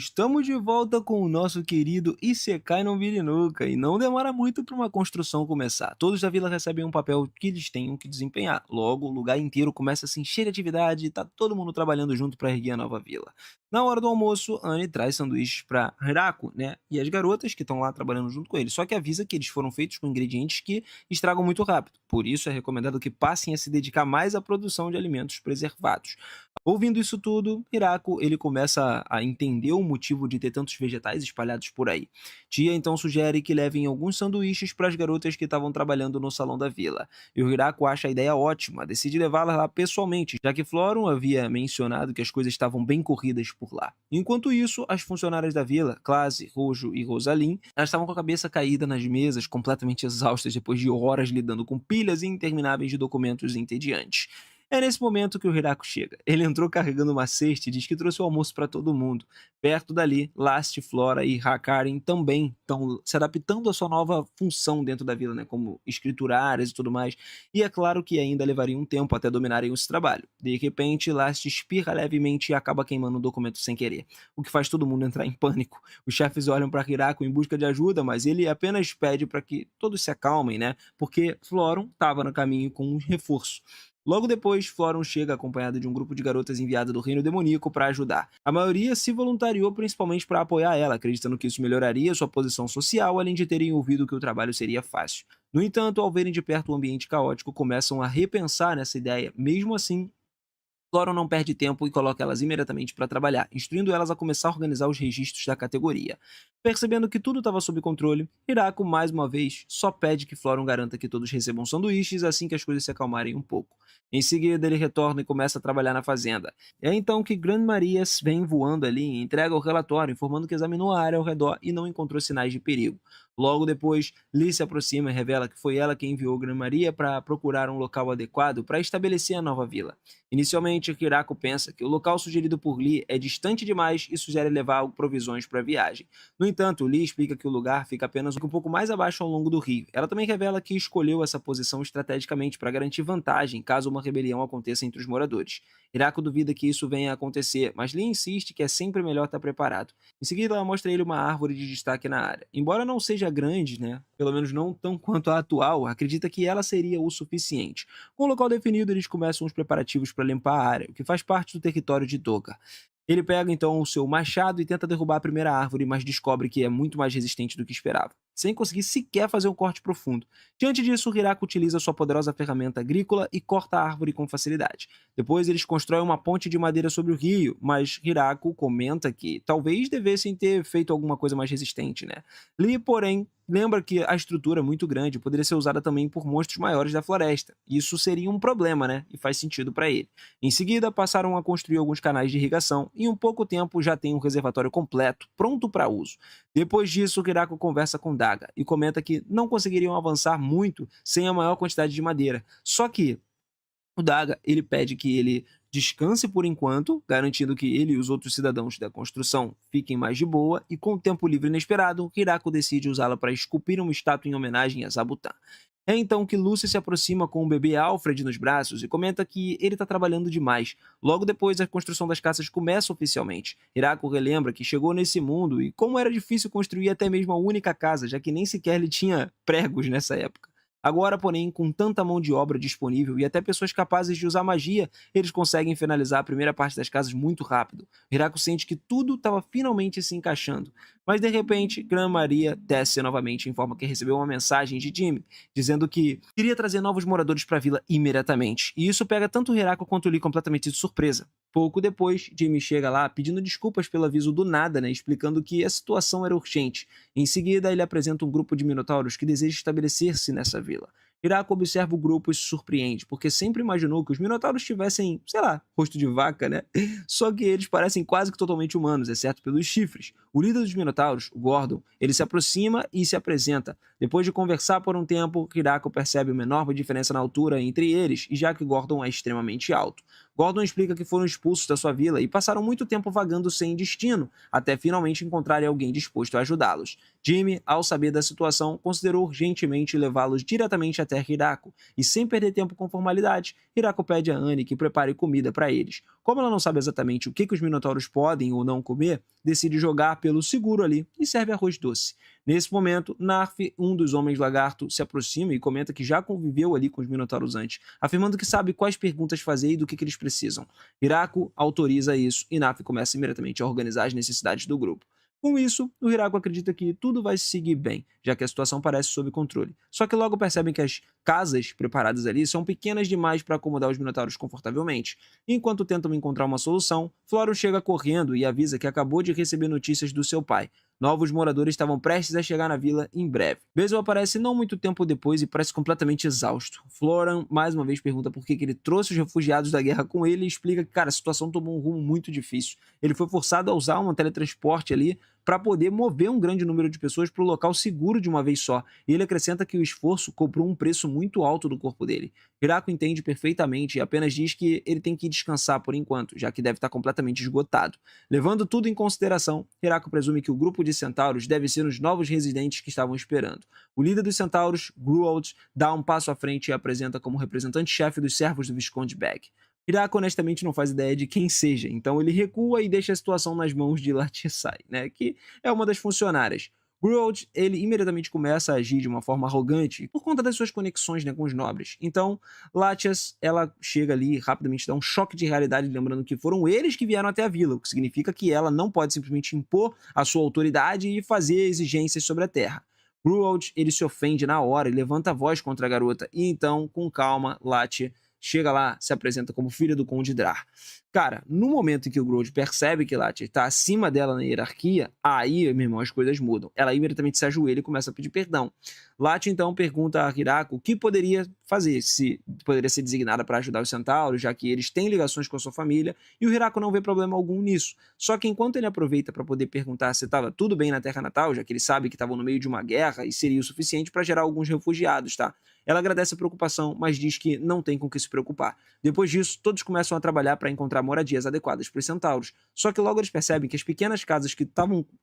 Estamos de volta com o nosso querido Isekai no Vire Nunca, e não demora muito para uma construção começar. Todos da vila recebem um papel que eles tenham que desempenhar. Logo, o lugar inteiro começa a se encher de atividade e tá todo mundo trabalhando junto para erguer a nova vila. Na hora do almoço, Anne traz sanduíches para Hirako, né? E as garotas que estão lá trabalhando junto com ele. Só que avisa que eles foram feitos com ingredientes que estragam muito rápido. Por isso é recomendado que passem a se dedicar mais à produção de alimentos preservados. Ouvindo isso tudo, Hirako ele começa a entender o motivo de ter tantos vegetais espalhados por aí. Tia então sugere que levem alguns sanduíches para as garotas que estavam trabalhando no salão da vila. E o Hirako acha a ideia ótima, decide levá-las lá pessoalmente, já que Floron havia mencionado que as coisas estavam bem corridas por lá. Enquanto isso, as funcionárias da vila, Clase, Rojo e Rosaline, elas estavam com a cabeça caída nas mesas, completamente exaustas depois de horas lidando com pilhas intermináveis de documentos entediantes. É nesse momento que o Hirako chega. Ele entrou carregando uma cesta e diz que trouxe o almoço para todo mundo. Perto dali, Last, Flora e Hakarin também estão se adaptando à sua nova função dentro da vila, né, como escriturárias e tudo mais. E é claro que ainda levaria um tempo até dominarem esse trabalho. De repente, Last espirra levemente e acaba queimando um documento sem querer, o que faz todo mundo entrar em pânico. Os chefes olham para Hirako em busca de ajuda, mas ele apenas pede para que todos se acalmem, né, porque Floron estava no caminho com um reforço. Logo depois, Floron chega acompanhada de um grupo de garotas enviada do Reino Demoníaco para ajudar. A maioria se voluntariou principalmente para apoiar ela, acreditando que isso melhoraria sua posição social, além de terem ouvido que o trabalho seria fácil. No entanto, ao verem de perto o ambiente caótico, começam a repensar nessa ideia. Mesmo assim, Floron não perde tempo e coloca elas imediatamente para trabalhar, instruindo elas a começar a organizar os registros da categoria. Percebendo que tudo estava sob controle, Hirako, mais uma vez, só pede que Floron garanta que todos recebam sanduíches assim que as coisas se acalmarem um pouco. Em seguida, ele retorna e começa a trabalhar na fazenda. É então que Gran Marias vem voando ali e entrega o relatório, informando que examinou a área ao redor e não encontrou sinais de perigo. Logo depois, Lee se aproxima e revela que foi ela quem enviou Gran Maria para procurar um local adequado para estabelecer a nova vila. Inicialmente, Hirako pensa que o local sugerido por Lee é distante demais e sugere levar provisões para a viagem. No entanto, Lee explica que o lugar fica apenas um pouco mais abaixo ao longo do rio. Ela também revela que escolheu essa posição estrategicamente para garantir vantagem caso uma rebelião aconteça entre os moradores. Hirako duvida que isso venha a acontecer, mas Lee insiste que é sempre melhor estar preparado. Em seguida, ela mostra a ele uma árvore de destaque na área. Embora não seja grande, né, pelo menos não tão quanto a atual, acredita que ela seria o suficiente. Com o local definido, eles começam os preparativos para limpar a área, o que faz parte do território de Doga. Ele pega então o seu machado e tenta derrubar a primeira árvore, mas descobre que é muito mais resistente do que esperava, sem conseguir sequer fazer um corte profundo. Diante disso, Hirako utiliza sua poderosa ferramenta agrícola e corta a árvore com facilidade. Depois, eles constroem uma ponte de madeira sobre o rio, mas Hirako comenta que talvez devessem ter feito alguma coisa mais resistente, né? Lee, porém, lembra que a estrutura é muito grande e poderia ser usada também por monstros maiores da floresta. Isso seria um problema, né? E faz sentido para ele. Em seguida, passaram a construir alguns canais de irrigação e em pouco tempo já tem um reservatório completo, pronto para uso. Depois disso, Hirako conversa com Daga e comenta que não conseguiriam avançar muito sem a maior quantidade de madeira. Só que o Daga, ele pede que ele descanse por enquanto, garantindo que ele e os outros cidadãos da construção fiquem mais de boa, e com o tempo livre inesperado, Hirako decide usá-la para esculpir uma estátua em homenagem a Zabutan. É então que Lucy se aproxima com o bebê Alfred nos braços e comenta que ele está trabalhando demais. Logo depois, a construção das casas começa oficialmente. Hirako relembra que chegou nesse mundo e como era difícil construir até mesmo a única casa, já que nem sequer ele tinha pregos nessa época. Agora, porém, com tanta mão de obra disponível e até pessoas capazes de usar magia, eles conseguem finalizar a primeira parte das casas muito rápido. Hirako sente que tudo estava finalmente se encaixando. Mas de repente, Gran Maria desce novamente e informa que recebeu uma mensagem de Jimmy, dizendo que queria trazer novos moradores para a vila imediatamente. E isso pega tanto Hirako quanto Lee completamente de surpresa. Pouco depois, Jimmy chega lá pedindo desculpas pelo aviso do nada, né, explicando que a situação era urgente. Em seguida, ele apresenta um grupo de minotauros que deseja estabelecer-se nessa vila. Hirako observa o grupo e se surpreende, porque sempre imaginou que os minotauros tivessem, sei lá, rosto de vaca, né? Só que eles parecem quase que totalmente humanos, exceto pelos chifres. O líder dos minotauros, o Gordon, ele se aproxima e se apresenta. Depois de conversar por um tempo, Hirako percebe uma enorme diferença na altura entre eles, e já que Gordon é extremamente alto. Gordon explica que foram expulsos da sua vila e passaram muito tempo vagando sem destino, até finalmente encontrarem alguém disposto a ajudá-los. Jimmy, ao saber da situação, considerou urgentemente levá-los diretamente até Hirako, e sem perder tempo com formalidades, Hirako pede a Annie que prepare comida para eles. Como ela não sabe exatamente o que os minotauros podem ou não comer, decide jogar pelo seguro ali e serve arroz doce. Nesse momento, Narf, um dos homens lagarto, se aproxima e comenta que já conviveu ali com os minotauros antes, afirmando que sabe quais perguntas fazer e do que eles precisam. Hirako autoriza isso e Narf começa imediatamente a organizar as necessidades do grupo. Com isso, o Hirako acredita que tudo vai seguir bem, já que a situação parece sob controle. Só que logo percebem que as casas preparadas ali são pequenas demais para acomodar os minotauros confortavelmente. Enquanto tentam encontrar uma solução, Floron chega correndo e avisa que acabou de receber notícias do seu pai. Novos moradores estavam prestes a chegar na vila em breve. Basil aparece não muito tempo depois e parece completamente exausto. Floran mais uma vez pergunta por que ele trouxe os refugiados da guerra com ele e explica que, cara, a situação tomou um rumo muito difícil. Ele foi forçado a usar um teletransporte ali para poder mover um grande número de pessoas para o local seguro de uma vez só. E ele acrescenta que o esforço cobrou um preço muito alto do corpo dele. Hirako entende perfeitamente e apenas diz que ele tem que descansar por enquanto, já que deve estar completamente esgotado. Levando tudo em consideração, Hirako presume que o grupo de centauros deve ser os novos residentes que estavam esperando. O líder dos centauros, Gruold, dá um passo à frente e apresenta como representante-chefe dos servos do Visconde Beg. Hirako honestamente não faz ideia de quem seja, então ele recua e deixa a situação nas mãos de Lachesai, né, que é uma das funcionárias. Gruold, ele imediatamente começa a agir de uma forma arrogante por conta das suas conexões, né, com os nobres. Então, Latias, ela chega ali e rapidamente dá um choque de realidade, lembrando que foram eles que vieram até a vila, o que significa que ela não pode simplesmente impor a sua autoridade e fazer exigências sobre a terra. Gruold, ele se ofende na hora e levanta a voz contra a garota, e então, com calma, Latia chega lá, se apresenta como filha do Conde Drar. Cara, no momento em que o Gruold percebe que Latia está acima dela na hierarquia, aí, meu irmão, as coisas mudam. Ela imediatamente se ajoelha e começa a pedir perdão. Latia, então, pergunta a Hirako o que poderia fazer, se poderia ser designada para ajudar os centauros, já que eles têm ligações com a sua família, e o Hirako não vê problema algum nisso. Só que enquanto ele aproveita para poder perguntar se estava tudo bem na Terra Natal, já que ele sabe que estavam no meio de uma guerra e seria o suficiente para gerar alguns refugiados, tá? Ela agradece a preocupação, mas diz que não tem com o que se preocupar. Depois disso, todos começam a trabalhar para encontrar moradias adequadas para os centauros. Só que logo eles percebem que as pequenas casas que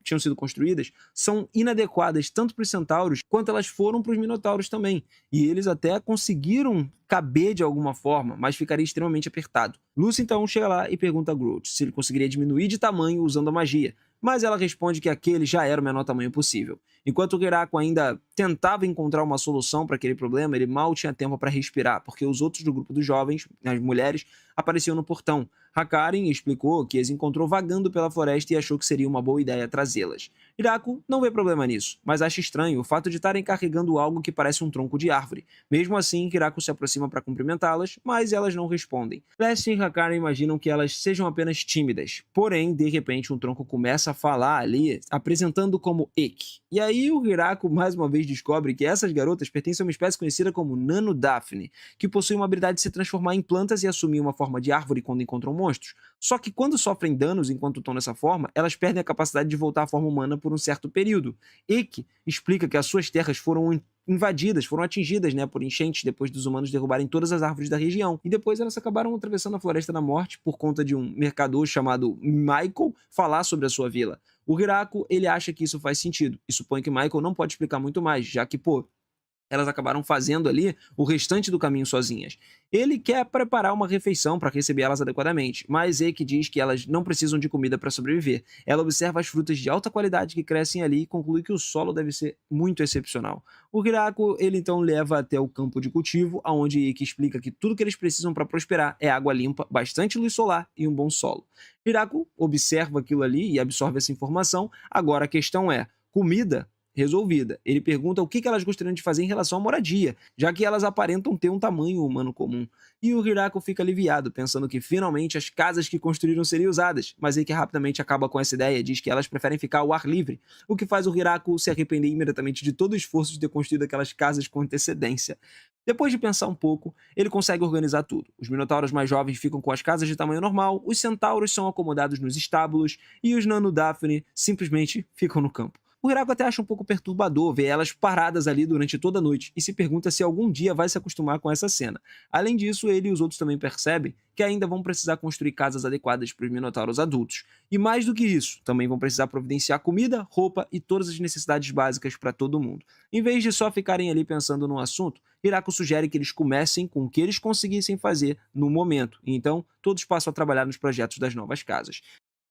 tinham sido construídas são inadequadas tanto para os centauros quanto elas foram para os minotauros também. E eles até conseguiram caber de alguma forma, mas ficaria extremamente apertado. Lucy então chega lá e pergunta a Groot se ele conseguiria diminuir de tamanho usando a magia, mas ela responde que aquele já era o menor tamanho possível. Enquanto o Hirako ainda tentava encontrar uma solução para aquele problema, ele mal tinha tempo para respirar, porque os outros do grupo dos jovens, as mulheres, apareciam no portão. Hakarin explicou que as encontrou vagando pela floresta e achou que seria uma boa ideia trazê-las. Hirako não vê problema nisso, mas acha estranho o fato de estarem carregando algo que parece um tronco de árvore. Mesmo assim, Hirako se aproxima para cumprimentá-las, mas elas não respondem. Leste e Hakarin imaginam que elas sejam apenas tímidas, porém, de repente, um tronco começa a falar ali, apresentando como Ek. E aí o Hirako mais uma vez descobre que essas garotas pertencem a uma espécie conhecida como Nano Daphne, que possui uma habilidade de se transformar em plantas e assumir uma forma de árvore quando encontram monstros. Só que quando sofrem danos enquanto estão nessa forma, elas perdem a capacidade de voltar à forma humana por um certo período. Ek explica que as suas terras foram invadidas, foram atingidas, né, por enchentes depois dos humanos derrubarem todas as árvores da região. E depois elas acabaram atravessando a Floresta da Morte por conta de um mercador chamado Michael falar sobre a sua vila. O Hirako, ele acha que isso faz sentido e supõe que Michael não pode explicar muito mais, já que, elas acabaram fazendo ali o restante do caminho sozinhas. Ele quer preparar uma refeição para receber elas adequadamente, mas Ek diz que elas não precisam de comida para sobreviver. Ela observa as frutas de alta qualidade que crescem ali e conclui que o solo deve ser muito excepcional. O Hirako, ele então leva até o campo de cultivo, onde Ek explica que tudo que eles precisam para prosperar é água limpa, bastante luz solar e um bom solo. Hirako observa aquilo ali e absorve essa informação. Agora a questão é, comida resolvida. Ele pergunta o que elas gostariam de fazer em relação à moradia, já que elas aparentam ter um tamanho humano comum. E o Hirako fica aliviado, pensando que finalmente as casas que construíram seriam usadas, mas Eiki rapidamente acaba com essa ideia e diz que elas preferem ficar ao ar livre, o que faz o Hirako se arrepender imediatamente de todo o esforço de ter construído aquelas casas com antecedência. Depois de pensar um pouco, ele consegue organizar tudo. Os minotauros mais jovens ficam com as casas de tamanho normal, os centauros são acomodados nos estábulos e os Nano Daphne simplesmente ficam no campo. O Hirako até acha um pouco perturbador ver elas paradas ali durante toda a noite e se pergunta se algum dia vai se acostumar com essa cena. Além disso, ele e os outros também percebem que ainda vão precisar construir casas adequadas para os minotauros adultos. E mais do que isso, também vão precisar providenciar comida, roupa e todas as necessidades básicas para todo mundo. Em vez de só ficarem ali pensando no assunto, Hirako sugere que eles comecem com o que eles conseguissem fazer no momento, e então todos passam a trabalhar nos projetos das novas casas.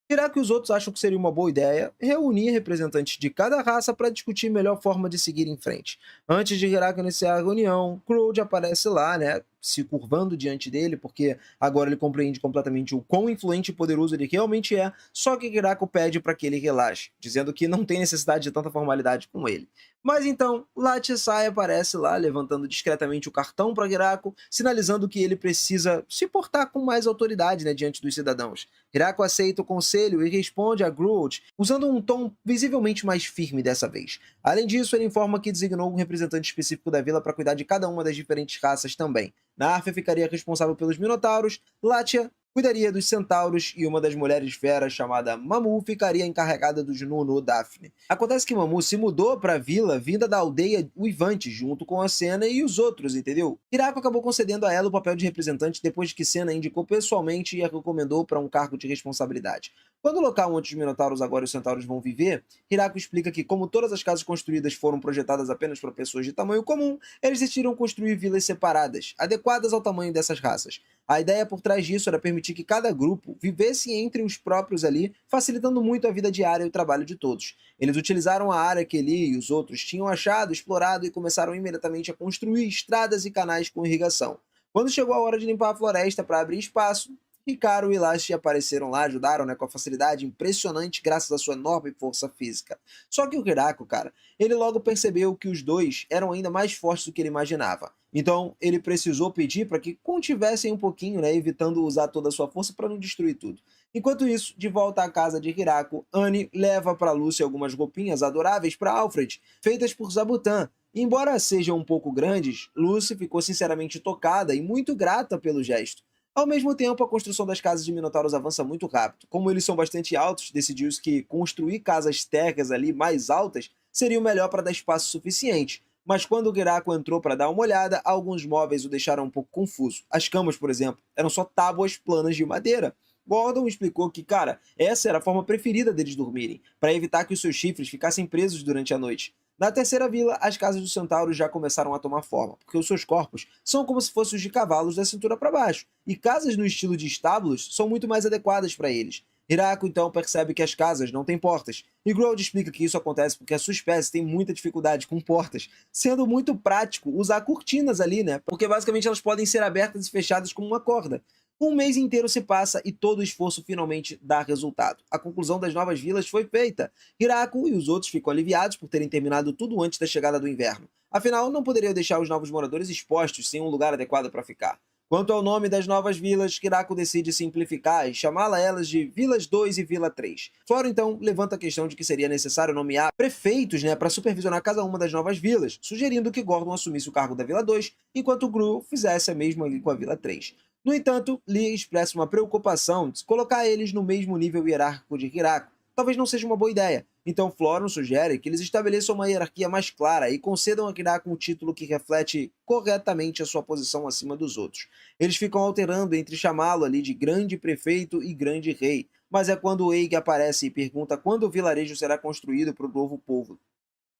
Será que os outros acham que seria uma boa ideia reunir representantes de cada raça para discutir a melhor forma de seguir em frente? Antes de Hirako iniciar a reunião, Crowd aparece lá, né, se curvando diante dele, porque agora ele compreende completamente o quão influente e poderoso ele realmente é, só que Hirako pede para que ele relaxe, dizendo que não tem necessidade de tanta formalidade com ele. Mas então, Lachesai aparece lá, levantando discretamente o cartão para Hirako, sinalizando que ele precisa se portar com mais autoridade, né, diante dos cidadãos. Hirako aceita o conselho e responde a Groot, usando um tom visivelmente mais firme dessa vez. Além disso, ele informa que designou um representante específico da vila para cuidar de cada uma das diferentes raças também. Narfa ficaria responsável pelos Minotauros, Lachia cuidaria dos centauros e uma das mulheres feras, chamada Mamu, ficaria encarregada dos Nunu Daphne. Acontece que Mamu se mudou para a vila vinda da aldeia Uivante, junto com a Senna e os outros, entendeu? Hirako acabou concedendo a ela o papel de representante depois que Senna indicou pessoalmente e a recomendou para um cargo de responsabilidade. Quando o local onde os Minotauros agora e os Centauros vão viver, Hirako explica que, como todas as casas construídas foram projetadas apenas para pessoas de tamanho comum, eles decidiram construir vilas separadas, adequadas ao tamanho dessas raças. A ideia por trás disso era permitir que cada grupo vivesse entre os próprios ali, facilitando muito a vida diária e o trabalho de todos. Eles utilizaram a área que ele e os outros tinham achado, explorado e começaram imediatamente a construir estradas e canais com irrigação. Quando chegou a hora de limpar a floresta para abrir espaço, Hikaru e Lassie apareceram lá, ajudaram, né, com a facilidade impressionante graças à sua enorme força física. Só que o Hirako, cara, ele logo percebeu que os dois eram ainda mais fortes do que ele imaginava. Então, ele precisou pedir para que contivessem um pouquinho, né, evitando usar toda a sua força para não destruir tudo. Enquanto isso, de volta à casa de Hirako, Annie leva para Lucy algumas roupinhas adoráveis para Alfred, feitas por Zabutan. E embora sejam um pouco grandes, Lucy ficou sinceramente tocada e muito grata pelo gesto. Ao mesmo tempo, a construção das casas de Minotauros avança muito rápido. Como eles são bastante altos, decidiu-se que construir casas térreas ali mais altas seria o melhor para dar espaço suficiente. Mas quando o Hirako entrou para dar uma olhada, alguns móveis o deixaram um pouco confuso. As camas, por exemplo, eram só tábuas planas de madeira. Gordon explicou que, cara, essa era a forma preferida deles dormirem, para evitar que os seus chifres ficassem presos durante a noite. Na terceira vila, as casas dos centauros já começaram a tomar forma, porque os seus corpos são como se fossem os de cavalos da cintura para baixo, e casas no estilo de estábulos são muito mais adequadas para eles. Hirako então percebe que as casas não têm portas, e Grodd explica que isso acontece porque a sua espécie tem muita dificuldade com portas, sendo muito prático usar cortinas ali, né? Porque basicamente elas podem ser abertas e fechadas com uma corda. Um mês inteiro se passa e todo o esforço finalmente dá resultado. A conclusão das novas vilas foi feita. Hirako e os outros ficam aliviados por terem terminado tudo antes da chegada do inverno. Afinal, não poderiam deixar os novos moradores expostos sem um lugar adequado para ficar. Quanto ao nome das novas vilas, Hirako decide simplificar e chamá-las elas de Vilas 2 e Vila 3. Flora então levanta a questão de que seria necessário nomear prefeitos, né, para supervisionar cada uma das novas vilas, sugerindo que Gordon assumisse o cargo da Vila 2, enquanto Gru fizesse a mesma ali com a Vila 3. No entanto, Lee expressa uma preocupação de colocar eles no mesmo nível hierárquico de Hirako. Talvez não seja uma boa ideia. Então Floron sugere que eles estabeleçam uma hierarquia mais clara e concedam a Hirako um título que reflete corretamente a sua posição acima dos outros. Eles ficam alternando entre chamá-lo ali de grande prefeito e grande rei, mas é quando Eig aparece e pergunta quando o vilarejo será construído para o novo povo.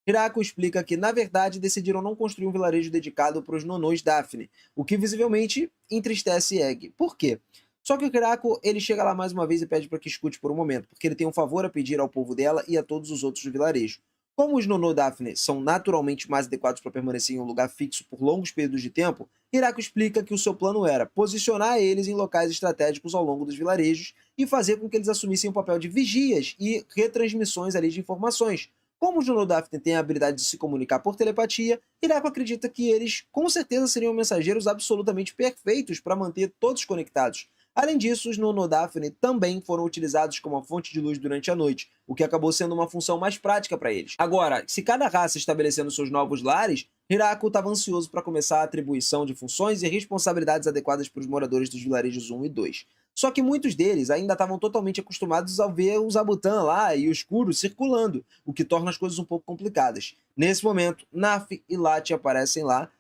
Hirako explica que, na verdade, decidiram não construir um vilarejo dedicado para os Nonões Daphne, o que visivelmente entristece Egg. Por quê? Só que o Hirako, ele chega lá mais uma vez e pede para que escute por um momento, porque ele tem um favor a pedir ao povo dela e a todos os outros do vilarejo. Como os Nonô Daphne são naturalmente mais adequados para permanecer em um lugar fixo por longos períodos de tempo, Hirako explica que o seu plano era posicionar eles em locais estratégicos ao longo dos vilarejos e fazer com que eles assumissem o papel de vigias e retransmissões ali de informações. Como os Nonodafne têm a habilidade de se comunicar por telepatia, Hirako acredita que eles com certeza seriam mensageiros absolutamente perfeitos para manter todos conectados. Além disso, os Nonodafne também foram utilizados como uma fonte de luz durante a noite, o que acabou sendo uma função mais prática para eles. Agora, se cada raça estabelecendo seus novos lares, Hirako estava ansioso para começar a atribuição de funções e responsabilidades adequadas para os moradores dos vilarejos 1 e 2. Só que muitos deles ainda estavam totalmente acostumados a ver o Zabutan lá e o escuro circulando, o que torna as coisas um pouco complicadas. Nesse momento, Naf e Lati aparecem lá,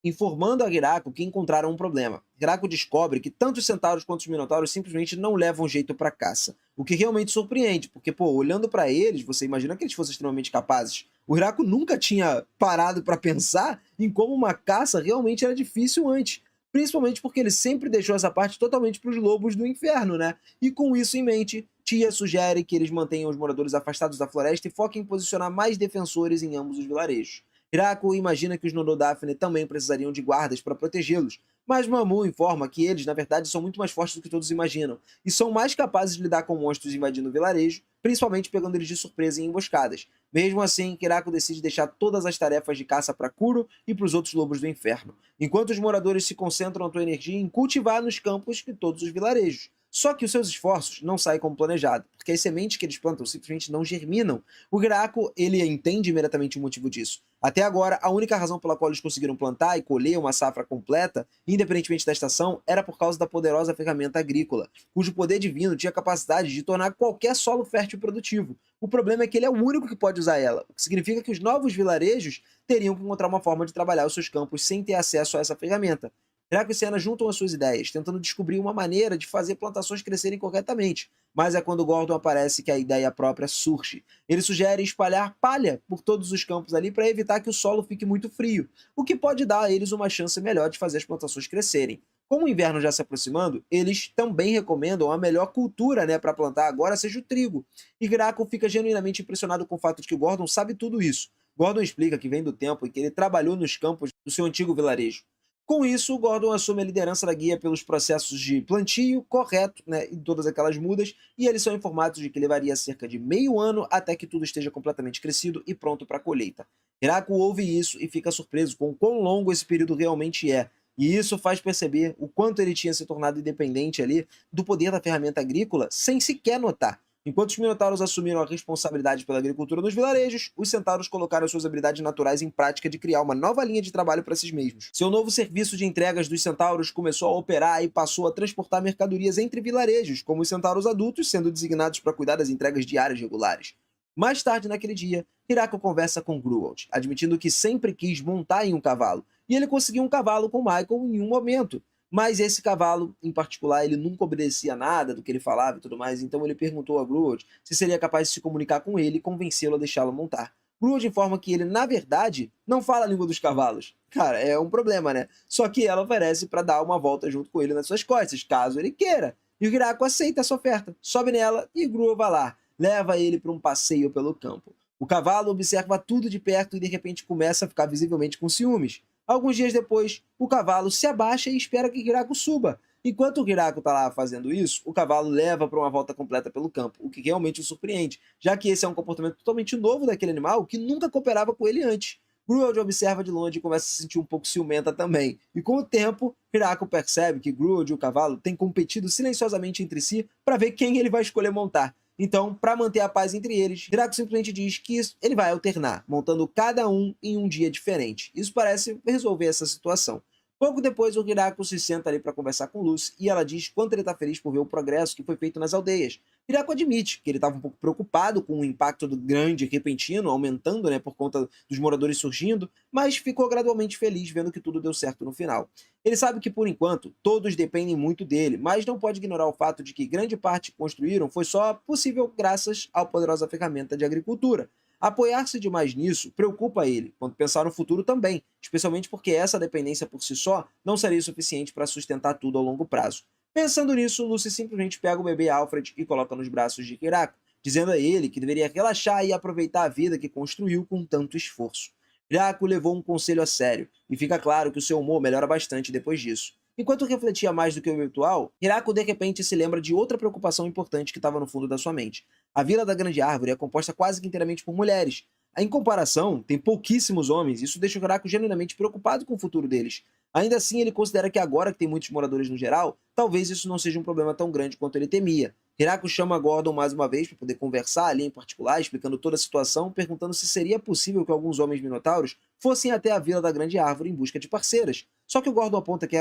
informando a Hiraku que encontraram um problema. Hiraku descobre que tanto os centauros quanto os minotauros simplesmente não levam jeito para caça, o que realmente surpreende, porque, pô, olhando para eles, você imagina que eles fossem extremamente capazes. O Hiraku nunca tinha parado para pensar em como uma caça realmente era difícil antes, principalmente porque ele sempre deixou essa parte totalmente para os lobos do inferno, né? E com isso em mente, Tia sugere que eles mantenham os moradores afastados da floresta e foquem em posicionar mais defensores em ambos os vilarejos. Hiraku imagina que os Norodafne também precisariam de guardas para protegê-los, mas Mamu informa que eles, na verdade, são muito mais fortes do que todos imaginam, e são mais capazes de lidar com monstros invadindo o vilarejo, principalmente pegando eles de surpresa em emboscadas. Mesmo assim, Hiraku decide deixar todas as tarefas de caça para Kuro e para os outros lobos do inferno, enquanto os moradores se concentram a sua energia em cultivar nos campos de todos os vilarejos. Só que os seus esforços não saem como planejado, porque as sementes que eles plantam simplesmente não germinam. O Hiraku, ele entende imediatamente o motivo disso. Até agora, a única razão pela qual eles conseguiram plantar e colher uma safra completa, independentemente da estação, era por causa da poderosa ferramenta agrícola, cujo poder divino tinha a capacidade de tornar qualquer solo fértil produtivo. O problema é que ele é o único que pode usar ela, o que significa que os novos vilarejos teriam que encontrar uma forma de trabalhar os seus campos sem ter acesso a essa ferramenta. Draco e Senna juntam as suas ideias, tentando descobrir uma maneira de fazer plantações crescerem corretamente, mas é quando Gordon aparece que a ideia própria surge. Ele sugere espalhar palha por todos os campos ali para evitar que o solo fique muito frio, o que pode dar a eles uma chance melhor de fazer as plantações crescerem. Como o inverno já se aproximando, eles também recomendam a melhor cultura, né, para plantar agora seja o trigo. E Graco fica genuinamente impressionado com o fato de que Gordon sabe tudo isso. Gordon explica que vem do tempo em que ele trabalhou nos campos do seu antigo vilarejo. Com isso, Gordon assume a liderança da guia pelos processos de plantio correto, né, e todas aquelas mudas, e eles são informados de que levaria cerca de meio ano até que tudo esteja completamente crescido e pronto para a colheita. Hiraku ouve isso e fica surpreso com o quão longo esse período realmente é, e isso faz perceber o quanto ele tinha se tornado independente ali do poder da ferramenta agrícola sem sequer notar. Enquanto os Minotauros assumiram a responsabilidade pela agricultura nos vilarejos, os Centauros colocaram suas habilidades naturais em prática de criar uma nova linha de trabalho para si mesmos. Seu novo serviço de entregas dos Centauros começou a operar e passou a transportar mercadorias entre vilarejos, como os Centauros adultos sendo designados para cuidar das entregas diárias regulares. Mais tarde naquele dia, Hiraku conversa com Gruold, admitindo que sempre quis montar em um cavalo, e ele conseguiu um cavalo com Michael em um momento. Mas esse cavalo, em particular, ele nunca obedecia nada do que ele falava e tudo mais, então ele perguntou a Gruold se seria capaz de se comunicar com ele e convencê-lo a deixá-lo montar. Gruold informa que ele, na verdade, não fala a língua dos cavalos. Cara, é um problema, né? Só que ela oferece para dar uma volta junto com ele nas suas costas, caso ele queira. E o Hiraku aceita essa oferta, sobe nela e Gruold vai lá, leva ele para um passeio pelo campo. O cavalo observa tudo de perto e de repente começa a ficar visivelmente com ciúmes. Alguns dias depois, o cavalo se abaixa e espera que Hiraku suba. Enquanto o Hiraku está lá fazendo isso, o cavalo leva para uma volta completa pelo campo, o que realmente o surpreende, já que esse é um comportamento totalmente novo daquele animal que nunca cooperava com ele antes. Gruold observa de longe e começa a se sentir um pouco ciumenta também. E com o tempo, Hiraku percebe que Gruold e o cavalo têm competido silenciosamente entre si para ver quem ele vai escolher montar. Então, para manter a paz entre eles, Draco simplesmente diz que ele vai alternar, montando cada um em um dia diferente. Isso parece resolver essa situação. Pouco depois, o Hiraku se senta ali para conversar com Lucy e ela diz quanto ele está feliz por ver o progresso que foi feito nas aldeias. Hiraku admite que ele estava um pouco preocupado com o impacto do grande e repentino aumentando, né, por conta dos moradores surgindo, mas ficou gradualmente feliz vendo que tudo deu certo no final. Ele sabe que, por enquanto, todos dependem muito dele, mas não pode ignorar o fato de que grande parte que construíram foi só possível graças à poderosa ferramenta de agricultura. Apoiar-se demais nisso preocupa ele, quando pensar no futuro também, especialmente porque essa dependência por si só não seria suficiente para sustentar tudo ao longo prazo. Pensando nisso, Lucy simplesmente pega o bebê Alfred e coloca nos braços de Hiraku, dizendo a ele que deveria relaxar e aproveitar a vida que construiu com tanto esforço. Hiraku levou um conselho a sério, e fica claro que o seu humor melhora bastante depois disso. Enquanto refletia mais do que o habitual, Hiraku de repente se lembra de outra preocupação importante que estava no fundo da sua mente. A Vila da Grande Árvore é composta quase que inteiramente por mulheres. Em comparação, tem pouquíssimos homens, e isso deixa o Hiraku genuinamente preocupado com o futuro deles. Ainda assim, ele considera que agora que tem muitos moradores no geral, talvez isso não seja um problema tão grande quanto ele temia. Hiraku chama Gordon mais uma vez para poder conversar ali em particular, explicando toda a situação, perguntando se seria possível que alguns homens minotauros fossem até a Vila da Grande Árvore em busca de parceiras. Só que o Gordon aponta que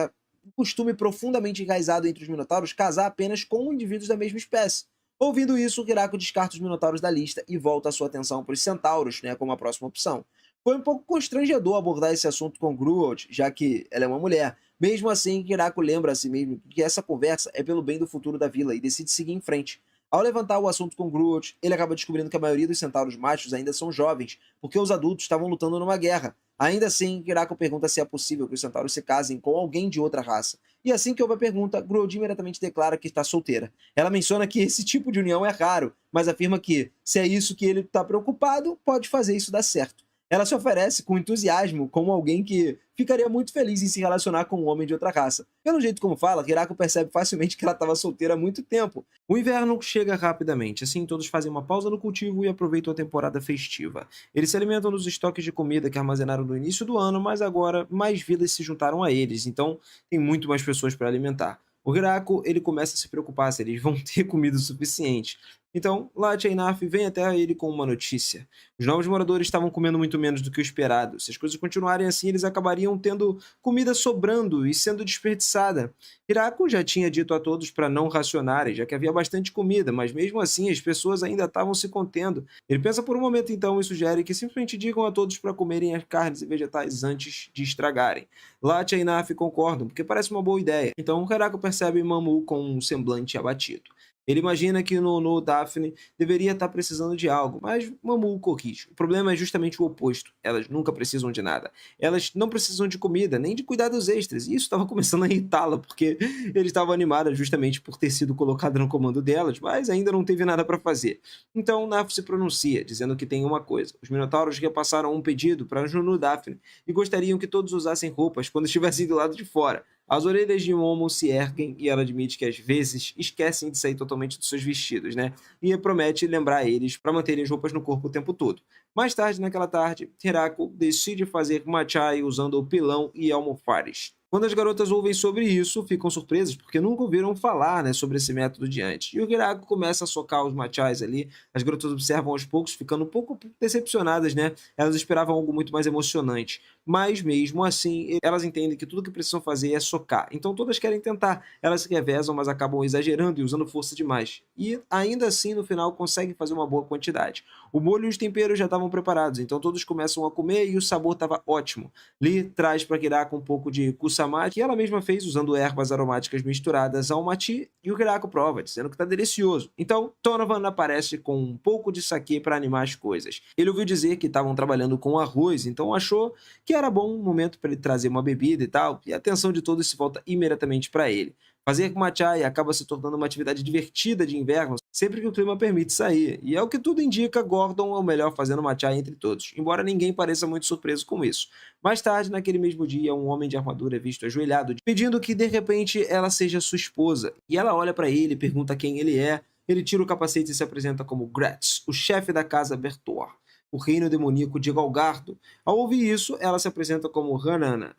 um costume profundamente enraizado entre os minotauros casar apenas com indivíduos da mesma espécie. Ouvindo isso, Hirako descarta os minotauros da lista e volta a sua atenção para os centauros, né, como a próxima opção. Foi um pouco constrangedor abordar esse assunto com Gruold, já que ela é uma mulher. Mesmo assim, Hirako lembra a si mesmo que essa conversa é pelo bem do futuro da vila e decide seguir em frente. Ao levantar o assunto com Gruold, ele acaba descobrindo que a maioria dos centauros machos ainda são jovens, porque os adultos estavam lutando numa guerra. Ainda assim, Hirako pergunta se é possível que os centauros se casem com alguém de outra raça. E assim que houve a pergunta, Gruold imediatamente declara que está solteira. Ela menciona que esse tipo de união é raro, mas afirma que, se é isso que ele está preocupado, pode fazer isso dar certo. Ela se oferece com entusiasmo como alguém que ficaria muito feliz em se relacionar com um homem de outra raça. Pelo jeito como fala, Hirako percebe facilmente que ela estava solteira há muito tempo. O inverno chega rapidamente, assim todos fazem uma pausa no cultivo e aproveitam a temporada festiva. Eles se alimentam dos estoques de comida que armazenaram no início do ano, mas agora mais vidas se juntaram a eles, então tem muito mais pessoas para alimentar. O Hirako, ele começa a se preocupar se eles vão ter comida o suficiente. Então, Lat Einarf vem até ele com uma notícia. Os novos moradores estavam comendo muito menos do que o esperado. Se as coisas continuarem assim, eles acabariam tendo comida sobrando e sendo desperdiçada. Hirako já tinha dito a todos para não racionarem, já que havia bastante comida, mas mesmo assim as pessoas ainda estavam se contendo. Ele pensa por um momento então e sugere que simplesmente digam a todos para comerem as carnes e vegetais antes de estragarem. Lat e Einarf concordam, porque parece uma boa ideia. Então Hirako percebe Mamu com um semblante abatido. Ele imagina que no Daphne deveria estar precisando de algo, mas Mamu corrige. O problema é justamente o oposto. Elas nunca precisam de nada. Elas não precisam de comida, nem de cuidados extras. E isso estava começando a irritá-la, porque ele estava animada justamente por ter sido colocada no comando delas, mas ainda não teve nada para fazer. Então Naf se pronuncia, dizendo que tem uma coisa. Os Minotauros repassaram um pedido para Junu Daphne e gostariam que todos usassem roupas quando estivessem do lado de fora. As orelhas de Momo se erguem e ela admite que às vezes esquecem de sair totalmente dos seus vestidos, né? E promete lembrar eles para manterem as roupas no corpo o tempo todo. Mais tarde, naquela tarde, Hirako decide fazer machai usando o pilão e almofares. Quando as garotas ouvem sobre isso, ficam surpresas porque nunca ouviram falar, né, sobre esse método de antes. E o Hirako começa a socar os machais ali. As garotas observam aos poucos, ficando um pouco decepcionadas, né? Elas esperavam algo muito mais emocionante. Mas mesmo assim, elas entendem que tudo que precisam fazer é socar. Então todas querem tentar. Elas se revezam, mas acabam exagerando e usando força demais. E ainda assim, no final, conseguem fazer uma boa quantidade. O molho e os temperos já estavam preparados, então todos começam a comer e o sabor estava ótimo. Lee traz para Hirako um pouco de kusama, que ela mesma fez usando ervas aromáticas misturadas ao mati, e o Hirako prova, dizendo que está delicioso. Então, Donovan aparece com um pouco de saquê para animar as coisas. Ele ouviu dizer que estavam trabalhando com arroz, então achou que era bom um momento para ele trazer uma bebida e tal, e a atenção de todos se volta imediatamente para ele. Fazer matcha acaba se tornando uma atividade divertida de inverno sempre que o clima permite sair, e é o que tudo indica, Gordon é o melhor fazendo matcha entre todos, embora ninguém pareça muito surpreso com isso. Mais tarde, naquele mesmo dia, um homem de armadura é visto ajoelhado, pedindo que de repente ela seja sua esposa, e ela olha para ele, pergunta quem ele é, ele tira o capacete e se apresenta como Gratz, o chefe da casa Bertor, o reino demoníaco de Galgardo. Ao ouvir isso, ela se apresenta como Hanana.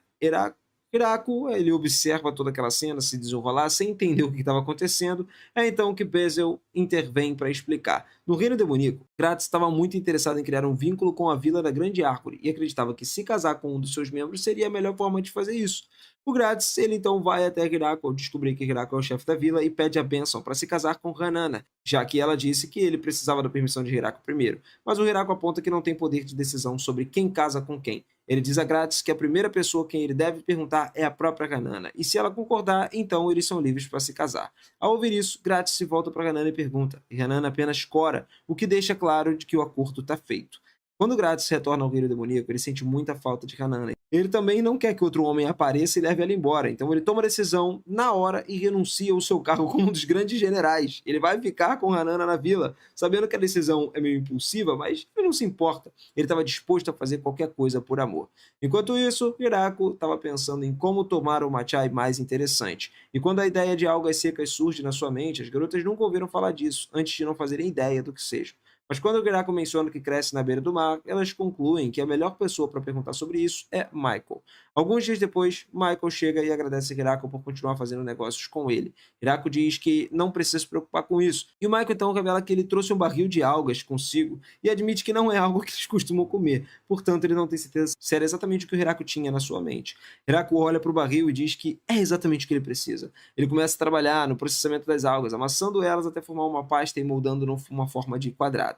Hirako, ele observa toda aquela cena se desenrolar sem entender o que estava acontecendo. É então que Bezel intervém para explicar. No reino demoníaco, Gratz estava muito interessado em criar um vínculo com a Vila da Grande Árvore e acreditava que se casar com um dos seus membros seria a melhor forma de fazer isso. O Gratz, ele então vai até Hirako ao descobrir que Hirako é o chefe da vila e pede a bênção para se casar com Hanana, já que ela disse que ele precisava da permissão de Hirako primeiro. Mas o Hirako aponta que não tem poder de decisão sobre quem casa com quem. Ele diz a Gratz que a primeira pessoa quem ele deve perguntar é a própria Hanana, e se ela concordar, então eles são livres para se casar. Ao ouvir isso, Gratz se volta para Hanana e pergunta, e Hanana apenas cora, o que deixa claro de que o acordo está feito. Quando Gratz retorna ao reino demoníaco, ele sente muita falta de Hanana. Ele também não quer que outro homem apareça e leve ela embora, então ele toma a decisão na hora e renuncia ao seu cargo como um dos grandes generais. Ele vai ficar com Hanana na vila, sabendo que a decisão é meio impulsiva, mas ele não se importa. Ele estava disposto a fazer qualquer coisa por amor. Enquanto isso, Hirako estava pensando em como tomar o matcha mais interessante. E quando a ideia de algas secas surge na sua mente, as garotas nunca ouviram falar disso, antes de não fazerem ideia do que seja. Mas quando o Hirako menciona que cresce na beira do mar, elas concluem que a melhor pessoa para perguntar sobre isso é Michael. Alguns dias depois, Michael chega e agradece Hirako por continuar fazendo negócios com ele. Hirako diz que não precisa se preocupar com isso. E o Michael então revela que ele trouxe um barril de algas consigo e admite que não é algo que eles costumam comer. Portanto, ele não tem certeza se era exatamente o que o Hirako tinha na sua mente. Hirako olha para o barril e diz que é exatamente o que ele precisa. Ele começa a trabalhar no processamento das algas, amassando elas até formar uma pasta e moldando uma forma de quadrado.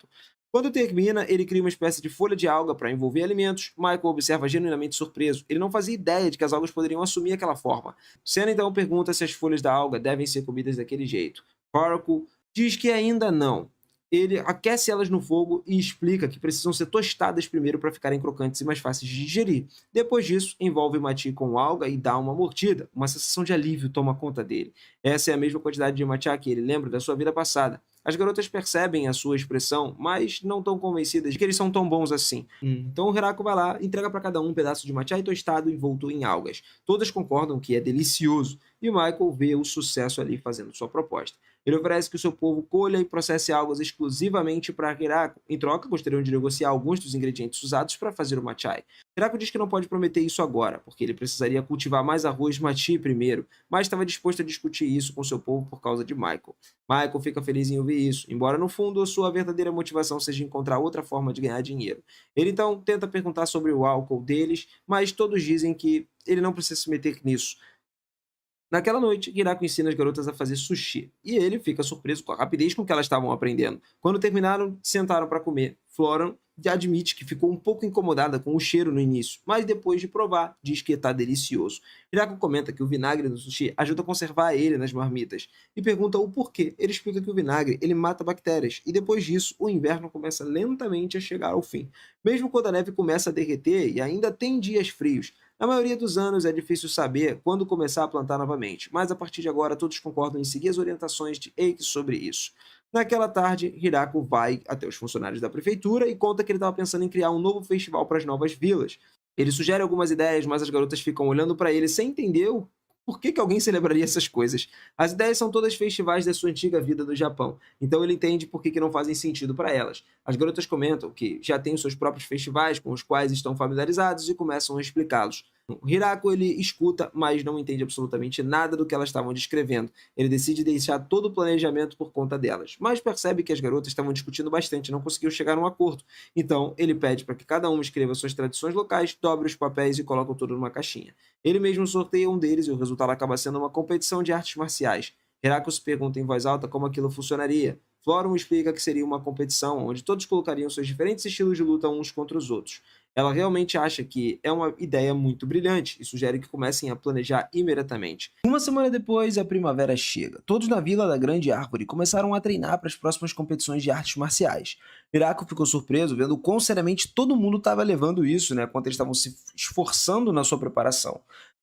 Quando termina, ele cria uma espécie de folha de alga para envolver alimentos. Michael observa genuinamente surpreso. Ele não fazia ideia de que as algas poderiam assumir aquela forma. Senna então pergunta se as folhas da alga devem ser comidas daquele jeito. Oracle diz que ainda não. Ele aquece elas no fogo e explica que precisam ser tostadas primeiro para ficarem crocantes e mais fáceis de digerir. Depois disso, envolve o mati com alga e dá uma mordida. Uma sensação de alívio toma conta dele. Essa é a mesma quantidade de matcha que ele lembra da sua vida passada. As garotas percebem a sua expressão, mas não estão convencidas de que eles são tão bons assim. Então o Hirako vai lá, entrega para cada um pedaço de matcha tostado envolto em algas. Todas concordam que é delicioso, e o Michael vê o sucesso ali fazendo sua proposta. Ele oferece que o seu povo colha e processe algas exclusivamente para Hirako. Em troca, gostariam de negociar alguns dos ingredientes usados para fazer o matcha. Hirako diz que não pode prometer isso agora, porque ele precisaria cultivar mais arroz matcha primeiro, mas estava disposto a discutir isso com seu povo por causa de Michael. Michael fica feliz em ouvir isso, embora no fundo sua verdadeira motivação seja encontrar outra forma de ganhar dinheiro. Ele então tenta perguntar sobre o álcool deles, mas todos dizem que ele não precisa se meter nisso. Naquela noite, Hirako ensina as garotas a fazer sushi, e ele fica surpreso com a rapidez com que elas estavam aprendendo. Quando terminaram, sentaram para comer. Floran admite que ficou um pouco incomodada com o cheiro no início, mas depois de provar, diz que está delicioso. Hirako comenta que o vinagre do sushi ajuda a conservar ele nas marmitas, e pergunta o porquê. Ele explica que o vinagre ele mata bactérias, e depois disso, o inverno começa lentamente a chegar ao fim. Mesmo quando a neve começa a derreter e ainda tem dias frios, na maioria dos anos é difícil saber quando começar a plantar novamente, mas a partir de agora todos concordam em seguir as orientações de Eiki sobre isso. Naquela tarde, Hirako vai até os funcionários da prefeitura e conta que ele estava pensando em criar um novo festival para as novas vilas. Ele sugere algumas ideias, mas as garotas ficam olhando para ele sem entender por que alguém celebraria essas coisas. As ideias são todas festivais da sua antiga vida do Japão, então ele entende por que não fazem sentido para elas. As garotas comentam que já têm os seus próprios festivais com os quais estão familiarizados e começam a explicá-los. O Hirako ele escuta, mas não entende absolutamente nada do que elas estavam descrevendo. Ele decide deixar todo o planejamento por conta delas, mas percebe que as garotas estavam discutindo bastante e não conseguiu chegar a um acordo. Então, ele pede para que cada uma escreva suas tradições locais, dobre os papéis e coloque tudo numa caixinha. Ele mesmo sorteia um deles e o resultado acaba sendo uma competição de artes marciais. Hirako se pergunta em voz alta como aquilo funcionaria. Florum explica que seria uma competição onde todos colocariam seus diferentes estilos de luta uns contra os outros. Ela realmente acha que é uma ideia muito brilhante e sugere que comecem a planejar imediatamente. Uma semana depois, a primavera chega. Todos na Vila da Grande Árvore começaram a treinar para as próximas competições de artes marciais. Hirako ficou surpreso vendo quão seriamente todo mundo estava levando isso, né, quanto eles estavam se esforçando na sua preparação.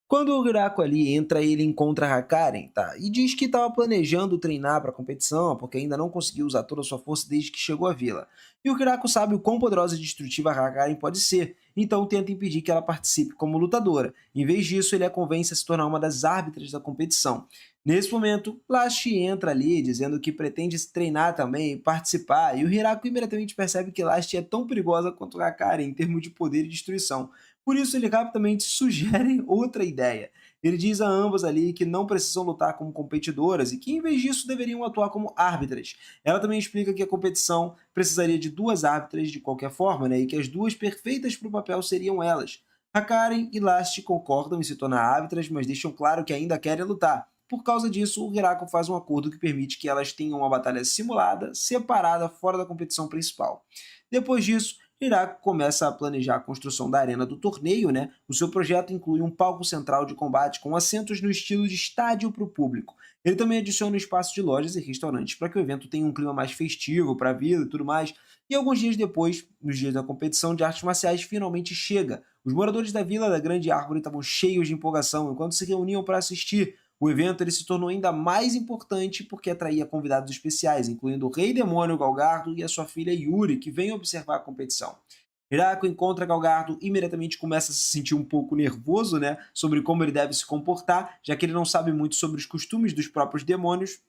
Quando o Hirako ali entra, ele encontra a Karen, tá? E diz que estava planejando treinar para a competição, porque ainda não conseguiu usar toda a sua força desde que chegou à vila. E o Hirako sabe o quão poderosa e destrutiva a Karen pode ser, então tenta impedir que ela participe como lutadora. Em vez disso, ele a convence a se tornar uma das árbitras da competição. Nesse momento, Lasty entra ali, dizendo que pretende se treinar também e participar, e o Hirako imediatamente percebe que Lasty é tão perigosa quanto a Karen em termos de poder e destruição. Por isso, ele rapidamente sugere outra ideia. Ele diz a ambas ali que não precisam lutar como competidoras e que, em vez disso, deveriam atuar como árbitras. Ela também explica que a competição precisaria de duas árbitras de qualquer forma, né, e que as duas perfeitas para o papel seriam elas. A Karen e Lasty concordam em se tornar árbitras, mas deixam claro que ainda querem lutar. Por causa disso, o Hirako faz um acordo que permite que elas tenham uma batalha simulada, separada, fora da competição principal. Depois disso, Hirako começa a planejar a construção da arena do torneio, né? O seu projeto inclui um palco central de combate com assentos no estilo de estádio para o público. Ele também adiciona um espaço de lojas e restaurantes para que o evento tenha um clima mais festivo para a vila e tudo mais. E alguns dias depois, nos dias da competição de artes marciais, finalmente chega. Os moradores da Vila da Grande Árvore estavam cheios de empolgação enquanto se reuniam para assistir. O evento ele se tornou ainda mais importante porque atraía convidados especiais, incluindo o Rei Demônio Galgardo e a sua filha Yuri, que vem observar a competição. Hirako encontra Galgardo e imediatamente começa a se sentir um pouco nervoso, né, sobre como ele deve se comportar, já que ele não sabe muito sobre os costumes dos próprios demônios.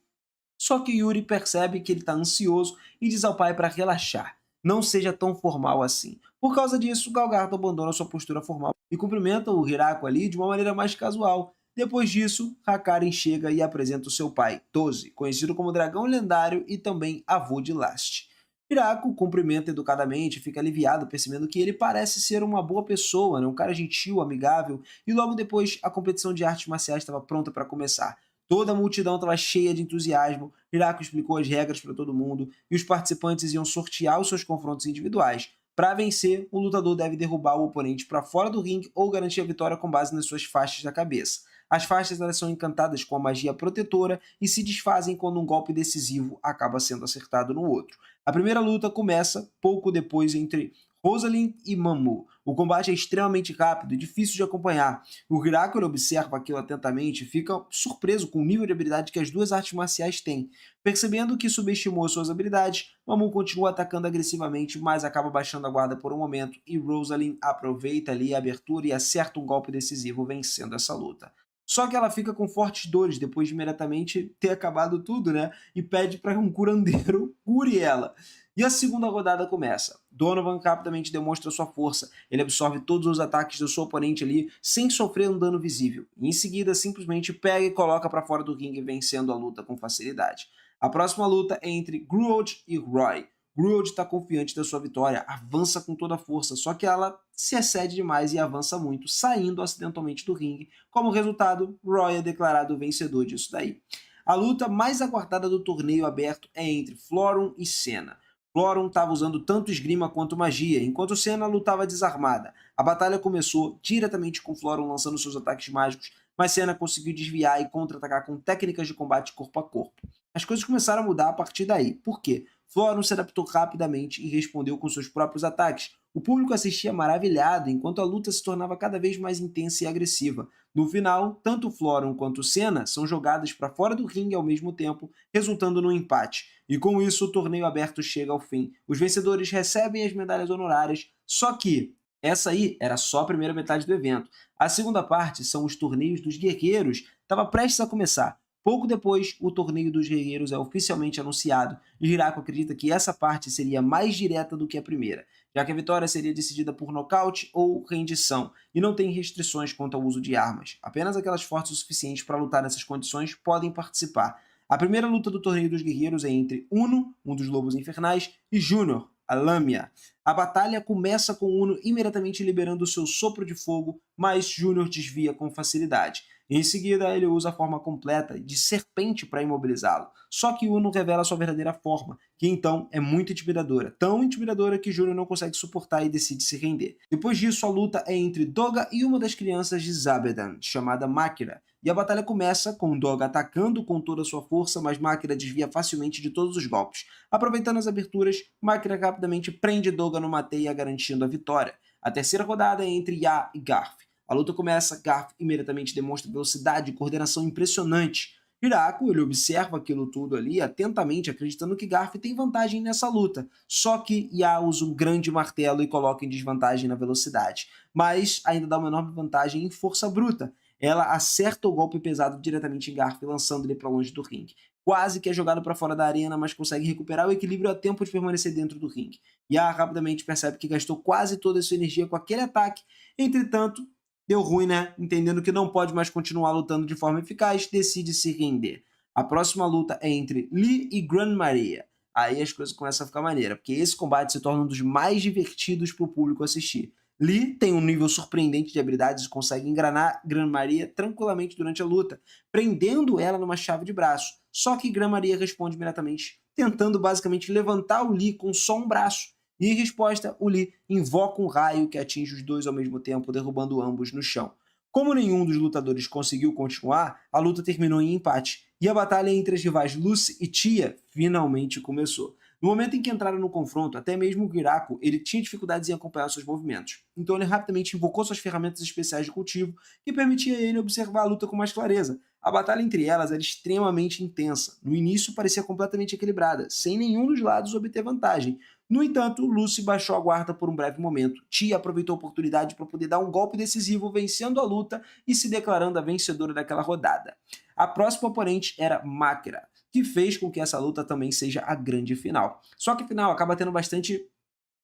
Só que Yuri percebe que ele está ansioso e diz ao pai para relaxar. Não seja tão formal assim. Por causa disso, Galgardo abandona sua postura formal e cumprimenta o Hirako ali de uma maneira mais casual. Depois disso, Hakarin chega e apresenta o seu pai, Toze, conhecido como Dragão Lendário e também avô de Last. Hirako cumprimenta educadamente e fica aliviado, percebendo que ele parece ser uma boa pessoa, né? Um cara gentil, amigável, e logo depois a competição de artes marciais estava pronta para começar. Toda a multidão estava cheia de entusiasmo, Hirako explicou as regras para todo mundo e os participantes iam sortear os seus confrontos individuais. Para vencer, o lutador deve derrubar o oponente para fora do ringue ou garantir a vitória com base nas suas faixas da cabeça. As faixas elas são encantadas com a magia protetora e se desfazem quando um golpe decisivo acaba sendo acertado no outro. A primeira luta começa pouco depois entre Rosalind e Mamu. O combate é extremamente rápido e difícil de acompanhar. O Hirako observa aquilo atentamente e fica surpreso com o nível de habilidade que as duas artes marciais têm. Percebendo que subestimou suas habilidades, Mamu continua atacando agressivamente, mas acaba baixando a guarda por um momento e Rosalind aproveita ali a abertura e acerta um golpe decisivo, vencendo essa luta. Só que ela fica com fortes dores depois de imediatamente ter acabado tudo, né? E pede para um curandeiro cure ela. E a segunda rodada começa. Donovan rapidamente demonstra sua força. Ele absorve todos os ataques do seu oponente ali sem sofrer um dano visível. E em seguida, simplesmente pega e coloca para fora do ringue, vencendo a luta com facilidade. A próxima luta é entre Gruold e Roy. Gruold está confiante da sua vitória, avança com toda a força, só que ela se excede demais e avança muito, saindo acidentalmente do ringue. Como resultado, Roy é declarado vencedor disso daí. A luta mais aguardada do torneio aberto é entre Florum e Senna. Florum estava usando tanto esgrima quanto magia, enquanto Senna lutava desarmada. A batalha começou diretamente com Florum lançando seus ataques mágicos, mas Senna conseguiu desviar e contra-atacar com técnicas de combate corpo a corpo. As coisas começaram a mudar a partir daí. Por quê? Florum se adaptou rapidamente e respondeu com seus próprios ataques. O público assistia maravilhado, enquanto a luta se tornava cada vez mais intensa e agressiva. No final, tanto Florum quanto Senna são jogadas para fora do ringue ao mesmo tempo, resultando num empate. E com isso, o torneio aberto chega ao fim. Os vencedores recebem as medalhas honorárias, só que essa aí era só a primeira metade do evento. A segunda parte são os torneios dos guerreiros, estava prestes a começar. Pouco depois, o torneio dos guerreiros é oficialmente anunciado, e Hirako acredita que essa parte seria mais direta do que a primeira, já que a vitória seria decidida por nocaute ou rendição, e não tem restrições quanto ao uso de armas. Apenas aquelas fortes o suficiente para lutar nessas condições podem participar. A primeira luta do torneio dos guerreiros é entre Uno, um dos lobos infernais, e Júnior, a Lâmia. A batalha começa com Uno imediatamente liberando seu sopro de fogo, mas Júnior desvia com facilidade. Em seguida, ele usa a forma completa de serpente para imobilizá-lo. Só que Uno revela sua verdadeira forma, que então é muito intimidadora. Tão intimidadora que Júnior não consegue suportar e decide se render. Depois disso, a luta é entre Doga e uma das crianças de Zabedan, chamada Makira. E a batalha começa com Doga atacando com toda a sua força, mas Makira desvia facilmente de todos os golpes. Aproveitando as aberturas, Makira rapidamente prende Doga numa teia, garantindo a vitória. A terceira rodada é entre Ya e Garf. A luta começa, Garf imediatamente demonstra velocidade e coordenação impressionante. Hirako, ele observa aquilo tudo ali atentamente, acreditando que Garf tem vantagem nessa luta. Só que Ya usa um grande martelo e coloca em desvantagem na velocidade. Mas ainda dá uma enorme vantagem em força bruta. Ela acerta o golpe pesado diretamente em Garf, lançando ele para longe do ringue. Quase que é jogado para fora da arena, mas consegue recuperar o equilíbrio a tempo de permanecer dentro do ringue. Ya rapidamente percebe que gastou quase toda a sua energia com aquele ataque. Entretanto, deu ruim, né? Entendendo que não pode mais continuar lutando de forma eficaz, decide se render. A próxima luta é entre Lee e Gran Maria. Aí as coisas começam a ficar maneira, porque esse combate se torna um dos mais divertidos para o público assistir. Lee tem um nível surpreendente de habilidades e consegue enganar Gran Maria tranquilamente durante a luta, prendendo ela numa chave de braço. Só que Gran Maria responde imediatamente, tentando basicamente levantar o Lee com só um braço. E em resposta, o Lee invoca um raio que atinge os dois ao mesmo tempo, derrubando ambos no chão. Como nenhum dos lutadores conseguiu continuar, a luta terminou em empate, e a batalha entre as rivais Lucy e Tia finalmente começou. No momento em que entraram no confronto, até mesmo o Hirako ele tinha dificuldades em acompanhar seus movimentos. Então ele rapidamente invocou suas ferramentas especiais de cultivo, que permitia a ele observar a luta com mais clareza. A batalha entre elas era extremamente intensa. No início parecia completamente equilibrada, sem nenhum dos lados obter vantagem. No entanto, Lucy baixou a guarda por um breve momento. Tia aproveitou a oportunidade para poder dar um golpe decisivo, vencendo a luta e se declarando a vencedora daquela rodada. A próxima oponente era Makira, que fez com que essa luta também seja a grande final. Só que a final acaba tendo bastante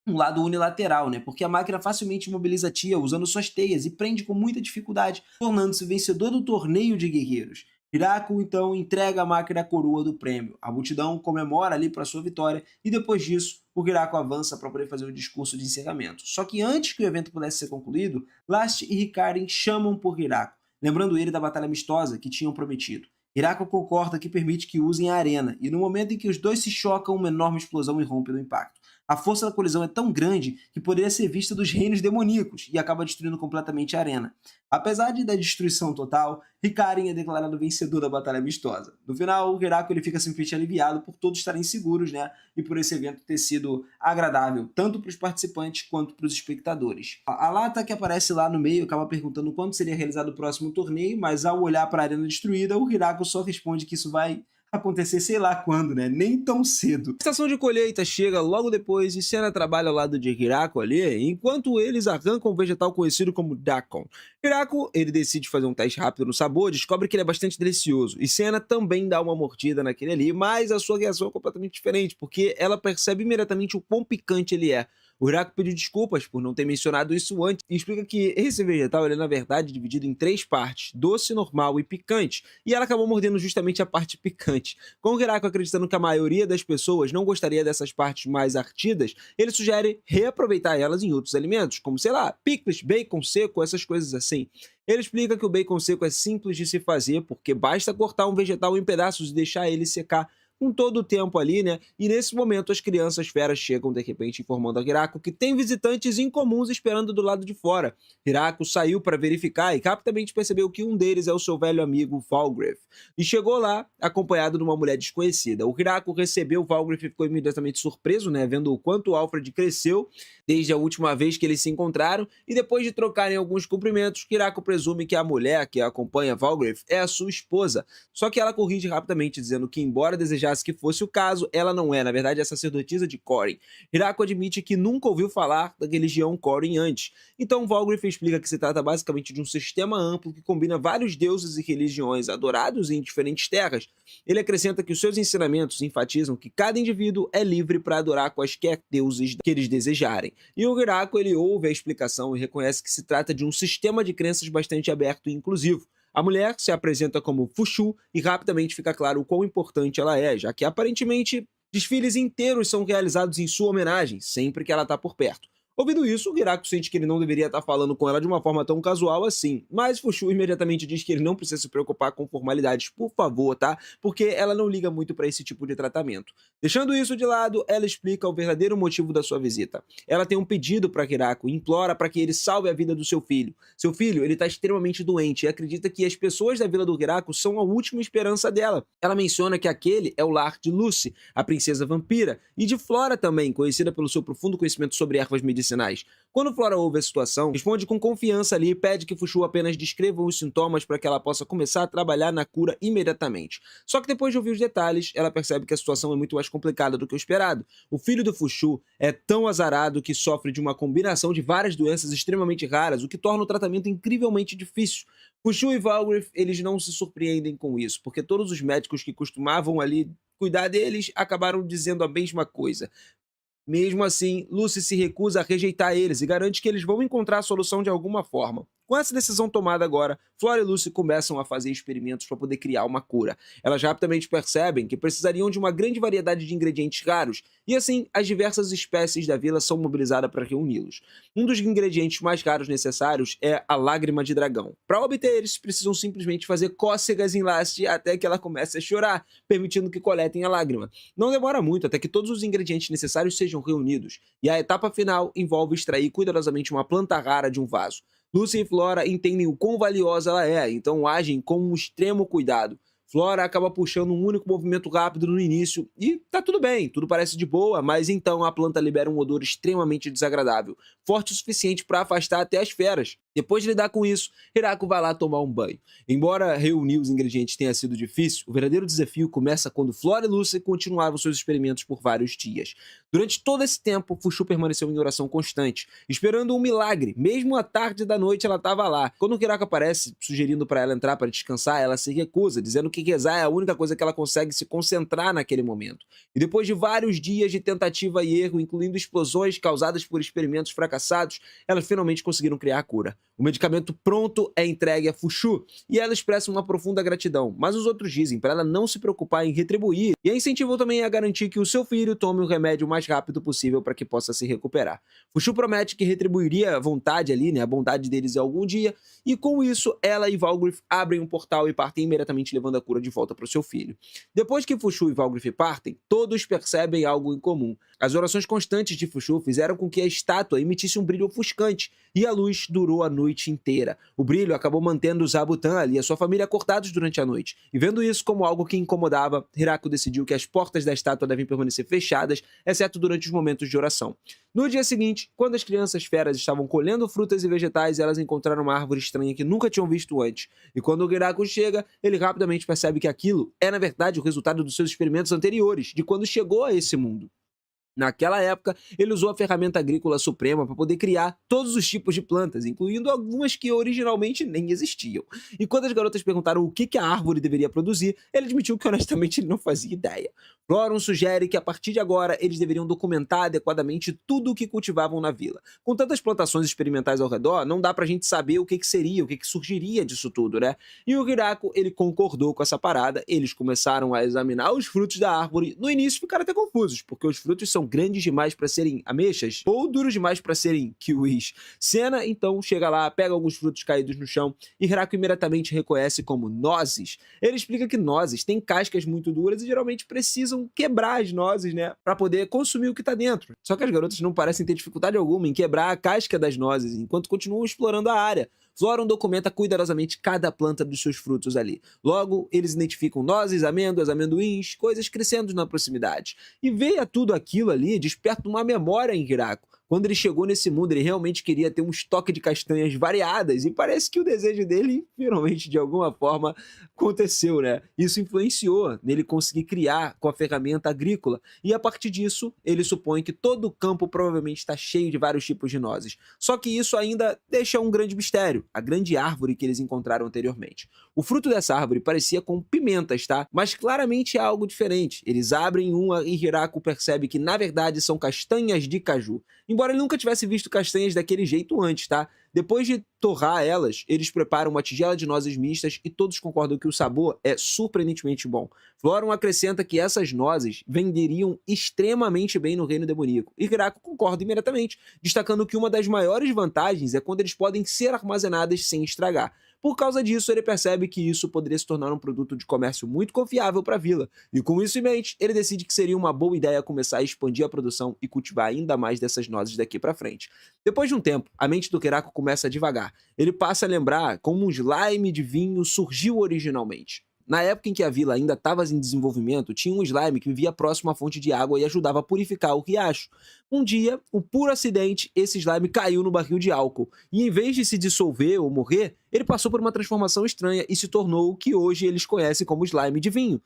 um lado unilateral, né? Porque a máquina facilmente imobiliza a tia usando suas teias e prende com muita dificuldade, tornando-se vencedor do torneio de guerreiros. Hiraku então entrega à máquina a coroa do prêmio. A multidão comemora ali para sua vitória e depois disso o Hiraku avança para poder fazer o discurso de encerramento. Só que antes que o evento pudesse ser concluído, Last e Hikarin chamam por Hiraku, lembrando ele da batalha amistosa que tinham prometido. Hiraku concorda que permite que usem a arena, e no momento em que os dois se chocam, uma enorme explosão irrompe no impacto. A força da colisão é tão grande que poderia ser vista dos reinos demoníacos e acaba destruindo completamente a arena. Apesar da destruição total, Hikarin é declarado vencedor da batalha amistosa. No final, o Hiraku ele fica simplesmente aliviado por todos estarem seguros, né? E por esse evento ter sido agradável, tanto para os participantes quanto para os espectadores. A Lata que aparece lá no meio acaba perguntando quando seria realizado o próximo torneio, mas ao olhar para a arena destruída, o Hiraku só responde que isso vai acontecer sei lá quando, né? Nem tão cedo. A estação de colheita chega logo depois e Senna trabalha ao lado de Hiraku ali, enquanto eles arrancam um vegetal conhecido como Daikon. Hiraku, ele decide fazer um teste rápido no sabor, descobre que ele é bastante delicioso, e Senna também dá uma mordida naquele ali, mas a sua reação é completamente diferente, porque ela percebe imediatamente o quão picante ele é. O Hiraku pediu desculpas por não ter mencionado isso antes e explica que esse vegetal ele é na verdade dividido em 3 partes, doce, normal e picante, e ela acabou mordendo justamente a parte picante. Com o Hiraku acreditando que a maioria das pessoas não gostaria dessas partes mais ardidas, ele sugere reaproveitar elas em outros alimentos, como sei lá, picles, bacon seco, essas coisas assim. Ele explica que o bacon seco é simples de se fazer, porque basta cortar um vegetal em pedaços e deixar ele secar com todo o tempo ali, né? E nesse momento as crianças feras chegam de repente informando a Hiraku que tem visitantes incomuns esperando do lado de fora. Hiraku saiu para verificar e rapidamente percebeu que um deles é o seu velho amigo Valgriff. E chegou lá acompanhado de uma mulher desconhecida. O Hiraku recebeu Valgriff e ficou imediatamente surpreso, né? Vendo o quanto o Alfred cresceu desde a última vez que eles se encontraram. E depois de trocarem alguns cumprimentos, Hiraku presume que a mulher que acompanha Valgriff é a sua esposa. Só que ela corrige rapidamente, dizendo que embora desejasse que fosse o caso, ela não é, na verdade, é sacerdotisa de Corin. Hiraku admite que nunca ouviu falar da religião Corin antes. Então Valgriff explica que se trata basicamente de um sistema amplo que combina vários deuses e religiões adorados em diferentes terras. Ele acrescenta que os seus ensinamentos enfatizam que cada indivíduo é livre para adorar quaisquer deuses que eles desejarem. E o Hiraku ele ouve a explicação e reconhece que se trata de um sistema de crenças bastante aberto e inclusivo. A mulher se apresenta como Fushu e rapidamente fica claro o quão importante ela é, já que aparentemente desfiles inteiros são realizados em sua homenagem, sempre que ela está por perto. Ouvindo isso, o Hiraku sente que ele não deveria estar falando com ela de uma forma tão casual assim, mas Fushu imediatamente diz que ele não precisa se preocupar com formalidades, por favor, tá? Porque ela não liga muito para esse tipo de tratamento. Deixando isso de lado, ela explica o verdadeiro motivo da sua visita. Ela tem um pedido para Hiraku e implora para que ele salve a vida do seu filho. Seu filho, ele está extremamente doente e acredita que as pessoas da vila do Hiraku são a última esperança dela. Ela menciona que aquele é o lar de Lucy, a princesa vampira, e de Flora também, conhecida pelo seu profundo conhecimento sobre ervas medicinais. Quando Flora ouve a situação, responde com confiança ali e pede que Fushu apenas descreva os sintomas para que ela possa começar a trabalhar na cura imediatamente. Só que depois de ouvir os detalhes, ela percebe que a situação é muito mais complicada do que o esperado. O filho do Fushu é tão azarado que sofre de uma combinação de várias doenças extremamente raras, o que torna o tratamento incrivelmente difícil. Fushu e Valgriff, eles não se surpreendem com isso, porque todos os médicos que costumavam ali cuidar deles acabaram dizendo a mesma coisa. Mesmo assim, Lucy se recusa a rejeitar eles e garante que eles vão encontrar a solução de alguma forma. Com essa decisão tomada agora, Flora e Lucy começam a fazer experimentos para poder criar uma cura. Elas rapidamente percebem que precisariam de uma grande variedade de ingredientes raros, e assim, as diversas espécies da vila são mobilizadas para reuni-los. Um dos ingredientes mais raros necessários é a lágrima de dragão. Para obter eles, precisam simplesmente fazer cócegas em Last até que ela comece a chorar, permitindo que coletem a lágrima. Não demora muito até que todos os ingredientes necessários sejam reunidos, e a etapa final envolve extrair cuidadosamente uma planta rara de um vaso. Lucy e Flora entendem o quão valiosa ela é, então agem com um extremo cuidado. Flora acaba puxando um único movimento rápido no início e tá tudo bem, tudo parece de boa, mas então a planta libera um odor extremamente desagradável, forte o suficiente para afastar até as feras. Depois de lidar com isso, Hirako vai lá tomar um banho. Embora reunir os ingredientes tenha sido difícil, o verdadeiro desafio começa quando Flora e Lucy continuavam seus experimentos por vários dias. Durante todo esse tempo, Fushu permaneceu em oração constante, esperando um milagre. Mesmo à tarde da noite, ela estava lá. Quando Hirako aparece, sugerindo para ela entrar para descansar, ela se recusa, dizendo que rezar é a única coisa que ela consegue se concentrar naquele momento. E depois de vários dias de tentativa e erro, incluindo explosões causadas por experimentos fracassados, elas finalmente conseguiram criar a cura. O medicamento pronto é entregue a Fushu e ela expressa uma profunda gratidão, mas os outros dizem para ela não se preocupar em retribuir e a incentivam também a garantir que o seu filho tome o remédio o mais rápido possível para que possa se recuperar. Fushu promete que retribuiria a vontade ali, né, a bondade deles algum dia, e com isso ela e Valgriff abrem um portal e partem imediatamente levando a cura de volta para o seu filho. Depois que Fushu e Valgriff partem, todos percebem algo em comum. As orações constantes de Fushu fizeram com que a estátua emitisse um brilho ofuscante e a luz durou a noite inteira. O brilho acabou mantendo Zabutan e a sua família acordados durante a noite. E vendo isso como algo que incomodava, Hirako decidiu que as portas da estátua devem permanecer fechadas, exceto durante os momentos de oração. No dia seguinte, quando as crianças feras estavam colhendo frutas e vegetais, elas encontraram uma árvore estranha que nunca tinham visto antes. E quando o Hirako chega, ele rapidamente percebe que aquilo é, na verdade, o resultado dos seus experimentos anteriores, de quando chegou a esse mundo. Naquela época, ele usou a ferramenta agrícola suprema para poder criar todos os tipos de plantas, incluindo algumas que originalmente nem existiam. E quando as garotas perguntaram o que a árvore deveria produzir, ele admitiu que honestamente ele não fazia ideia. Floron sugere que a partir de agora eles deveriam documentar adequadamente tudo o que cultivavam na vila. Com tantas plantações experimentais ao redor, não dá pra gente saber o que seria, o que surgiria disso tudo, né? E o Hirako, ele concordou com essa parada, eles começaram a examinar os frutos da árvore. No início ficaram até confusos, porque os frutos são grandes demais para serem ameixas ou duros demais para serem kiwis. Senna então chega lá, pega alguns frutos caídos no chão e Hirako imediatamente reconhece como nozes. Ele explica que nozes têm cascas muito duras e geralmente precisam quebrar as nozes, né, para poder consumir o que tá dentro. Só que as garotas não parecem ter dificuldade alguma em quebrar a casca das nozes, enquanto continuam explorando a área. Floron documenta cuidadosamente cada planta dos seus frutos ali. Logo, eles identificam nozes, amêndoas, amendoins, coisas crescendo na proximidade. E ver tudo aquilo ali desperta uma memória em Hirako. Quando ele chegou nesse mundo, ele realmente queria ter um estoque de castanhas variadas, e parece que o desejo dele, finalmente, de alguma forma, aconteceu, né? Isso influenciou nele conseguir criar com a ferramenta agrícola, e a partir disso, ele supõe que todo o campo provavelmente está cheio de vários tipos de nozes. Só que isso ainda deixa um grande mistério, a grande árvore que eles encontraram anteriormente. O fruto dessa árvore parecia com pimentas, tá? Mas claramente é algo diferente. Eles abrem uma e Hirako percebe que, na verdade, são castanhas de caju. Embora ele nunca tivesse visto castanhas daquele jeito antes, tá? Depois de torrar elas, eles preparam uma tigela de nozes mistas e todos concordam que o sabor é surpreendentemente bom. Floron acrescenta que essas nozes venderiam extremamente bem no reino demoníaco, e Hirako concorda imediatamente, destacando que uma das maiores vantagens é quando eles podem ser armazenadas sem estragar. Por causa disso, ele percebe que isso poderia se tornar um produto de comércio muito confiável para a vila, e com isso em mente, ele decide que seria uma boa ideia começar a expandir a produção e cultivar ainda mais dessas nozes daqui para frente. Depois de um tempo, a mente do Hirako começa a divagar. Ele passa a lembrar como um slime de vinho surgiu originalmente. Na época em que a vila ainda estava em desenvolvimento, tinha um slime que vivia próximo à fonte de água e ajudava a purificar o riacho. Um dia, um puro acidente, esse slime caiu no barril de álcool, e em vez de se dissolver ou morrer, ele passou por uma transformação estranha e se tornou o que hoje eles conhecem como slime de vinho.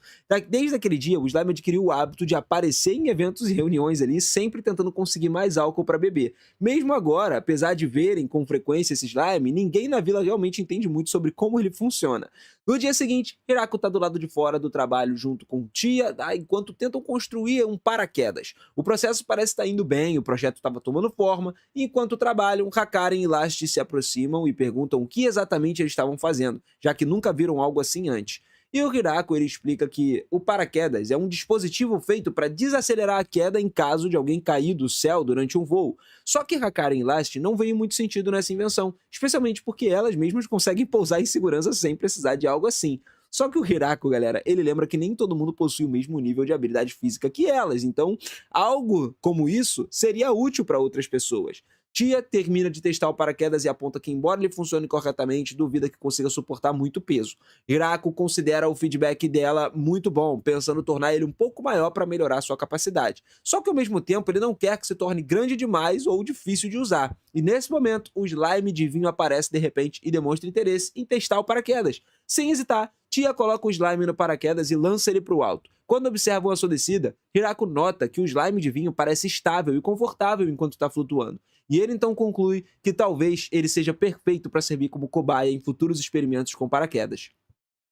Desde aquele dia, o slime adquiriu o hábito de aparecer em eventos e reuniões ali, sempre tentando conseguir mais álcool para beber. Mesmo agora, apesar de verem com frequência esse slime, ninguém na vila realmente entende muito sobre como ele funciona. No dia seguinte, Hirako está do lado de fora do trabalho junto com Tia, enquanto tentam construir um paraquedas. O processo parece estar indo bem, o projeto estava tomando forma, e enquanto trabalham, Hakaren e Last se aproximam e perguntam o que exatamente eles estavam fazendo, já que nunca viram algo assim antes. E o Hirako ele explica que o paraquedas é um dispositivo feito para desacelerar a queda em caso de alguém cair do céu durante um voo. Só que Hakaren e Last não veem muito sentido nessa invenção, especialmente porque elas mesmas conseguem pousar em segurança sem precisar de algo assim. Só que o Hirako, galera, ele lembra que nem todo mundo possui o mesmo nível de habilidade física que elas, então algo como isso seria útil para outras pessoas. Tia termina de testar o paraquedas e aponta que, embora ele funcione corretamente, duvida que consiga suportar muito peso. Hirako considera o feedback dela muito bom, pensando tornar ele um pouco maior para melhorar sua capacidade. Só que ao mesmo tempo ele não quer que se torne grande demais ou difícil de usar. E nesse momento, o slime de vinho aparece de repente e demonstra interesse em testar o paraquedas. Sem hesitar, Tia coloca o slime no paraquedas e lança ele para o alto. Quando observam a sua descida, Hirako nota que o slime de vinho parece estável e confortável enquanto está flutuando. E ele então conclui que talvez ele seja perfeito para servir como cobaia em futuros experimentos com paraquedas.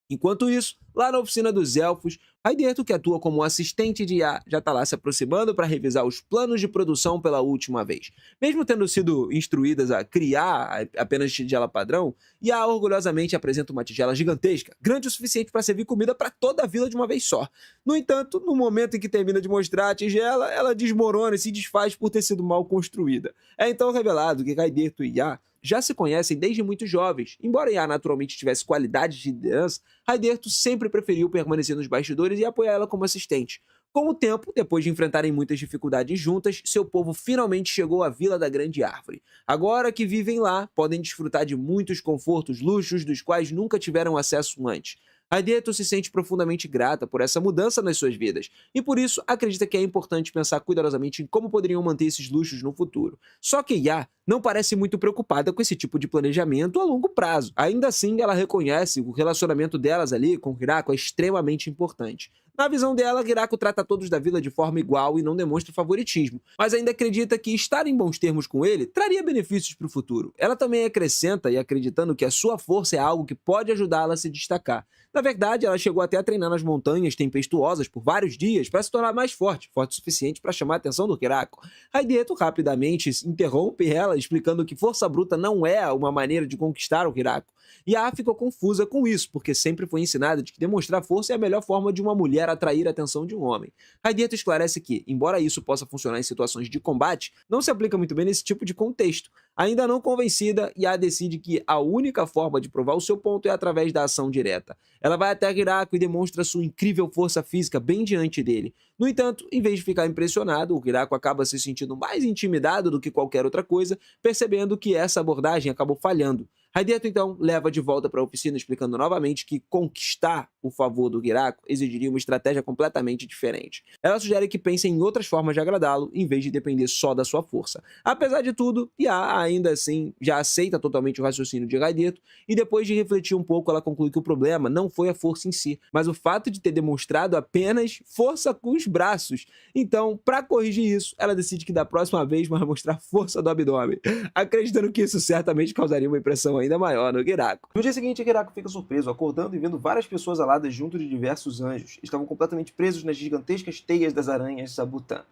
Enquanto isso, lá na oficina dos elfos, Raideto, que atua como assistente de IA, já está lá se aproximando para revisar os planos de produção pela última vez. Mesmo tendo sido instruídas a criar apenas tigela padrão, IA orgulhosamente apresenta uma tigela gigantesca, grande o suficiente para servir comida para toda a vila de uma vez só. No entanto, no momento em que termina de mostrar a tigela, ela desmorona e se desfaz por ter sido mal construída. É então revelado que Raideto e IA já se conhecem desde muito jovens. Embora Iá naturalmente tivesse qualidades de liderança, Raiderto sempre preferiu permanecer nos bastidores e apoiar ela como assistente. Com o tempo, depois de enfrentarem muitas dificuldades juntas, seu povo finalmente chegou à Vila da Grande Árvore. Agora que vivem lá, podem desfrutar de muitos confortos, luxos dos quais nunca tiveram acesso antes. Raideto se sente profundamente grata por essa mudança nas suas vidas, e por isso acredita que é importante pensar cuidadosamente em como poderiam manter esses luxos no futuro. Só que Yá não parece muito preocupada com esse tipo de planejamento a longo prazo. Ainda assim, ela reconhece que o relacionamento delas ali com Hirako é extremamente importante. Na visão dela, Hirako trata todos da vila de forma igual e não demonstra favoritismo, mas ainda acredita que estar em bons termos com ele traria benefícios para o futuro. Ela também acrescenta e acreditando que a sua força é algo que pode ajudá-la a se destacar. Na verdade, ela chegou até a treinar nas montanhas tempestuosas por vários dias para se tornar mais forte, forte o suficiente para chamar a atenção do Hirako. Raideto rapidamente interrompe ela, explicando que força bruta não é uma maneira de conquistar o Hirako. E a ficou confusa com isso, porque sempre foi ensinada de que demonstrar força é a melhor forma de uma mulher atrair a atenção de um homem. Raideto esclarece que, embora isso possa funcionar em situações de combate, não se aplica muito bem nesse tipo de contexto. Ainda não convencida, Yaa decide que a única forma de provar o seu ponto é através da ação direta. Ela vai até Hirako e demonstra sua incrível força física bem diante dele. No entanto, em vez de ficar impressionado, o Hirako acaba se sentindo mais intimidado do que qualquer outra coisa, percebendo que essa abordagem acabou falhando. Raideto então leva de volta para a oficina, explicando novamente que conquistar o favor do Hirako exigiria uma estratégia completamente diferente. Ela sugere que pense em outras formas de agradá-lo, em vez de depender só da sua força. Apesar de tudo, Yaa ainda assim já aceita totalmente o raciocínio de Raideto, e depois de refletir um pouco, ela conclui que o problema não foi a força em si, mas o fato de ter demonstrado apenas força com os braços. Então, para corrigir isso, ela decide que da próxima vez vai mostrar força do abdômen, acreditando que isso certamente causaria uma impressão ainda maior no Hirako. No dia seguinte, Hirako fica surpreso, acordando e vendo várias pessoas aladas junto de diversos anjos. Estavam completamente presos nas gigantescas teias das aranhas Zabutan.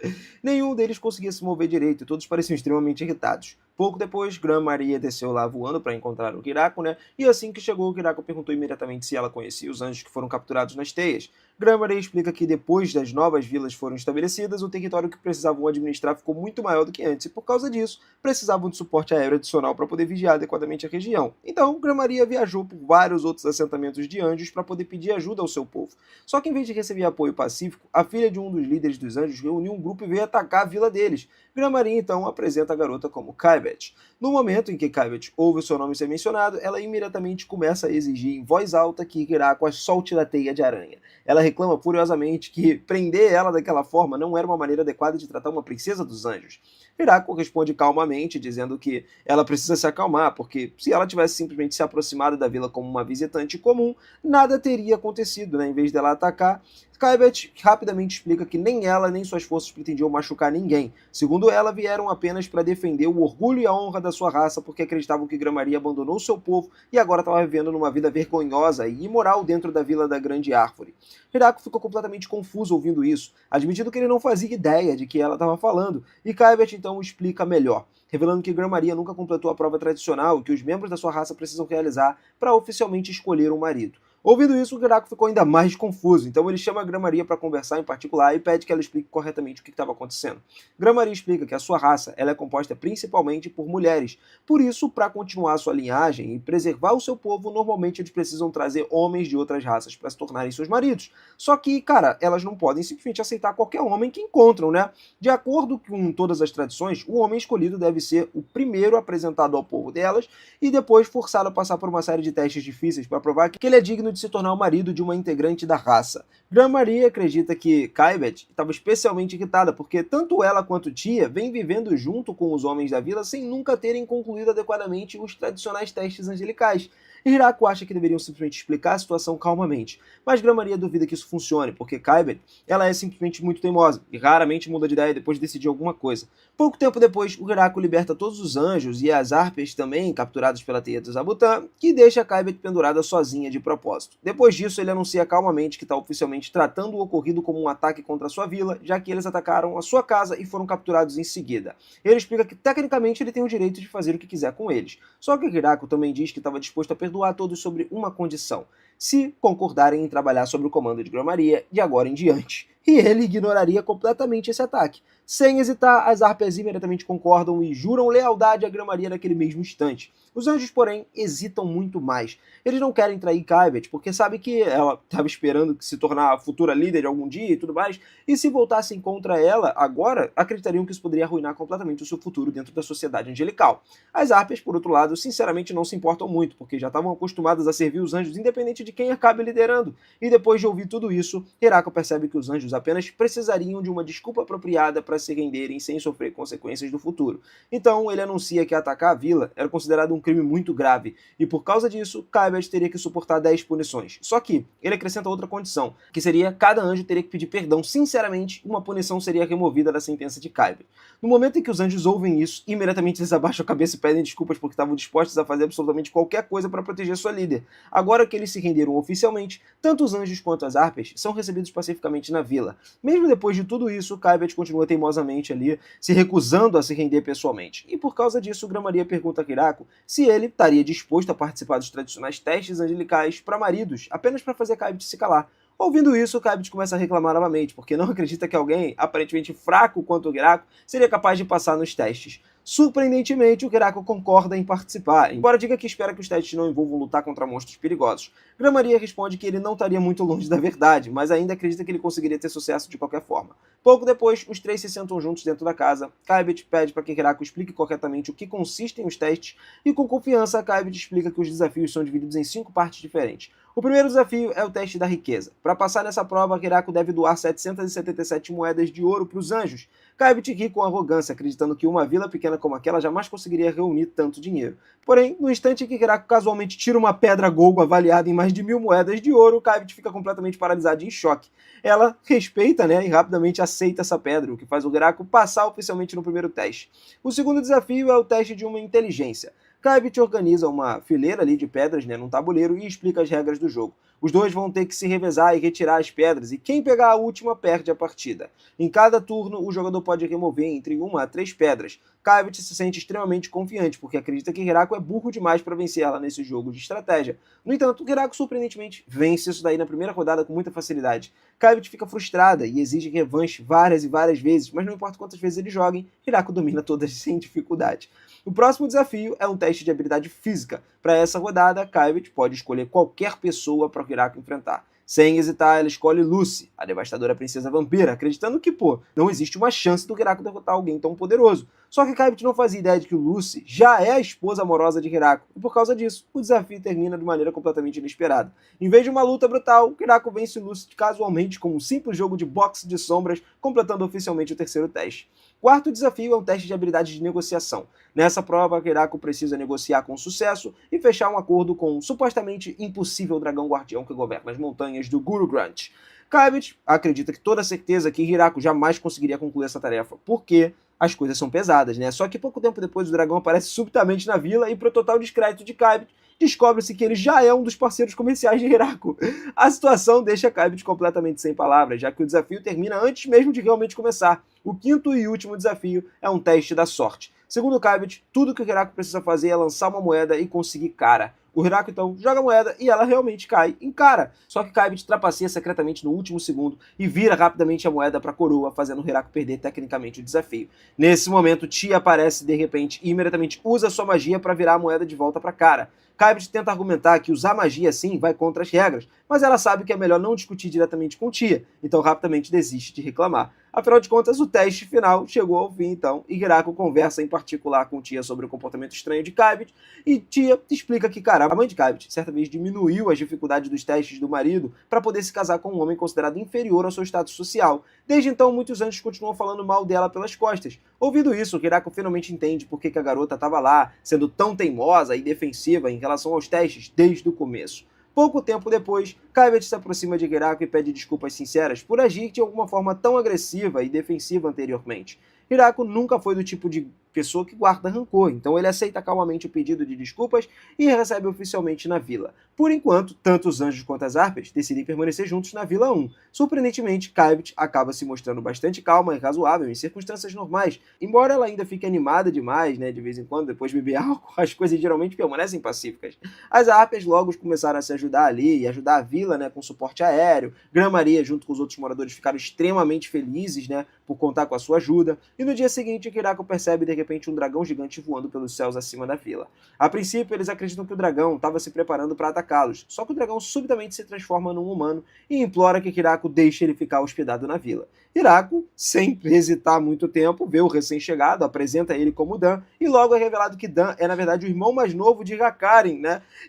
Nenhum deles conseguia se mover direito e todos pareciam extremamente irritados. Pouco depois, Gran-Maria desceu lá voando para encontrar o Hirako, E assim que chegou, o Hirako perguntou imediatamente se ela conhecia os anjos que foram capturados nas teias. Gran-Maria explica que depois das novas vilas foram estabelecidas, o território que precisavam administrar ficou muito maior do que antes, e por causa disso, precisavam de suporte aéreo adicional para poder vigiar adequadamente a região. Então, Gran-Maria viajou por vários outros assentamentos de anjos para poder pedir ajuda ao seu povo. Só que em vez de receber apoio pacífico, a filha de um dos líderes dos anjos reuniu um grupo e veio atacar a vila deles. Gran-Maria então apresenta a garota como Kaibet. No momento em que Kaibet ouve o seu nome ser mencionado, ela imediatamente começa a exigir em voz alta que Hirako a solte da teia de aranha. Ela reclama furiosamente que prender ela daquela forma não era uma maneira adequada de tratar uma princesa dos anjos. Hirako responde calmamente, dizendo que ela precisa se acalmar, porque se ela tivesse simplesmente se aproximado da vila como uma visitante comum, nada teria acontecido, Em vez dela atacar, Kaibet rapidamente explica que nem ela nem suas forças pretendiam machucar ninguém. Segundo ela, vieram apenas para defender o orgulho e a honra da sua raça, porque acreditavam que Gran-Maria abandonou seu povo e agora estava vivendo numa vida vergonhosa e imoral dentro da Vila da Grande Árvore. Hirako ficou completamente confuso ouvindo isso, admitindo que ele não fazia ideia de que ela estava falando, e Kaibet então explica melhor, revelando que Gran-Maria nunca completou a prova tradicional que os membros da sua raça precisam realizar para oficialmente escolher um marido. Ouvindo isso, o Hiraku ficou ainda mais confuso, então ele chama a Grã-Maria para conversar em particular e pede que ela explique corretamente o que estava acontecendo. Grã-Maria explica que a sua raça ela é composta principalmente por mulheres, por isso, para continuar a sua linhagem e preservar o seu povo, normalmente eles precisam trazer homens de outras raças para se tornarem seus maridos. Só que, cara, elas não podem simplesmente aceitar qualquer homem que encontram, né? De acordo com todas as tradições, o homem escolhido deve ser o primeiro apresentado ao povo delas e depois forçado a passar por uma série de testes difíceis para provar que ele é digno de se tornar o marido de uma integrante da raça. Grã-Maria acredita que Kaibet estava especialmente irritada porque tanto ela quanto Tia vêm vivendo junto com os homens da vila sem nunca terem concluído adequadamente os tradicionais testes angelicais. Hiraku acha que deveriam simplesmente explicar a situação calmamente, mas Grã-Maria duvida que isso funcione, porque Kaibet ela é simplesmente muito teimosa e raramente muda de ideia depois de decidir alguma coisa. Pouco tempo depois, o Hiraku liberta todos os anjos e as harpias também, capturados pela teia do Zabutan, que deixa Kaibet pendurada sozinha de propósito. Depois disso, ele anuncia calmamente que está oficialmente tratando o ocorrido como um ataque contra a sua vila, já que eles atacaram a sua casa e foram capturados em seguida. Ele explica que, tecnicamente, ele tem o direito de fazer o que quiser com eles. Só que Hiraku também diz que estava disposto a perdoar todos sobre uma condição: se concordarem em trabalhar sob o comando de Grã-Maria de agora em diante. E ele ignoraria completamente esse ataque. Sem hesitar, as harpias imediatamente concordam e juram lealdade à Grã-Maria naquele mesmo instante. Os anjos, porém, hesitam muito mais. Eles não querem trair Kaibet, porque sabem que ela estava esperando se tornar a futura líder de algum dia e tudo mais, e se voltassem contra ela agora, acreditariam que isso poderia arruinar completamente o seu futuro dentro da sociedade angelical. As harpias, por outro lado, sinceramente não se importam muito, porque já estavam acostumadas a servir os anjos independente de quem acabe liderando. E depois de ouvir tudo isso, Hiraku percebe que os anjos apenas precisariam de uma desculpa apropriada para se renderem sem sofrer consequências do futuro. Então, ele anuncia que atacar a vila era considerado um crime muito grave, e por causa disso, Kaibet teria que suportar 10 punições. Só que ele acrescenta outra condição, que seria cada anjo teria que pedir perdão sinceramente, uma punição seria removida da sentença de Kaibet. No momento em que os anjos ouvem isso, imediatamente eles abaixam a cabeça e pedem desculpas porque estavam dispostos a fazer absolutamente qualquer coisa para proteger sua líder. Agora que eles se renderam oficialmente, tanto os anjos quanto as harpias são recebidos pacificamente na vila. Mesmo depois de tudo isso, Kaibet continua teimosamente ali, se recusando a se render pessoalmente. E por causa disso, Grã-Maria pergunta a Hiraku se ele estaria disposto a participar dos tradicionais testes angelicais para maridos, apenas para fazer Kaibet se calar. Ouvindo isso, Kaibet começa a reclamar novamente, porque não acredita que alguém, aparentemente fraco quanto o Hiraku, seria capaz de passar nos testes. Surpreendentemente, o Hiraku concorda em participar, embora diga que espera que os testes não envolvam lutar contra monstros perigosos. Grã-Maria responde que ele não estaria muito longe da verdade, mas ainda acredita que ele conseguiria ter sucesso de qualquer forma. Pouco depois, os três se sentam juntos dentro da casa. Kaibet pede para que Hiraku explique corretamente o que consistem os testes, e com confiança, Kaibet explica que os desafios são divididos em 5 partes diferentes. O primeiro desafio é o teste da riqueza. Para passar nessa prova, Hiraku deve doar 777 moedas de ouro para os anjos. Kaibet ri com arrogância, acreditando que uma vila pequena como aquela jamais conseguiria reunir tanto dinheiro. Porém, no instante em que Hiraku casualmente tira uma pedra Golgo avaliada em mais de 1000 moedas de ouro, Kaibet fica completamente paralisada e em choque. Ela respeita, e rapidamente aceita essa pedra, o que faz o Hiraku passar oficialmente no primeiro teste. O segundo desafio é o teste de uma inteligência. Kaibet organiza uma fileira ali de pedras num tabuleiro e explica as regras do jogo. Os dois vão ter que se revezar e retirar as pedras, e quem pegar a última perde a partida. Em cada turno, o jogador pode remover entre 1 a 3 pedras. Kaibet se sente extremamente confiante, porque acredita que Hiraku é burro demais para vencer ela nesse jogo de estratégia. No entanto, Hiraku surpreendentemente vence isso daí na primeira rodada com muita facilidade. Kaibet fica frustrada e exige revanche várias e várias vezes, mas não importa quantas vezes eles joguem, Hiraku domina todas sem dificuldade. O próximo desafio é um teste de habilidade física. Para essa rodada, Kaibet pode escolher qualquer pessoa para o Hiraku enfrentar. Sem hesitar, ela escolhe Lucy, a devastadora princesa vampira, acreditando que, não existe uma chance do Hiraku derrotar alguém tão poderoso. Só que Kaibet não fazia ideia de que Lucy já é a esposa amorosa de Hiraku, e por causa disso, o desafio termina de maneira completamente inesperada. Em vez de uma luta brutal, Hiraku vence Lucy casualmente com um simples jogo de boxe de sombras, completando oficialmente o terceiro teste. O quarto desafio é um teste de habilidade de negociação. Nessa prova, Hiraku precisa negociar com sucesso e fechar um acordo com o supostamente impossível dragão guardião que governa as montanhas do Guru Grant. Kaibet acredita que toda certeza que Hiraku jamais conseguiria concluir essa tarefa, porque as coisas são pesadas, Só que pouco tempo depois o dragão aparece subitamente na vila e, pro total descrédito de Kaibet, descobre-se que ele já é um dos parceiros comerciais de Hiraku. A situação deixa Kaibet completamente sem palavras, já que o desafio termina antes mesmo de realmente começar. O quinto e último desafio é um teste da sorte. Segundo Kaibet, tudo que o Hiraku precisa fazer é lançar uma moeda e conseguir cara. O Hiraku então joga a moeda e ela realmente cai em cara. Só que Kybit trapaceia secretamente no último segundo e vira rapidamente a moeda para a coroa, fazendo o Hiraku perder tecnicamente o desafio. Nesse momento, Tia aparece de repente e imediatamente usa sua magia para virar a moeda de volta para cara. Kybit tenta argumentar que usar magia assim vai contra as regras, mas ela sabe que é melhor não discutir diretamente com Tia, então rapidamente desiste de reclamar. Afinal de contas, o teste final chegou ao fim, então, e Hiraku conversa em particular com Tia sobre o comportamento estranho de Kybit, e Tia explica que, cara, a mãe de Kybit certa vez diminuiu as dificuldades dos testes do marido para poder se casar com um homem considerado inferior ao seu status social. Desde então, muitos anjos continuam falando mal dela pelas costas. Ouvindo isso, Hiraku finalmente entende por que a garota estava lá, sendo tão teimosa e defensiva em relação aos testes desde o começo. Pouco tempo depois, Kybit se aproxima de Hiraku e pede desculpas sinceras por agir de alguma forma tão agressiva e defensiva anteriormente. Hiraku nunca foi do tipo de pessoa que guarda rancor, então ele aceita calmamente o pedido de desculpas e recebe oficialmente na vila. Por enquanto, tanto os anjos quanto as harpas decidem permanecer juntos na Vila 1. Surpreendentemente, Kybit acaba se mostrando bastante calma e razoável em circunstâncias normais. Embora ela ainda fique animada demais, de vez em quando, depois de beber álcool, as coisas geralmente permanecem pacíficas. As harpas logo começaram a se ajudar ali e ajudar a vila, com suporte aéreo. Grã-Maria, junto com os outros moradores, ficaram extremamente felizes, por contar com a sua ajuda. E no dia seguinte, Hiraku percebe de repente um dragão gigante voando pelos céus acima da vila. A princípio, eles acreditam que o dragão estava se preparando para atacá-los, só que o dragão subitamente se transforma num humano e implora que Hiraku deixe ele ficar hospedado na vila. Hiraku, sem hesitar muito tempo, vê o recém-chegado, apresenta ele como Dan, e logo é revelado que Dan é na verdade o irmão mais novo de Hakarin,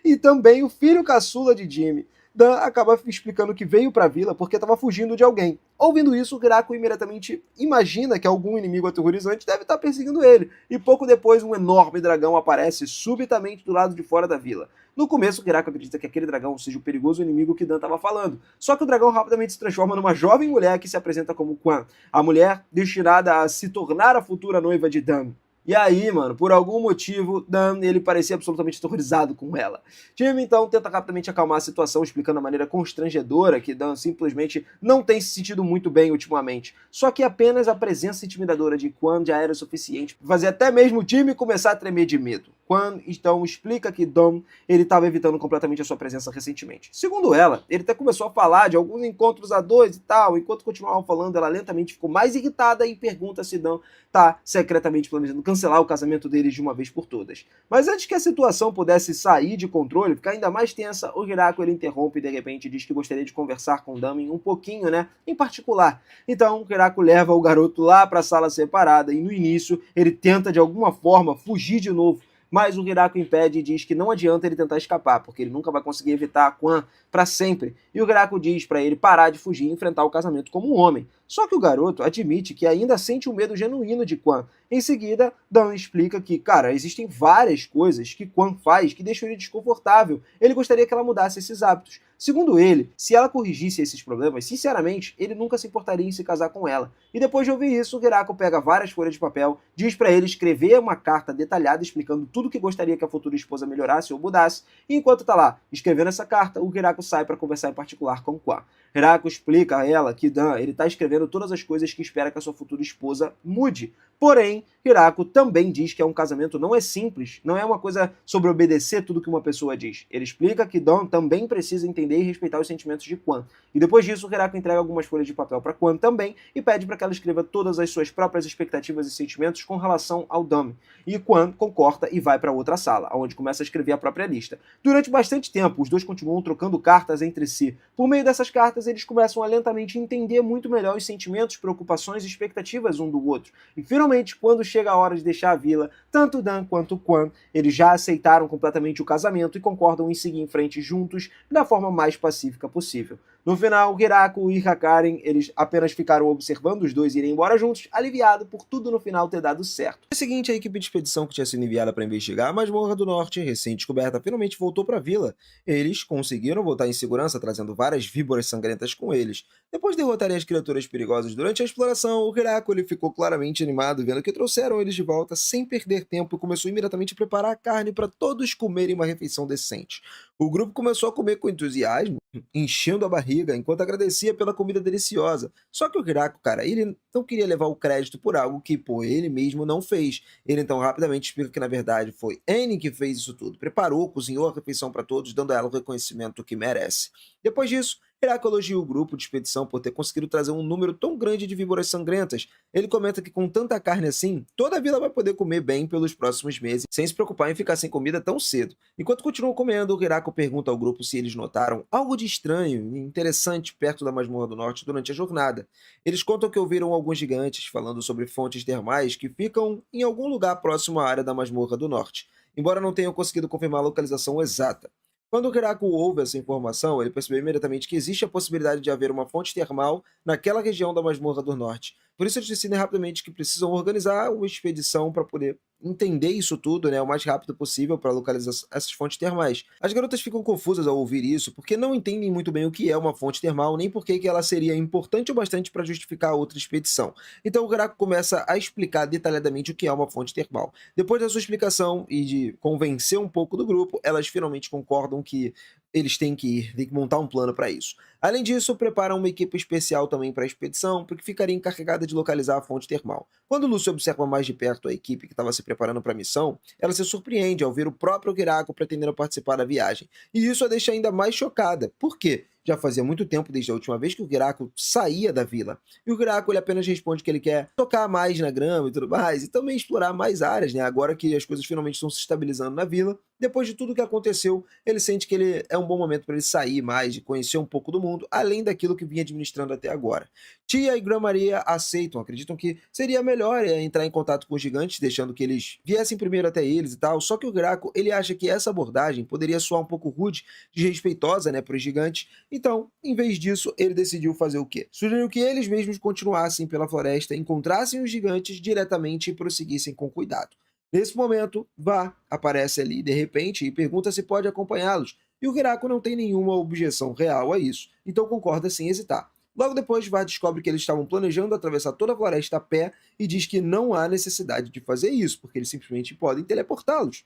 e também o filho caçula de Jimmy. Dan acaba explicando que veio para a vila porque estava fugindo de alguém. Ouvindo isso, Hiraku imediatamente imagina que algum inimigo aterrorizante deve estar perseguindo ele, e pouco depois um enorme dragão aparece subitamente do lado de fora da vila. No começo, Hiraku acredita que aquele dragão seja o perigoso inimigo que Dan estava falando, só que o dragão rapidamente se transforma numa jovem mulher que se apresenta como Quan, a mulher destinada a se tornar a futura noiva de Dan. E aí, mano, por algum motivo, Dan, ele parecia absolutamente aterrorizado com ela. Jimmy, então, tenta rapidamente acalmar a situação, explicando a maneira constrangedora que Dan simplesmente não tem se sentido muito bem ultimamente. Só que apenas a presença intimidadora de Quan já era o suficiente para fazer até mesmo o Jimmy começar a tremer de medo. Quan, então, explica que Dom, ele estava evitando completamente a sua presença recentemente. Segundo ela, ele até começou a falar de alguns encontros a dois e tal. Enquanto continuavam falando, ela lentamente ficou mais irritada e pergunta se Dan tá secretamente planejando cancelar o casamento deles de uma vez por todas. Mas antes que a situação pudesse sair de controle, ficar ainda mais tensa, o Hiraku ele interrompe e de repente diz que gostaria de conversar com Damin um pouquinho, em particular. Então, o Hiraku leva o garoto lá para a sala separada e no início ele tenta de alguma forma fugir de novo, mas o Hiraku impede e diz que não adianta ele tentar escapar, porque ele nunca vai conseguir evitar a Quan para sempre. E o Hiraku diz para ele parar de fugir e enfrentar o casamento como um homem. Só que o garoto admite que ainda sente um medo genuíno de Quan. Em seguida, Dan explica que, cara, existem várias coisas que Quan faz que deixam ele desconfortável. Ele gostaria que ela mudasse esses hábitos. Segundo ele, se ela corrigisse esses problemas, sinceramente, ele nunca se importaria em se casar com ela. E depois de ouvir isso, o Hiraku pega várias folhas de papel, diz para ele escrever uma carta detalhada explicando tudo que gostaria que a futura esposa melhorasse ou mudasse, e enquanto tá lá escrevendo essa carta, o Hiraku sai para conversar em particular com Quan. Hiraku explica a ela que Dan, ele tá escrevendo todas as coisas que espera que a sua futura esposa mude. Porém, Hiraku também diz que um casamento não é simples, não é uma coisa sobre obedecer tudo que uma pessoa diz. Ele explica que Dan também precisa entender e respeitar os sentimentos de Quan. E depois disso, Hiraku entrega algumas folhas de papel para Quan também e pede para que ela escreva todas as suas próprias expectativas e sentimentos com relação ao Dan. E Quan concorda e vai para outra sala, onde começa a escrever a própria lista. Durante bastante tempo, os dois continuam trocando cartas entre si. Por meio dessas cartas, eles começam a lentamente entender muito melhor os sentimentos, preocupações e expectativas um do outro. E finalmente, quando chega a hora de deixar a vila, tanto Dan quanto Quan, eles já aceitaram completamente o casamento e concordam em seguir em frente juntos da forma mais pacífica possível. No final, Hiraku e Hakarin, eles apenas ficaram observando os dois irem embora juntos, aliviado por tudo no final ter dado certo. No dia seguinte, a equipe de expedição que tinha sido enviada para investigar a masmorra do norte, recém-descoberta, finalmente voltou para a vila. Eles conseguiram voltar em segurança, trazendo várias víboras sangrentas com eles. Depois de derrotarem as criaturas perigosas durante a exploração, o Hiraku ele ficou claramente animado, vendo que trouxeram eles de volta sem perder tempo e começou imediatamente a preparar a carne para todos comerem uma refeição decente. O grupo começou a comer com entusiasmo, enchendo a barriga barriga enquanto agradecia pela comida deliciosa. Só que o Hiraku, cara, ele não queria levar o crédito por algo que, pô, ele mesmo não fez. Ele então rapidamente explica que na verdade foi Annie que fez isso tudo, preparou, cozinhou a refeição para todos, dando a ela o reconhecimento que merece. Depois disso, Hiraku elogia o grupo de expedição por ter conseguido trazer um número tão grande de víboras sangrentas. Ele comenta que com tanta carne assim, toda a vila vai poder comer bem pelos próximos meses, sem se preocupar em ficar sem comida tão cedo. Enquanto continuam comendo, o Hirako pergunta ao grupo se eles notaram algo de estranho e interessante perto da Masmorra do Norte durante a jornada. Eles contam que ouviram alguns gigantes falando sobre fontes termais que ficam em algum lugar próximo à área da Masmorra do Norte, embora não tenham conseguido confirmar a localização exata. Quando o Hiraku ouve essa informação, ele percebeu imediatamente que existe a possibilidade de haver uma fonte termal naquela região da Masmorra do Norte. Por isso eles decidem rapidamente que precisam organizar uma expedição para poder entender isso tudo, né, o mais rápido possível para localizar essas fontes termais. As garotas ficam confusas ao ouvir isso, porque não entendem muito bem o que é uma fonte termal, nem por que ela seria importante o bastante para justificar outra expedição. Então o Hiraku começa a explicar detalhadamente o que é uma fonte termal. Depois da sua explicação e de convencer um pouco do grupo, elas finalmente concordam que eles têm que ir, têm que montar um plano para isso. Além disso, preparam uma equipe especial também para a expedição, porque ficaria encarregada de localizar a fonte termal. Quando Lucy observa mais de perto a equipe que estava se preparando para a missão, ela se surpreende ao ver o próprio Hirako pretendendo participar da viagem. E isso a deixa ainda mais chocada. Por quê? Já fazia muito tempo desde a última vez que o Hirako saía da vila. E o Hirako ele apenas responde que ele quer tocar mais na grama e tudo mais, e também explorar mais áreas, né? Agora que as coisas finalmente estão se estabilizando na vila, depois de tudo que aconteceu, ele sente que ele é um bom momento para ele sair mais, e conhecer um pouco do mundo, além daquilo que vinha administrando até agora. Tia e Grã Maria aceitam, acreditam que seria melhor entrar em contato com os gigantes, deixando que eles viessem primeiro até eles e tal. Só que o Graco, ele acha que essa abordagem poderia soar um pouco rude, desrespeitosa, né, para os gigantes. Então, em vez disso, ele decidiu fazer o quê? Sugeriu que eles mesmos continuassem pela floresta, encontrassem os gigantes diretamente e prosseguissem com cuidado. Nesse momento, Vá aparece ali de repente e pergunta se pode acompanhá-los, e o Hirako não tem nenhuma objeção real a isso, então concorda sem hesitar. Logo depois, Vá descobre que eles estavam planejando atravessar toda a floresta a pé e diz que não há necessidade de fazer isso, porque eles simplesmente podem teleportá-los.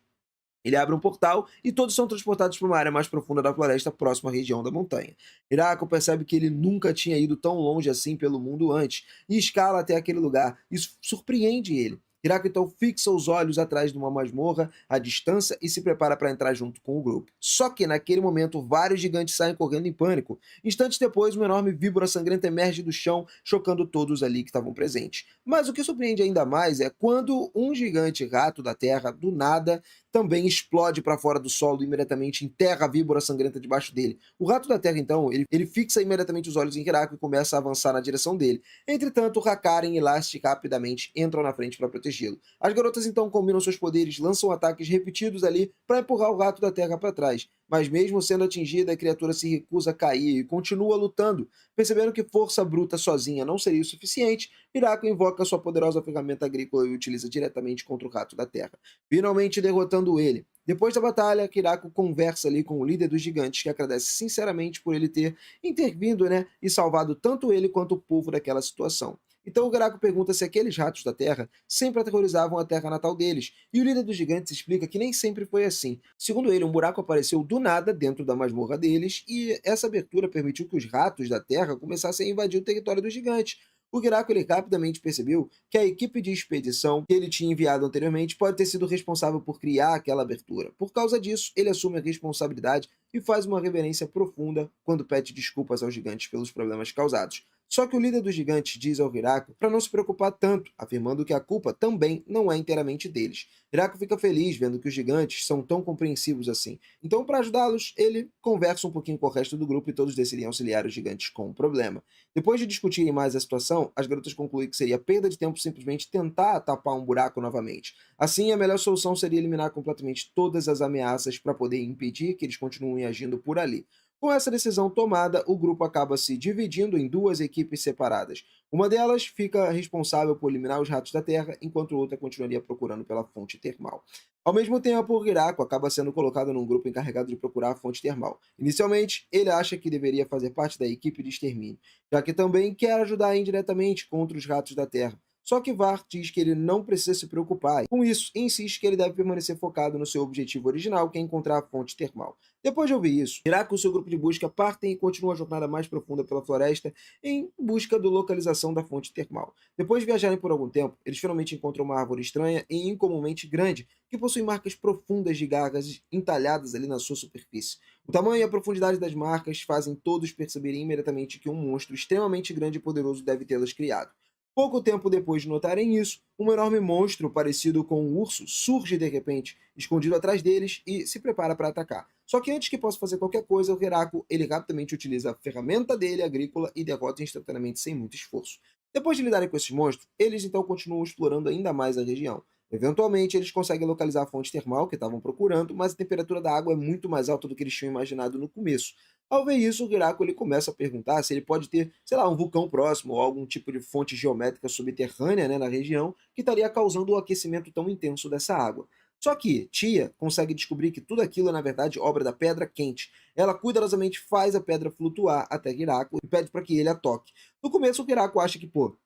Ele abre um portal e todos são transportados para uma área mais profunda da floresta, próxima à região da montanha. Hirako percebe que ele nunca tinha ido tão longe assim pelo mundo antes e escala até aquele lugar. Isso surpreende ele. Hirako então fixa os olhos atrás de uma masmorra à distância e se prepara para entrar junto com o grupo. Só que naquele momento vários gigantes saem correndo em pânico. Instantes depois, uma enorme víbora sangrenta emerge do chão, chocando todos ali que estavam presentes. Mas o que surpreende ainda mais é quando um gigante rato da terra, do nada, também explode para fora do solo e imediatamente enterra a víbora sangrenta debaixo dele. O rato da terra, então, ele fixa imediatamente os olhos em Hirako e começa a avançar na direção dele. Entretanto, Hakaren e Lastic rapidamente entram na frente para protegê-lo. As garotas então combinam seus poderes, lançam ataques repetidos ali para empurrar o rato da terra para trás. Mas mesmo sendo atingida, a criatura se recusa a cair e continua lutando. Percebendo que força bruta sozinha não seria o suficiente, Hirako invoca sua poderosa ferramenta agrícola e utiliza diretamente contra o rato da terra, finalmente derrotando ele. Depois da batalha, Kirako conversa ali com o líder dos gigantes, que agradece sinceramente por ele ter intervindo, né, e salvado tanto ele quanto o povo daquela situação. Então o Kirako pergunta se aqueles ratos da Terra sempre aterrorizavam a terra natal deles, e o líder dos gigantes explica que nem sempre foi assim. Segundo ele, um buraco apareceu do nada dentro da masmorra deles, e essa abertura permitiu que os ratos da Terra começassem a invadir o território dos gigantes. O Hirako ele rapidamente percebeu que a equipe de expedição que ele tinha enviado anteriormente pode ter sido responsável por criar aquela abertura. Por causa disso, ele assume a responsabilidade e faz uma reverência profunda quando pede desculpas aos gigantes pelos problemas causados. Só que o líder dos gigantes diz ao Hirako para não se preocupar tanto, afirmando que a culpa também não é inteiramente deles. Hirako fica feliz vendo que os gigantes são tão compreensivos assim. Então, para ajudá-los, ele conversa um pouquinho com o resto do grupo e todos decidem auxiliar os gigantes com o problema. Depois de discutirem mais a situação, as garotas concluem que seria perda de tempo simplesmente tentar tapar um buraco novamente. Assim, a melhor solução seria eliminar completamente todas as ameaças para poder impedir que eles continuem agindo por ali. Com essa decisão tomada, o grupo acaba se dividindo em duas equipes separadas. Uma delas fica responsável por eliminar os ratos da Terra, enquanto outra continuaria procurando pela fonte termal. Ao mesmo tempo, o Hirako acaba sendo colocado num grupo encarregado de procurar a fonte termal. Inicialmente, ele acha que deveria fazer parte da equipe de extermínio, já que também quer ajudar indiretamente contra os ratos da Terra. Só que Var diz que ele não precisa se preocupar com isso e insiste que ele deve permanecer focado no seu objetivo original, que é encontrar a fonte termal. Depois de ouvir isso, Hiráku e o seu grupo de busca partem e continuam a jornada mais profunda pela floresta em busca da localização da fonte termal. Depois de viajarem por algum tempo, eles finalmente encontram uma árvore estranha e incomumente grande, que possui marcas profundas de garras entalhadas ali na sua superfície. O tamanho e a profundidade das marcas fazem todos perceberem imediatamente que um monstro extremamente grande e poderoso deve tê-las criado. Pouco tempo depois de notarem isso, um enorme monstro parecido com um urso surge de repente, escondido atrás deles e se prepara para atacar. Só que antes que possa fazer qualquer coisa, o Heraku ele rapidamente utiliza a ferramenta dele agrícola e derrota instantaneamente sem muito esforço. Depois de lidarem com esses monstros, eles então continuam explorando ainda mais a região. Eventualmente, eles conseguem localizar a fonte termal que estavam procurando, mas a temperatura da água é muito mais alta do que eles tinham imaginado no começo. Ao ver isso, o Hiraku ele começa a perguntar se ele pode ter, sei lá, um vulcão próximo ou algum tipo de fonte geométrica subterrânea, né, na região que estaria causando o aquecimento tão intenso dessa água. Só que Tia consegue descobrir que tudo aquilo é, na verdade, obra da pedra quente. Ela cuidadosamente faz a pedra flutuar até Hiraku e pede para que ele a toque. No começo, o Hiraku acha que, pô,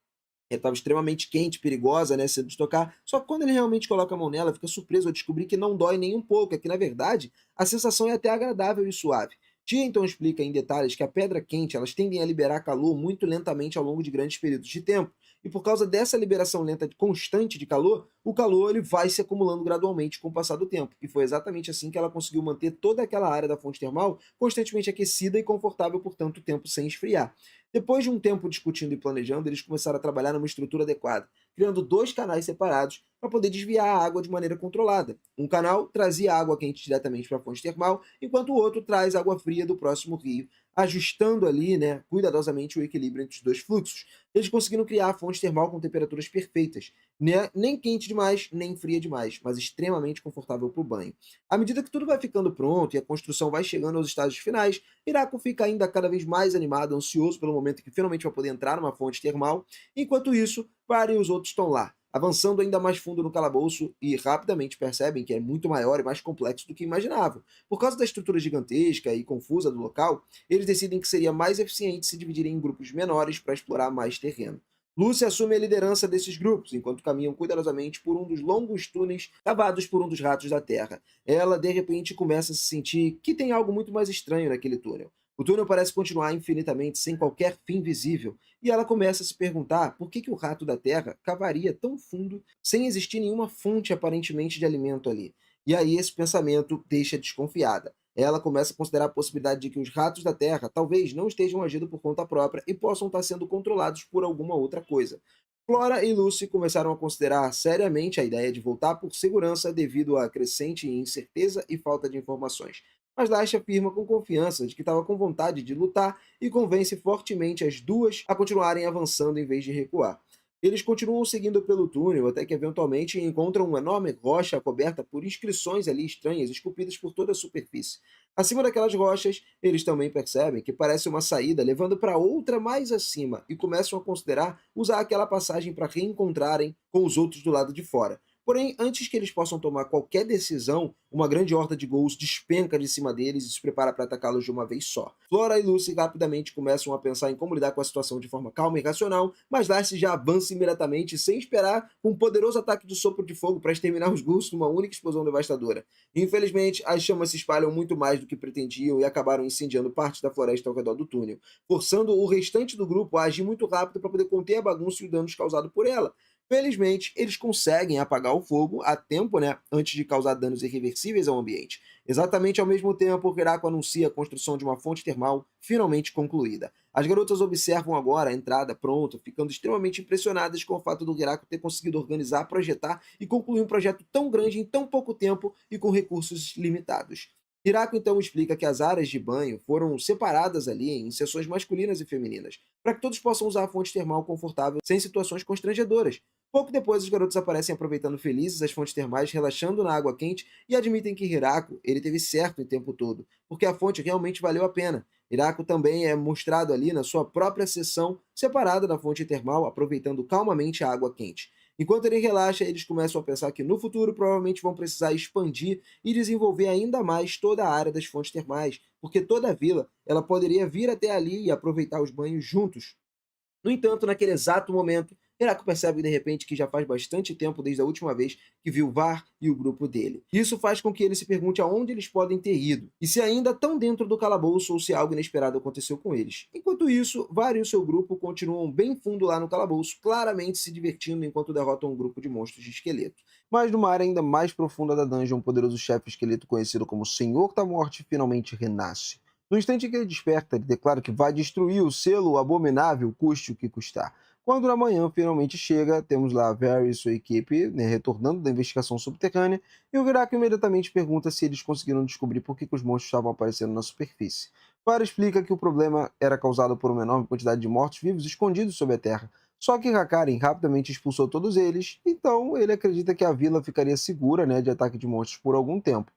ela estava extremamente quente, perigosa, né, cedo de tocar. Só que quando ele realmente coloca a mão nela, fica surpreso ao descobrir que não dói nem um pouco, é que na verdade a sensação é até agradável e suave. Tia então explica em detalhes que a pedra quente elas tendem a liberar calor muito lentamente ao longo de grandes períodos de tempo. E por causa dessa liberação lenta constante de calor, o calor ele vai se acumulando gradualmente com o passar do tempo. E foi exatamente assim que ela conseguiu manter toda aquela área da fonte termal constantemente aquecida e confortável por tanto tempo sem esfriar. Depois de um tempo discutindo e planejando, eles começaram a trabalhar numa estrutura adequada, criando dois canais separados para poder desviar a água de maneira controlada. Um canal trazia água quente diretamente para a fonte termal, enquanto o outro traz água fria do próximo rio, ajustando ali, né, cuidadosamente o equilíbrio entre os dois fluxos. Eles conseguiram criar a fonte termal com temperaturas perfeitas, né, nem quente demais, nem fria demais, mas extremamente confortável para o banho. À medida que tudo vai ficando pronto e a construção vai chegando aos estágios finais, Hiraku fica ainda cada vez mais animado, ansioso pelo momento que finalmente vai poder entrar numa fonte termal. Enquanto isso, Pare e os outros estão lá, avançando ainda mais fundo no calabouço e rapidamente percebem que é muito maior e mais complexo do que imaginavam. Por causa da estrutura gigantesca e confusa do local, eles decidem que seria mais eficiente se dividirem em grupos menores para explorar mais terreno. Lucy assume a liderança desses grupos, enquanto caminham cuidadosamente por um dos longos túneis cavados por um dos ratos da Terra. Ela, de repente, começa a se sentir que tem algo muito mais estranho naquele túnel. O túnel parece continuar infinitamente sem qualquer fim visível, e ela começa a se perguntar por que o rato da Terra cavaria tão fundo sem existir nenhuma fonte aparentemente de alimento ali. E aí esse pensamento deixa desconfiada. Ela começa a considerar a possibilidade de que os ratos da Terra talvez não estejam agindo por conta própria e possam estar sendo controlados por alguma outra coisa. Flora e Lucy começaram a considerar seriamente a ideia de voltar por segurança devido à crescente incerteza e falta de informações. Mas Lash afirma com confiança de que estava com vontade de lutar e convence fortemente as duas a continuarem avançando em vez de recuar. Eles continuam seguindo pelo túnel até que eventualmente encontram uma enorme rocha coberta por inscrições ali estranhas esculpidas por toda a superfície. Acima daquelas rochas, eles também percebem que parece uma saída levando para outra mais acima e começam a considerar usar aquela passagem para reencontrarem com os outros do lado de fora. Porém, antes que eles possam tomar qualquer decisão, uma grande horda de ghouls despenca de cima deles e se prepara para atacá-los de uma vez só. Flora e Lucy rapidamente começam a pensar em como lidar com a situação de forma calma e racional, mas Darcy já avança imediatamente, sem esperar, com um poderoso ataque do sopro de fogo para exterminar os ghouls numa única explosão devastadora. Infelizmente, as chamas se espalham muito mais do que pretendiam e acabaram incendiando parte da floresta ao redor do túnel, forçando o restante do grupo a agir muito rápido para poder conter a bagunça e os danos causados por ela. Felizmente, eles conseguem apagar o fogo a tempo, né, antes de causar danos irreversíveis ao ambiente. Exatamente ao mesmo tempo, o Hiraku anuncia a construção de uma fonte termal finalmente concluída. As garotas observam agora a entrada pronta, ficando extremamente impressionadas com o fato do Hiraku ter conseguido organizar, projetar e concluir um projeto tão grande em tão pouco tempo e com recursos limitados. Hiraku então explica que as áreas de banho foram separadas ali em seções masculinas e femininas, para que todos possam usar a fonte termal confortável sem situações constrangedoras. Pouco depois, os garotos aparecem aproveitando felizes as fontes termais, relaxando na água quente e admitem que Hiraku ele teve certo o tempo todo, porque a fonte realmente valeu a pena. Hiraku também é mostrado ali na sua própria seção separada da fonte termal, aproveitando calmamente a água quente. Enquanto ele relaxa, eles começam a pensar que no futuro provavelmente vão precisar expandir e desenvolver ainda mais toda a área das fontes termais, porque toda a vila ela poderia vir até ali e aproveitar os banhos juntos. No entanto, naquele exato momento, Hirako percebe de repente que já faz bastante tempo desde a última vez que viu Var e o grupo dele. Isso faz com que ele se pergunte aonde eles podem ter ido, e se ainda estão dentro do calabouço ou se algo inesperado aconteceu com eles. Enquanto isso, Var e o seu grupo continuam bem fundo lá no calabouço, claramente se divertindo enquanto derrotam um grupo de monstros de esqueleto. Mas numa área ainda mais profunda da dungeon, um poderoso chefe esqueleto conhecido como Senhor da Morte finalmente renasce. No instante em que ele desperta, ele declara que vai destruir o selo abominável, custe o que custar. Quando na manhã finalmente chega, temos lá a Very e sua equipe, né, retornando da investigação subterrânea, e o Giraco imediatamente pergunta se eles conseguiram descobrir por que os monstros estavam aparecendo na superfície. Very explica que o problema era causado por uma enorme quantidade de mortos-vivos escondidos sob a terra. Só que Hakarin rapidamente expulsou todos eles, então ele acredita que a vila ficaria segura, né, de ataque de monstros por algum tempo.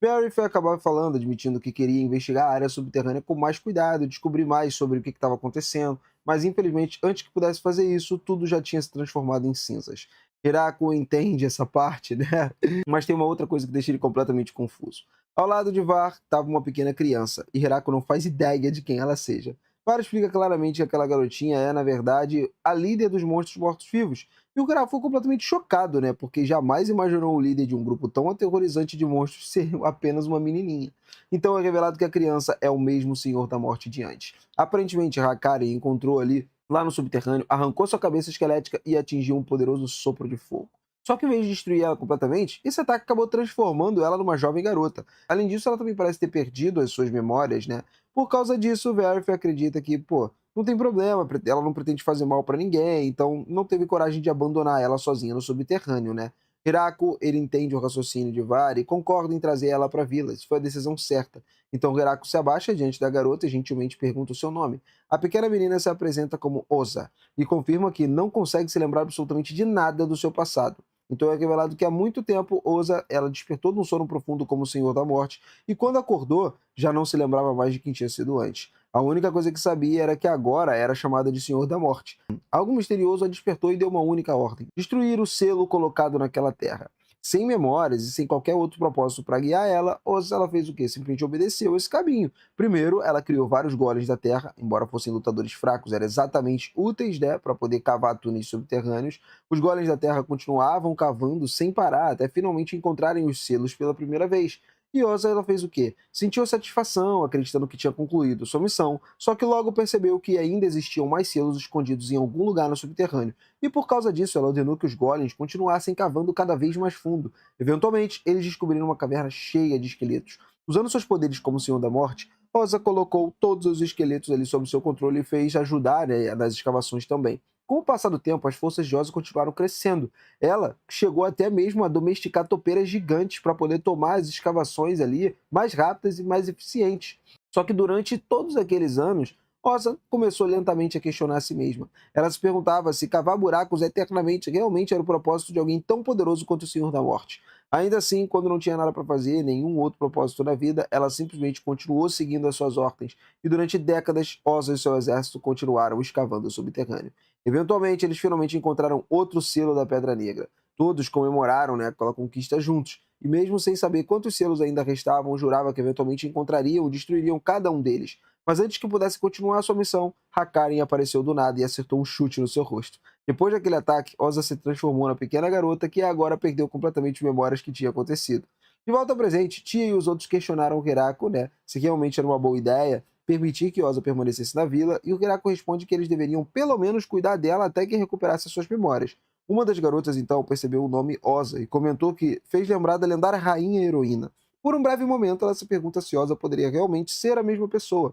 Barry foi acabar falando, admitindo que queria investigar a área subterrânea com mais cuidado, descobrir mais sobre o que estava acontecendo, mas infelizmente, antes que pudesse fazer isso, tudo já tinha se transformado em cinzas. Hirako entende essa parte, né? Mas tem uma outra coisa que deixa ele completamente confuso. Ao lado de Var estava uma pequena criança, e Hirako não faz ideia de quem ela seja. Var explica claramente que aquela garotinha é, na verdade, a líder dos monstros mortos-vivos, e o cara ficou completamente chocado, né? Porque jamais imaginou o líder de um grupo tão aterrorizante de monstros ser apenas uma menininha. Então é revelado que a criança é o mesmo Senhor da Morte de antes. Aparentemente, Hakari encontrou ali, lá no subterrâneo, arrancou sua cabeça esquelética e atingiu um poderoso sopro de fogo. Só que em vez de destruir ela completamente, esse ataque acabou transformando ela numa jovem garota. Além disso, ela também parece ter perdido as suas memórias, né? Por causa disso, o Verif acredita que, pô, não tem problema, ela não pretende fazer mal pra ninguém, então não teve coragem de abandonar ela sozinha no subterrâneo, né? Hirako, ele entende o raciocínio de Vari e concorda em trazer ela pra vila, isso foi a decisão certa. Então Hirako se abaixa diante da garota e gentilmente pergunta o seu nome. A pequena menina se apresenta como Oza e confirma que não consegue se lembrar absolutamente de nada do seu passado. Então é revelado que há muito tempo Oza, ela despertou de um sono profundo como o Senhor da Morte e quando acordou já não se lembrava mais de quem tinha sido antes. A única coisa que sabia era que agora era chamada de Senhor da Morte. Algo misterioso a despertou e deu uma única ordem: destruir o selo colocado naquela terra. Sem memórias e sem qualquer outro propósito para guiar ela, Oz ela fez o quê? Simplesmente obedeceu esse caminho. Primeiro, ela criou vários golems da terra, embora fossem lutadores fracos, eram exatamente úteis, né, para poder cavar túneis subterrâneos. Os golems da terra continuavam cavando sem parar, até finalmente encontrarem os selos pela primeira vez. E Osa ela fez o quê? Sentiu satisfação, acreditando que tinha concluído sua missão, só que logo percebeu que ainda existiam mais selos escondidos em algum lugar no subterrâneo, e por causa disso ela ordenou que os golems continuassem cavando cada vez mais fundo. Eventualmente, eles descobriram uma caverna cheia de esqueletos. Usando seus poderes como Senhor da Morte, Osa colocou todos os esqueletos ali sob seu controle e fez ajudar, né, nas escavações também. Com o passar do tempo, as forças de Osa continuaram crescendo. Ela chegou até mesmo a domesticar topeiras gigantes para poder tomar as escavações ali mais rápidas e mais eficientes. Só que durante todos aqueles anos, Osa começou lentamente a questionar a si mesma. Ela se perguntava se cavar buracos eternamente realmente era o propósito de alguém tão poderoso quanto o Senhor da Morte. Ainda assim, quando não tinha nada para fazer, nenhum outro propósito na vida, ela simplesmente continuou seguindo as suas ordens. E durante décadas, Osa e seu exército continuaram escavando o subterrâneo. Eventualmente, eles finalmente encontraram outro selo da Pedra Negra. Todos comemoraram, né, aquela conquista juntos. E mesmo sem saber quantos selos ainda restavam, jurava que eventualmente encontrariam e destruiriam cada um deles. Mas antes que pudesse continuar sua missão, Hakarin apareceu do nada e acertou um chute no seu rosto. Depois daquele ataque, Osa se transformou na pequena garota que agora perdeu completamente as memórias que tinha acontecido. De volta ao presente, Tia e os outros questionaram o Hirako, né, se realmente era uma boa ideia permitir que Osa permanecesse na vila, e o Hirako responde que eles deveriam pelo menos cuidar dela até que recuperasse suas memórias. Uma das garotas então percebeu o nome Osa e comentou que fez lembrar da lendária rainha heroína. Por um breve momento, ela se pergunta se Osa poderia realmente ser a mesma pessoa.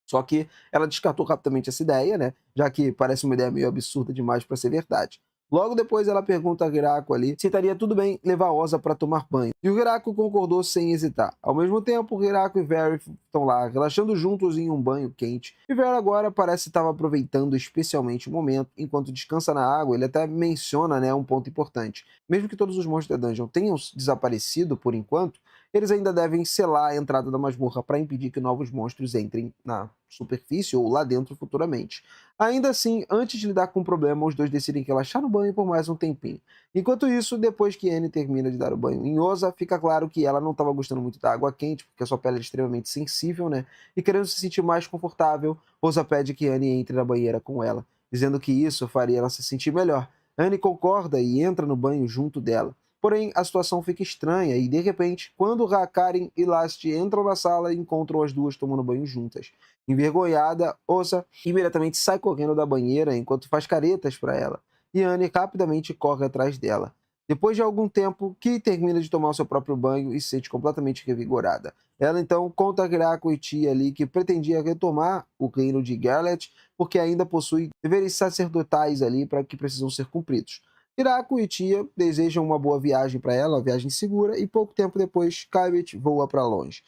Só que ela descartou rapidamente essa ideia, né? Já que parece uma ideia meio absurda demais para ser verdade. Logo depois ela pergunta a Hirako ali se estaria tudo bem levar Osa para tomar banho. E o Hirako concordou sem hesitar. Ao mesmo tempo, Hirako e Very estão lá relaxando juntos em um banho quente. E Very agora parece estar aproveitando especialmente o momento. Enquanto descansa na água, ele até menciona, né, um ponto importante. Mesmo que todos os monstros da dungeon tenham desaparecido por enquanto, eles ainda devem selar a entrada da masmorra para impedir que novos monstros entrem na superfície ou lá dentro futuramente. Ainda assim, antes de lidar com o problema, os dois decidem relaxar no banho por mais um tempinho. Enquanto isso, depois que Anne termina de dar o banho em Osa, fica claro que ela não estava gostando muito da água quente, porque a sua pele é extremamente sensível, né? E querendo se sentir mais confortável, Osa pede que Anne entre na banheira com ela. dizendo que isso faria ela se sentir melhor. Anne concorda e entra no banho junto dela. Porém, a situação fica estranha e, de repente, quando Hakarin e Last entram na sala, encontram as duas tomando banho juntas. Envergonhada, Osa imediatamente sai correndo da banheira enquanto faz caretas para ela, e Anne rapidamente corre atrás dela. Depois de algum tempo, Ki termina de tomar o seu próprio banho e se sente completamente revigorada. Ela então conta a Graco e Tia ali que pretendia retomar o reino de Garlet porque ainda possui deveres sacerdotais ali para que precisam ser cumpridos. Graco e Tia desejam uma boa viagem para ela, uma viagem segura, e pouco tempo depois, Kybit voa para longe.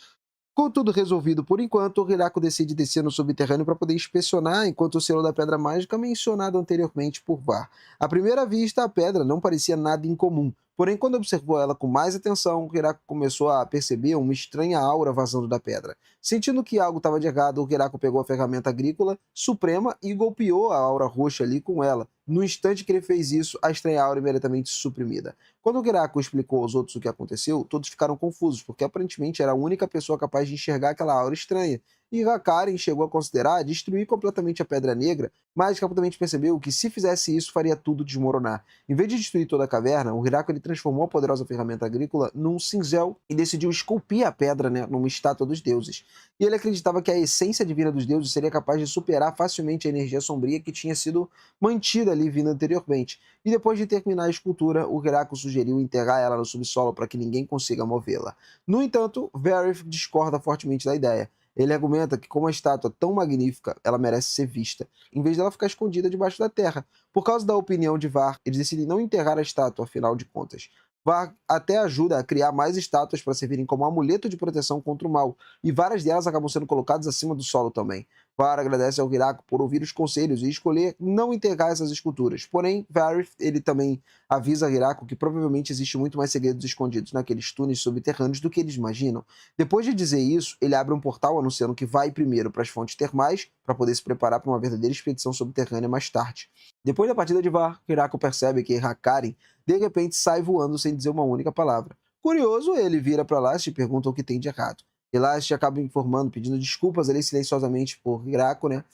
Com tudo resolvido por enquanto, o Hirako decide descer no subterrâneo para poder inspecionar enquanto o selo da pedra mágica mencionado anteriormente por Var. À primeira vista, a pedra não parecia nada incomum, porém quando observou ela com mais atenção, o Hirako começou a perceber uma estranha aura vazando da pedra. Sentindo que algo estava de errado, o Hirako pegou a ferramenta agrícola suprema e golpeou a aura roxa ali com ela. No instante que ele fez isso, a estranha aura imediatamente suprimida. Quando o Gerako explicou aos outros o que aconteceu, todos ficaram confusos, porque aparentemente era a única pessoa capaz de enxergar aquela aura estranha. E Hakarin chegou a considerar destruir completamente a Pedra Negra, mas rapidamente percebeu que se fizesse isso faria tudo desmoronar. Em vez de destruir toda a caverna, o Hirako ele transformou a poderosa ferramenta agrícola num cinzel e decidiu esculpir a pedra, né, numa estátua dos deuses. E ele acreditava que a essência divina dos deuses seria capaz de superar facilmente a energia sombria que tinha sido mantida ali vindo anteriormente. E depois de terminar a escultura, o Hirako sugeriu enterrar ela no subsolo para que ninguém consiga movê-la. No entanto, Varys discorda fortemente da ideia. Ele argumenta que, como uma estátua tão magnífica, ela merece ser vista, em vez dela ficar escondida debaixo da terra. Por causa da opinião de Var, eles decidem não enterrar a estátua, afinal de contas. Var até ajuda a criar mais estátuas para servirem como amuleto de proteção contra o mal, e várias delas acabam sendo colocadas acima do solo também. Var agradece ao Hirako por ouvir os conselhos e escolher não enterrar essas esculturas. Porém, Varys, ele também avisa Hirako que provavelmente existe muito mais segredos escondidos naqueles túneis subterrâneos do que eles imaginam. Depois de dizer isso, ele abre um portal anunciando que vai primeiro para as fontes termais, para poder se preparar para uma verdadeira expedição subterrânea mais tarde. Depois da partida de Var, Hirako percebe que Hakarin de repente sai voando sem dizer uma única palavra. Curioso, ele vira para Last e pergunta o que tem de errado. E Last acaba informando, pedindo desculpas ali silenciosamente por Hirako, né?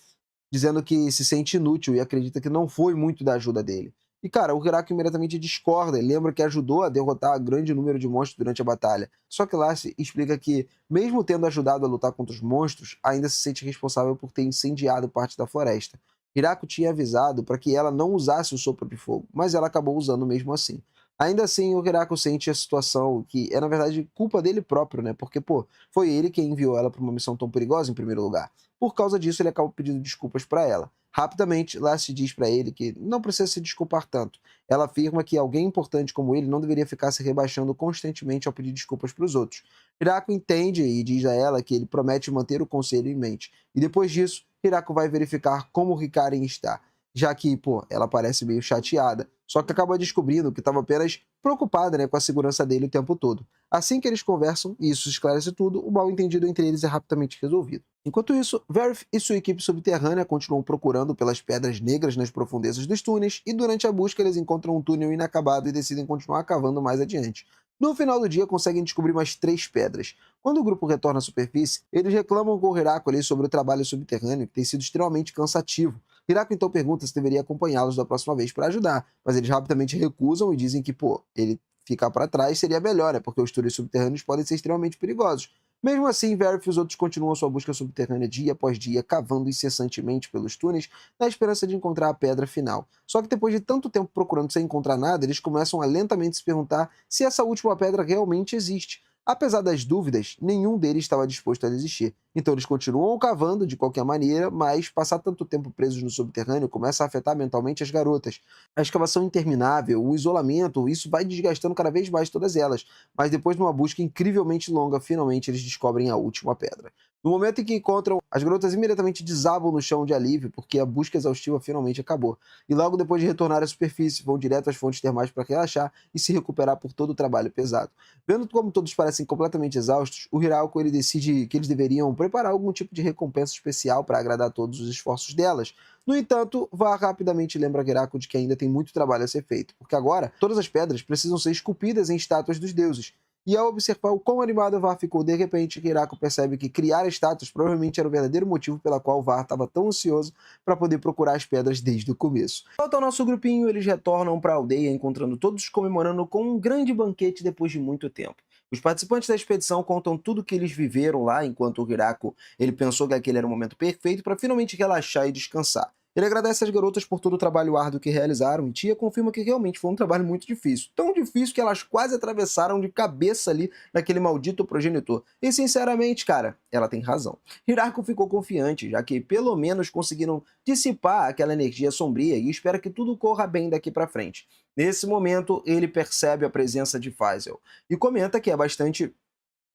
Dizendo que se sente inútil e acredita que não foi muito da ajuda dele. E cara, o Hirako imediatamente discorda e lembra que ajudou a derrotar um grande número de monstros durante a batalha. Só que Last explica que, mesmo tendo ajudado a lutar contra os monstros, ainda se sente responsável por ter incendiado parte da floresta. Hirako tinha avisado para que ela não usasse o sopro de fogo, mas ela acabou usando mesmo assim. Ainda assim, o Hirako sente a situação que é, na verdade, culpa dele próprio, né? Porque, pô, foi ele quem enviou ela para uma missão tão perigosa em primeiro lugar. Por causa disso, ele acaba pedindo desculpas para ela. Rapidamente, Lassie diz para ele que não precisa se desculpar tanto. Ela afirma que alguém importante como ele não deveria ficar se rebaixando constantemente ao pedir desculpas para os outros. Hirako entende e diz a ela que ele promete manter o conselho em mente. E depois disso, Hirako vai verificar como Hikarin está, já que, pô, ela parece meio chateada, só que acaba descobrindo que estava apenas preocupada, né, com a segurança dele o tempo todo. Assim que eles conversam, e isso esclarece tudo, o mal-entendido entre eles é rapidamente resolvido. Enquanto isso, Varys e sua equipe subterrânea continuam procurando pelas pedras negras nas profundezas dos túneis, e durante a busca eles encontram um túnel inacabado e decidem continuar cavando mais adiante. No final do dia, conseguem descobrir mais 3 pedras. Quando o grupo retorna à superfície, eles reclamam com o Hirako ali sobre o trabalho subterrâneo, que tem sido extremamente cansativo. Hirako então pergunta se deveria acompanhá-los da próxima vez para ajudar, mas eles rapidamente recusam e dizem que, pô, ele ficar para trás seria melhor, né, porque os túneis subterrâneos podem ser extremamente perigosos. Mesmo assim, Varys e os outros continuam sua busca subterrânea dia após dia, cavando incessantemente pelos túneis, na esperança de encontrar a pedra final. Só que depois de tanto tempo procurando sem encontrar nada, eles começam a lentamente se perguntar se essa última pedra realmente existe. Apesar das dúvidas, nenhum deles estava disposto a desistir. Então eles continuam cavando de qualquer maneira, mas passar tanto tempo presos no subterrâneo começa a afetar mentalmente as garotas. A escavação interminável, o isolamento, isso vai desgastando cada vez mais todas elas. Mas depois de uma busca incrivelmente longa, finalmente eles descobrem a última pedra. No momento em que encontram, as garotas imediatamente desabam no chão de alívio, porque a busca exaustiva finalmente acabou. E logo depois de retornar à superfície, vão direto às fontes termais para relaxar e se recuperar por todo o trabalho pesado. Vendo como todos parecem completamente exaustos, o Hirako ele decide que eles deveriam preparar algum tipo de recompensa especial para agradar todos os esforços delas. No entanto, Var rapidamente lembra Hirako de que ainda tem muito trabalho a ser feito, porque agora todas as pedras precisam ser esculpidas em estátuas dos deuses. E ao observar o quão animado o Var ficou, de repente, Hirako percebe que criar estátuas provavelmente era o verdadeiro motivo pela qual o Var estava tão ansioso para poder procurar as pedras desde o começo. Volta ao nosso grupinho, eles retornam para a aldeia, encontrando todos comemorando com um grande banquete depois de muito tempo. Os participantes da expedição contam tudo que eles viveram lá, enquanto o Hirako ele pensou que aquele era o momento perfeito para finalmente relaxar e descansar. Ele agradece às garotas por todo o trabalho árduo que realizaram e Tia confirma que realmente foi um trabalho muito difícil. Tão difícil que elas quase atravessaram de cabeça ali naquele maldito progenitor. E sinceramente, cara, ela tem razão. Hirako ficou confiante, já que pelo menos conseguiram dissipar aquela energia sombria e espera que tudo corra bem daqui pra frente. Nesse momento, ele percebe a presença de Faisal e comenta que é bastante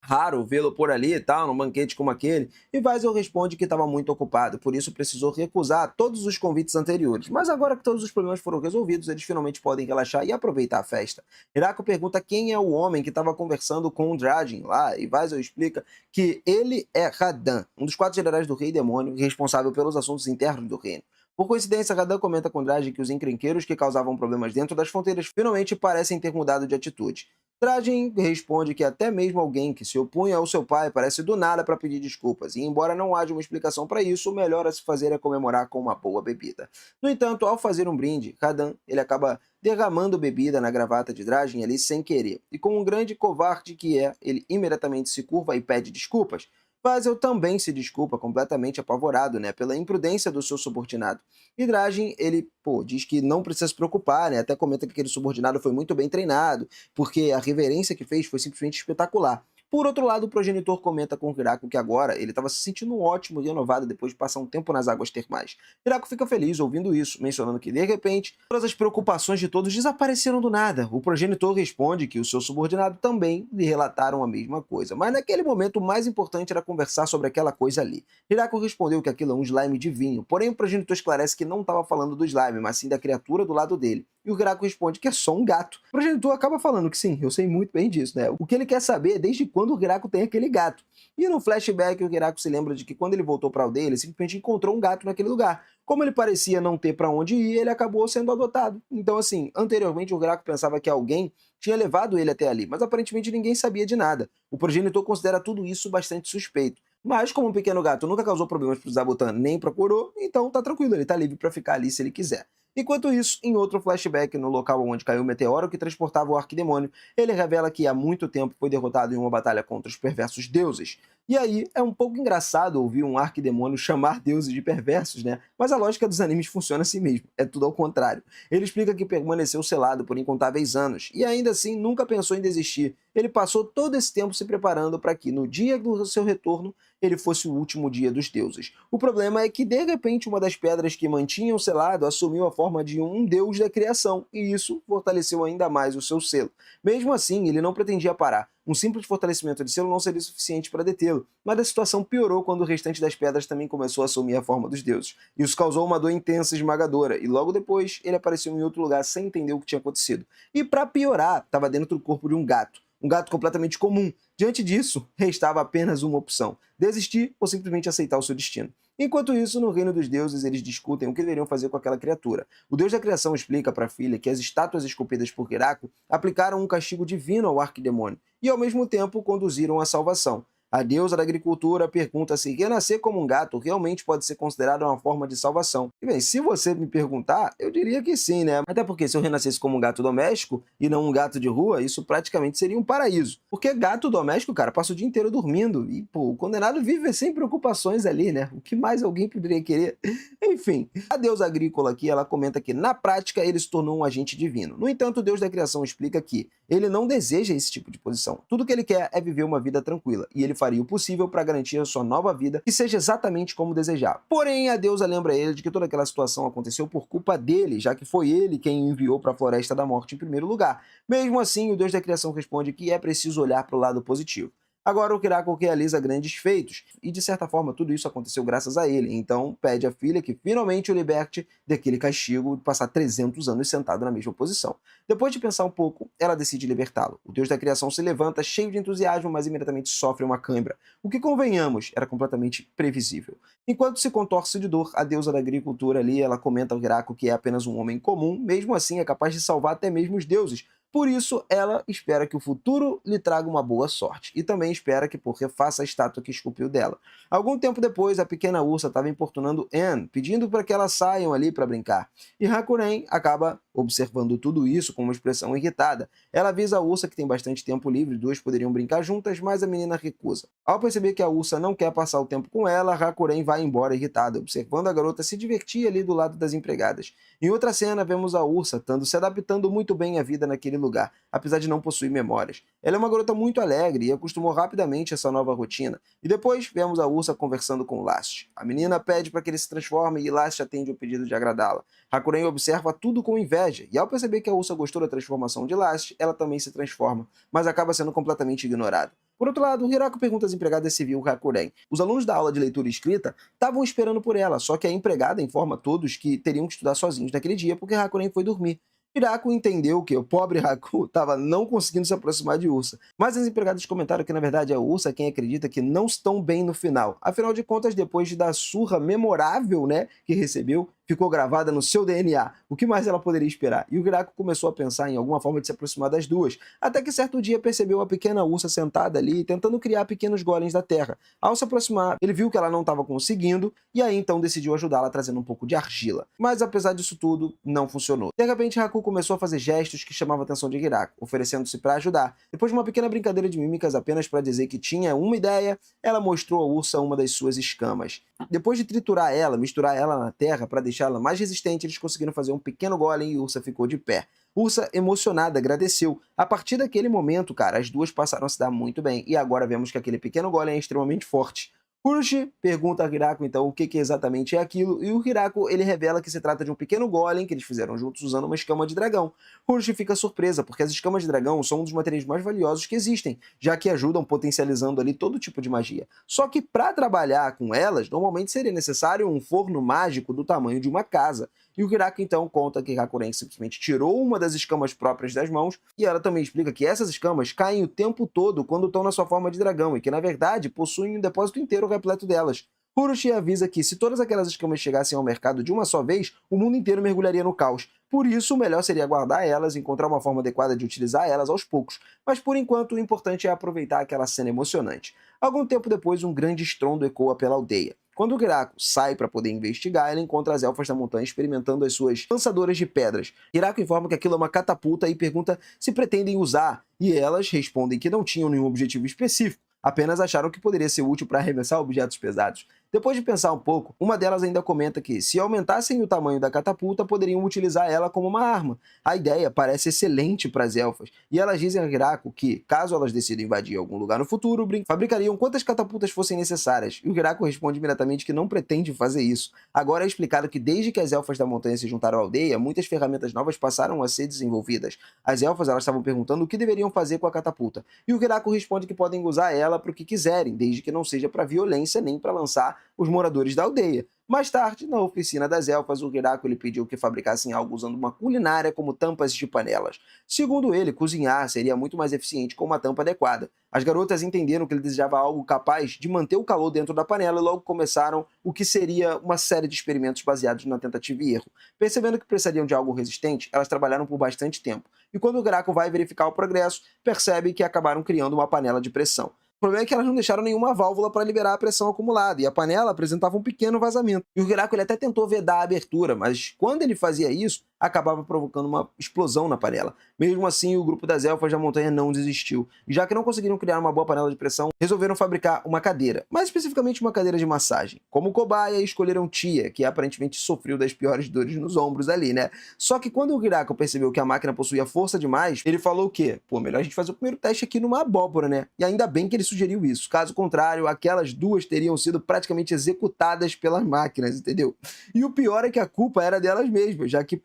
raro vê-lo por ali e tal, num banquete como aquele, e Weisel responde que estava muito ocupado, por isso precisou recusar todos os convites anteriores. Mas agora que todos os problemas foram resolvidos, eles finalmente podem relaxar e aproveitar a festa. Hirako pergunta quem é o homem que estava conversando com o Dragin lá, e Weisel explica que ele é Radan, um dos 4 generais do Rei Demônio, responsável pelos assuntos internos do reino. Por coincidência, Radan comenta com Dragin que os encrenqueiros que causavam problemas dentro das fronteiras finalmente parecem ter mudado de atitude. Dragin responde que até mesmo alguém que se opunha ao seu pai parece do nada para pedir desculpas, e embora não haja uma explicação para isso, o melhor a se fazer é comemorar com uma boa bebida. No entanto, ao fazer um brinde, Radan ele acaba derramando bebida na gravata de Dragin ali sem querer, e como um grande covarde que é, ele imediatamente se curva e pede desculpas. Vazel também se desculpa, completamente apavorado, né, pela imprudência do seu subordinado. E Dragin, ele, diz que não precisa se preocupar, né, até comenta que aquele subordinado foi muito bem treinado, porque a reverência que fez foi simplesmente espetacular. Por outro lado, o progenitor comenta com o Hirako que agora ele estava se sentindo ótimo e renovado depois de passar um tempo nas águas termais. Hirako fica feliz ouvindo isso, mencionando que, de repente, todas as preocupações de todos desapareceram do nada. O progenitor responde que o seu subordinado também lhe relataram a mesma coisa, mas naquele momento o mais importante era conversar sobre aquela coisa ali. Hirako respondeu que aquilo é um slime divino, porém o progenitor esclarece que não estava falando do slime, mas sim da criatura do lado dele. E o Hirako responde que é só um gato. O progenitor acaba falando que sim, eu sei muito bem disso, né? O que ele quer saber é desde quando o Hirako tem aquele gato. E no flashback, o Hirako se lembra de que quando ele voltou para a aldeia, ele simplesmente encontrou um gato naquele lugar. Como ele parecia não ter para onde ir, ele acabou sendo adotado. Então, assim, anteriormente o Hirako pensava que alguém tinha levado ele até ali, mas aparentemente ninguém sabia de nada. O progenitor considera tudo isso bastante suspeito. Mas, como o pequeno gato nunca causou problemas para o Zabutan nem procurou, então tá tranquilo, ele tá livre para ficar ali se ele quiser. Enquanto isso, em outro flashback, no local onde caiu o meteoro que transportava o arquidemônio, ele revela que há muito tempo foi derrotado em uma batalha contra os perversos deuses. E aí, é um pouco engraçado ouvir um arquidemônio chamar deuses de perversos, né? Mas a lógica dos animes funciona assim mesmo, é tudo ao contrário. Ele explica que permaneceu selado por incontáveis anos, e ainda assim nunca pensou em desistir. Ele passou todo esse tempo se preparando para que, no dia do seu retorno, ele fosse o último dia dos deuses. O problema é que, de repente, uma das pedras que mantinham o selado assumiu a forma de um deus da criação, e isso fortaleceu ainda mais o seu selo. Mesmo assim, ele não pretendia parar. Um simples fortalecimento de selo não seria suficiente para detê-lo, mas a situação piorou quando o restante das pedras também começou a assumir a forma dos deuses. Isso causou uma dor intensa e esmagadora, e logo depois ele apareceu em outro lugar sem entender o que tinha acontecido. E para piorar, estava dentro do corpo de um gato completamente comum. Diante disso, restava apenas uma opção: desistir ou simplesmente aceitar o seu destino. Enquanto isso, no reino dos deuses, eles discutem o que deveriam fazer com aquela criatura. O deus da criação explica para a filha que as estátuas esculpidas por Hirako aplicaram um castigo divino ao arquidemônio e, ao mesmo tempo, conduziram à salvação. A deusa da agricultura pergunta se renascer como um gato realmente pode ser considerado uma forma de salvação. E bem, se você me perguntar, eu diria que sim, né? Até porque se eu renascesse como um gato doméstico e não um gato de rua, isso praticamente seria um paraíso. Porque gato doméstico, cara, passa o dia inteiro dormindo e, o condenado vive sem preocupações ali, né? O que mais alguém poderia querer? Enfim, a deusa agrícola aqui, ela comenta que na prática ele se tornou um agente divino. No entanto, o deus da criação explica que ele não deseja esse tipo de posição. Tudo que ele quer é viver uma vida tranquila, e ele faria o possível para garantir a sua nova vida que seja exatamente como desejar. Porém, a deusa lembra ele de que toda aquela situação aconteceu por culpa dele, já que foi ele quem o enviou para a Floresta da Morte em primeiro lugar. Mesmo assim, o deus da criação responde que é preciso olhar para o lado positivo. Agora o Hirako realiza grandes feitos, e de certa forma tudo isso aconteceu graças a ele, então pede à filha que finalmente o liberte daquele castigo de passar 300 anos sentado na mesma posição. Depois de pensar um pouco, ela decide libertá-lo. O deus da criação se levanta cheio de entusiasmo, mas imediatamente sofre uma cãibra, o que, convenhamos, era completamente previsível. Enquanto se contorce de dor, a deusa da agricultura ali, ela comenta ao Hirako que é apenas um homem comum, mesmo assim é capaz de salvar até mesmo os deuses, Por isso, ela espera que o futuro lhe traga uma boa sorte. E também espera que Por refaça a estátua que esculpiu dela. Algum tempo depois, a pequena ursa estava importunando Anne, pedindo para que elas saiam ali para brincar. E Hakuren acaba observando tudo isso com uma expressão irritada. Ela avisa a ursa que tem bastante tempo livre, duas poderiam brincar juntas, mas a menina recusa. Ao perceber que a ursa não quer passar o tempo com ela, Hakuren vai embora irritada, observando a garota se divertir ali do lado das empregadas. Em outra cena, vemos a ursa se adaptando muito bem à vida naquele lugar, apesar de não possuir memórias. Ela é uma garota muito alegre e acostumou rapidamente a essa nova rotina. E depois, vemos a ursa conversando com Last. A menina pede para que ele se transforme e Last atende o pedido de agradá-la. Hakuren observa tudo com inveja, e ao perceber que a ursa gostou da transformação de Last, ela também se transforma, mas acaba sendo completamente ignorada. Por outro lado, Hirako pergunta às empregadas se viu Hakuren. Os alunos da aula de leitura e escrita estavam esperando por ela, só que a empregada informa a todos que teriam que estudar sozinhos naquele dia porque Hakuren foi dormir. Hirako entendeu que o pobre Haku estava não conseguindo se aproximar de Ursa, mas as empregadas comentaram que na verdade é a Ursa quem acredita que não estão bem no final. Afinal de contas, depois da surra memorável, que recebeu, ficou gravada no seu DNA. O que mais ela poderia esperar? E o Hirako começou a pensar em alguma forma de se aproximar das duas, até que certo dia percebeu a pequena ursa sentada ali, tentando criar pequenos golems da terra. Ao se aproximar, ele viu que ela não estava conseguindo, e aí então decidiu ajudá-la trazendo um pouco de argila. Mas apesar disso tudo, não funcionou. De repente, Haku começou a fazer gestos que chamavam a atenção de Hirako, oferecendo-se para ajudar. Depois de uma pequena brincadeira de mímicas apenas para dizer que tinha uma ideia, ela mostrou à ursa uma das suas escamas. Depois de triturar ela, misturar ela na terra para deixá-la mais resistente, eles conseguiram fazer um pequeno golem e Ursa ficou de pé. Ursa, emocionada, agradeceu. A partir daquele momento, cara, as duas passaram a se dar muito bem, e agora vemos que aquele pequeno golem é extremamente forte. Urushi pergunta a Hirako então o que exatamente é aquilo, e o Hirako ele revela que se trata de um pequeno golem que eles fizeram juntos usando uma escama de dragão. Urushi fica surpresa, porque as escamas de dragão são um dos materiais mais valiosos que existem, já que ajudam potencializando ali todo tipo de magia. Só que para trabalhar com elas, normalmente seria necessário um forno mágico do tamanho de uma casa. E o Hirako então conta que Hakuren simplesmente tirou uma das escamas próprias das mãos, e ela também explica que essas escamas caem o tempo todo quando estão na sua forma de dragão, e que na verdade possuem um depósito inteiro repleto delas. Urushi avisa que se todas aquelas escamas chegassem ao mercado de uma só vez, o mundo inteiro mergulharia no caos. Por isso, o melhor seria guardar elas e encontrar uma forma adequada de utilizar elas aos poucos. Mas por enquanto, o importante é aproveitar aquela cena emocionante. Algum tempo depois, um grande estrondo ecoa pela aldeia. Quando o Hirako sai para poder investigar, ele encontra as elfas da montanha experimentando as suas lançadoras de pedras. Hirako informa que aquilo é uma catapulta e pergunta se pretendem usar, e elas respondem que não tinham nenhum objetivo específico, apenas acharam que poderia ser útil para arremessar objetos pesados. Depois de pensar um pouco, uma delas ainda comenta que, se aumentassem o tamanho da catapulta, poderiam utilizar ela como uma arma. A ideia parece excelente para as elfas, e elas dizem a Hirako que, caso elas decidam invadir algum lugar no futuro, fabricariam quantas catapultas fossem necessárias, e o Hirako responde imediatamente que não pretende fazer isso. Agora é explicado que desde que as elfas da montanha se juntaram à aldeia, muitas ferramentas novas passaram a ser desenvolvidas. As elfas elas estavam perguntando o que deveriam fazer com a catapulta, e o Hirako responde que podem usar ela para o que quiserem, desde que não seja para violência nem para lançar os moradores da aldeia. Mais tarde, na oficina das elfas, o Hirako ele pediu que fabricassem algo usando uma culinária como tampas de panelas. Segundo ele, cozinhar seria muito mais eficiente com uma tampa adequada. As garotas entenderam que ele desejava algo capaz de manter o calor dentro da panela e logo começaram o que seria uma série de experimentos baseados na tentativa e erro. Percebendo que precisariam de algo resistente, elas trabalharam por bastante tempo. E quando o Hirako vai verificar o progresso, percebe que acabaram criando uma panela de pressão. O problema é que elas não deixaram nenhuma válvula para liberar a pressão acumulada, e a panela apresentava um pequeno vazamento. E o Hirako ele até tentou vedar a abertura, mas quando ele fazia isso, acabava provocando uma explosão na panela. Mesmo assim, o grupo das elfas da montanha não desistiu. E já que não conseguiram criar uma boa panela de pressão, resolveram fabricar uma cadeira, mais especificamente uma cadeira de massagem. Como cobaia, escolheram Tia, que aparentemente sofreu das piores dores nos ombros ali, né? Só que quando o Hirako percebeu que a máquina possuía força demais, ele falou o quê? Pô, melhor a gente fazer o primeiro teste aqui numa abóbora, né? E ainda bem que ele sugeriu isso. Caso contrário, aquelas duas teriam sido praticamente executadas pelas máquinas, entendeu? E o pior é que a culpa era delas mesmas, já que,